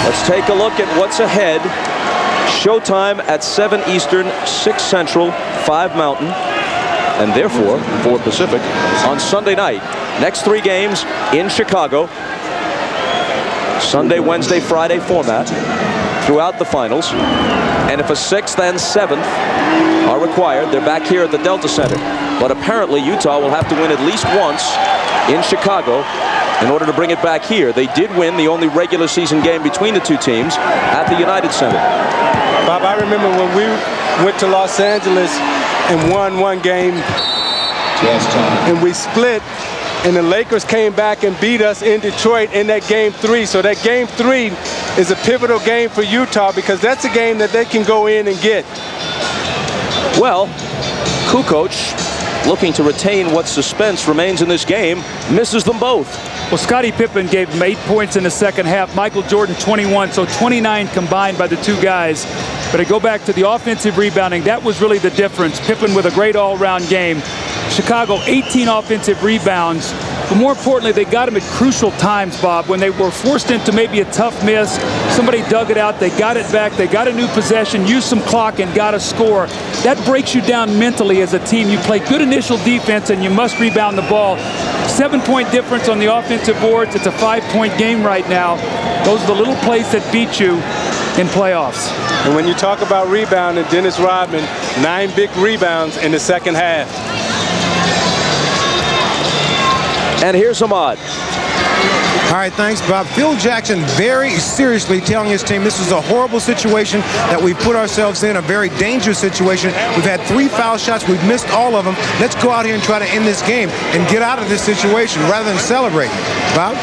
Let's take a look at what's ahead. Showtime at 7 Eastern, 6 Central, 5 Mountain, and therefore 4 Pacific on Sunday night. Next 3 games in Chicago. Sunday, Wednesday, Friday format. throughout the finals. And if a 6th and 7th are required, they're back here at the Delta Center. But apparently Utah will have to win at least once in Chicago in order to bring it back here. They did win the only regular season game between the two teams at the United Center. Bob, I remember when we went to Los Angeles and won one game, and we split, and the Lakers came back and beat us in Detroit in that game 3. So that game 3 is a pivotal game for Utah because that's a game that they can go in and get. Well, Kukoc, looking to retain what suspense remains in this game, misses them both. Well, Scottie Pippen gave him 8 points in the second half. Michael Jordan 21, so 29 combined by the two guys. But I go back to the offensive rebounding. That was really the difference. Pippen with a great all-around game. Chicago, 18 offensive rebounds. But more importantly, they got him at crucial times, Bob, when they were forced into maybe a tough miss. Somebody dug it out. They got it back. They got a new possession, used some clock, and got a score. That breaks you down mentally as a team. You play good initial defense, and you must rebound the ball. 7-point difference on the offensive boards. It's a 5-point game right now. Those are the little plays that beat you in playoffs. And when you talk about rebounding, Dennis Rodman, 9 big rebounds in the second half. And here's Ahmad. All right, thanks, Bob. Phil Jackson very seriously telling his team this is a horrible situation that we've put ourselves in, a very dangerous situation. We've had 3 foul shots. We've missed all of them. Let's go out here and try to end this game and get out of this situation rather than celebrate. Bob?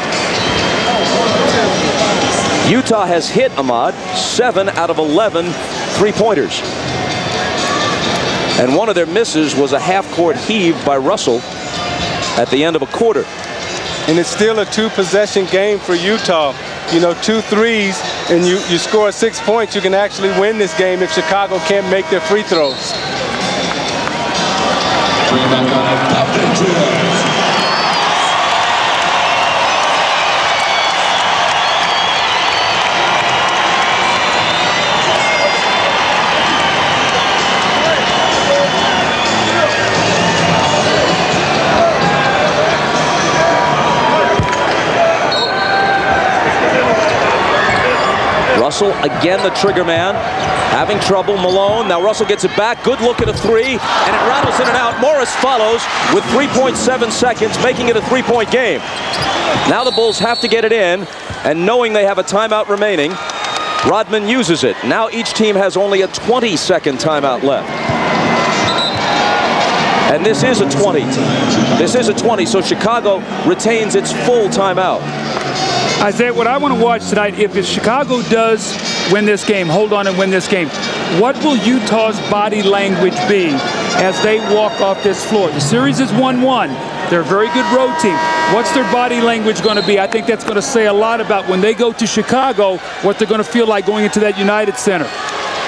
Utah has hit Ahmad 7 out of 11 three-pointers. And one of their misses was a half-court heave by Russell at the end of a quarter. And it's still a 2-possession game for Utah. You know, 2 threes, and you score 6 points, you can actually win this game if Chicago can't make their free throws. Russell, again the trigger man, having trouble. Malone, now Russell gets it back. Good look at a 3, and it rattles in and out. Morris follows with 3.7 seconds, making it a 3-point game. Now the Bulls have to get it in, and knowing they have a timeout remaining, Rodman uses it. Now each team has only a 20-second timeout left. And this is a 20. This is a 20, so Chicago retains its full timeout. Isaiah, what I want to watch tonight, if Chicago does win this game, hold on and win this game, what will Utah's body language be as they walk off this floor? The series is 1-1. They're a very good road team. What's their body language going to be? I think that's going to say a lot about when they go to Chicago, what they're going to feel like going into that United Center.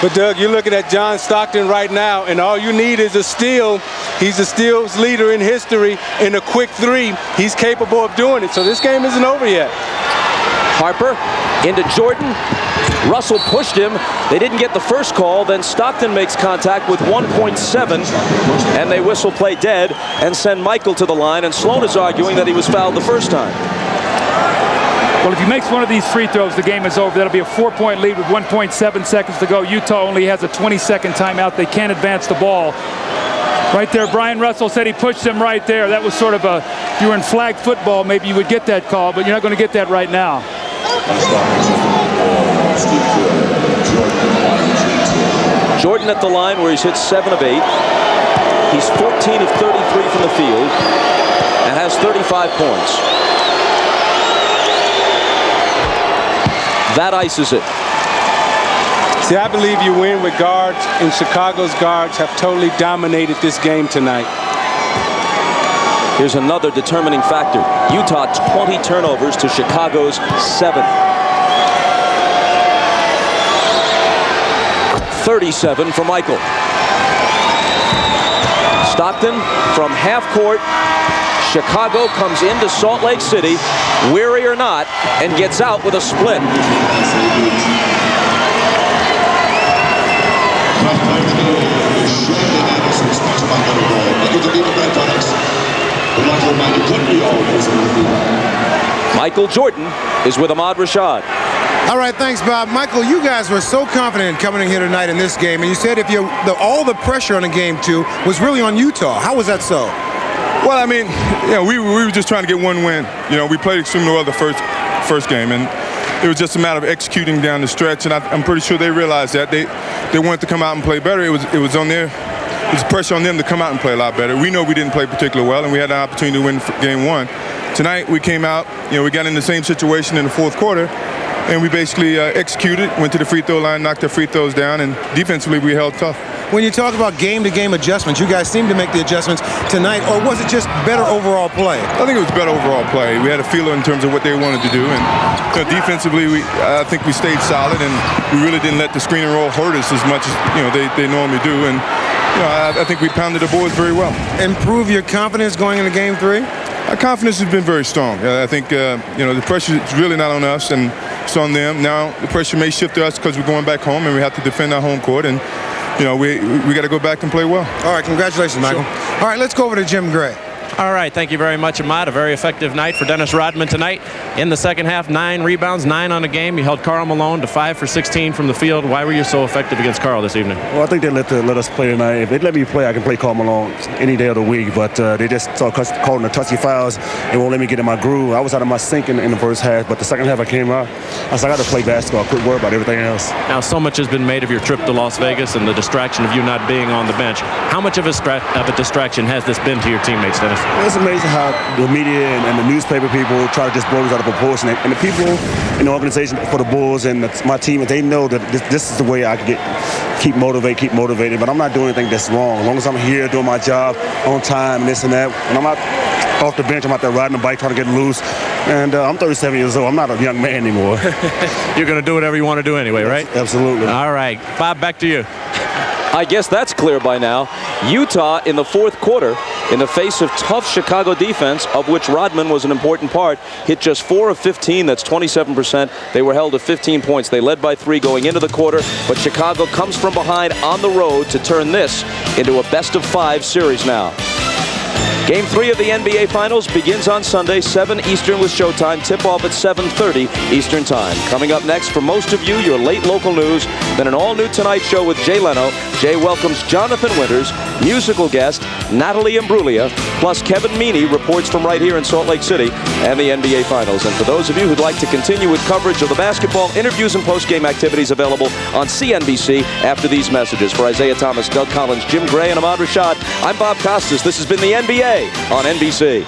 But, Doug, you're looking at John Stockton right now, and all you need is a steal. He's the steals leader in history in a quick 3. He's capable of doing it, so this game isn't over yet. Harper into Jordan. Russell pushed him. They didn't get the first call. Then Stockton makes contact with 1.7, and they whistle play dead and send Michael to the line. And Sloan is arguing that he was fouled the first time. Well, if he makes one of these free throws, the game is over. That'll be a 4-point lead with 1.7 seconds to go. Utah only has a 20-second timeout. They can't advance the ball. Right there, Brian Russell said he pushed him right there. That was sort of a, if you were in flag football, maybe you would get that call, but you're not going to get that right now. Jordan at the line where he's hit 7 of 8. He's 14 of 33 from the field and has 35 points. That ices it. See, I believe you win with guards, and Chicago's guards have totally dominated this game tonight. Here's another determining factor. Utah 20 turnovers to Chicago's 7. 37 for Michael. Stockton from half court. Chicago comes into Salt Lake City, weary or not, and gets out with a split. Michael Jordan is with Ahmad Rashad. All right, thanks, Bob. Michael, you guys were so confident coming in here tonight in this game, and you said all the pressure on the game two was really on Utah. How was that so? Well, I mean, we were just trying to get one win. We played extremely well the first game, and it was just a matter of executing down the stretch. And I'm pretty sure they realized that they wanted to come out and play better. It was on there. It was pressure on them to come out and play a lot better. We know we didn't play particularly well, and we had an opportunity to win game one. Tonight we came out. We got in the same situation in the fourth quarter. And we basically executed, went to the free throw line, knocked their free throws down, and defensively we held tough. When you talk about game-to-game adjustments, you guys seem to make the adjustments tonight, or was it just better overall play? I think it was better overall play. We had a feeler in terms of what they wanted to do, and defensively, I think we stayed solid, and we really didn't let the screen and roll hurt us as much as they normally do. And I think we pounded the boards very well. Improve your confidence going into game three? Our confidence has been very strong. I think the pressure is really not on us, and it's on them. Now the pressure may shift to us because we're going back home and we have to defend our home court, and we got to go back and play well. All right, congratulations, Michael. Sure. All right, let's go over to Jim Gray. All right, thank you very much, Ahmad. A very effective night for Dennis Rodman tonight. In the second half, 9 rebounds, 9 on the game. You held Karl Malone to 5 for 16 from the field. Why were you so effective against Karl this evening? Well, I think they let us play tonight. If they let me play, I can play Karl Malone any day of the week. But they just start calling the touchy fouls. They won't let me get in my groove. I was out of my sync in the first half, but the second half I came out. I said, I got to play basketball. Quit worry about everything else. Now, so much has been made of your trip to Las Vegas and the distraction of you not being on the bench. How much of a distraction has this been to your teammates, Dennis? It's amazing how the media and the newspaper people try to just blow this out of proportion. And the people in the organization for the Bulls and my team, they know that this is the way I can keep motivated. But I'm not doing anything that's wrong. As long as I'm here doing my job on time and this and that. When I'm out off the bench, I'm out there riding the bike trying to get loose. And I'm 37 years old. I'm not a young man anymore. You're going to do whatever you want to do anyway, right? Absolutely. All right. Bob, back to you. I guess that's clear by now. Utah in the fourth quarter, in the face of tough Chicago defense, of which Rodman was an important part, hit just 4 of 15. That's 27%. They were held to 15 points. They led by 3 going into the quarter, but Chicago comes from behind on the road to turn this into a best-of-5 series now. Game 3 of the NBA Finals begins on Sunday, 7 Eastern with showtime. Tip-off at 7:30 Eastern Time. Coming up next, for most of you, your late local news, then an all-new Tonight Show with Jay Leno. Jay welcomes Jonathan Winters, musical guest Natalie Imbruglia, plus Kevin Meaney reports from right here in Salt Lake City and the NBA Finals. And for those of you who'd like to continue with coverage of the basketball, interviews and post-game activities available on CNBC after these messages. For Isaiah Thomas, Doug Collins, Jim Gray, and Ahmad Rashad, I'm Bob Costas. This has been the NBA on NBC.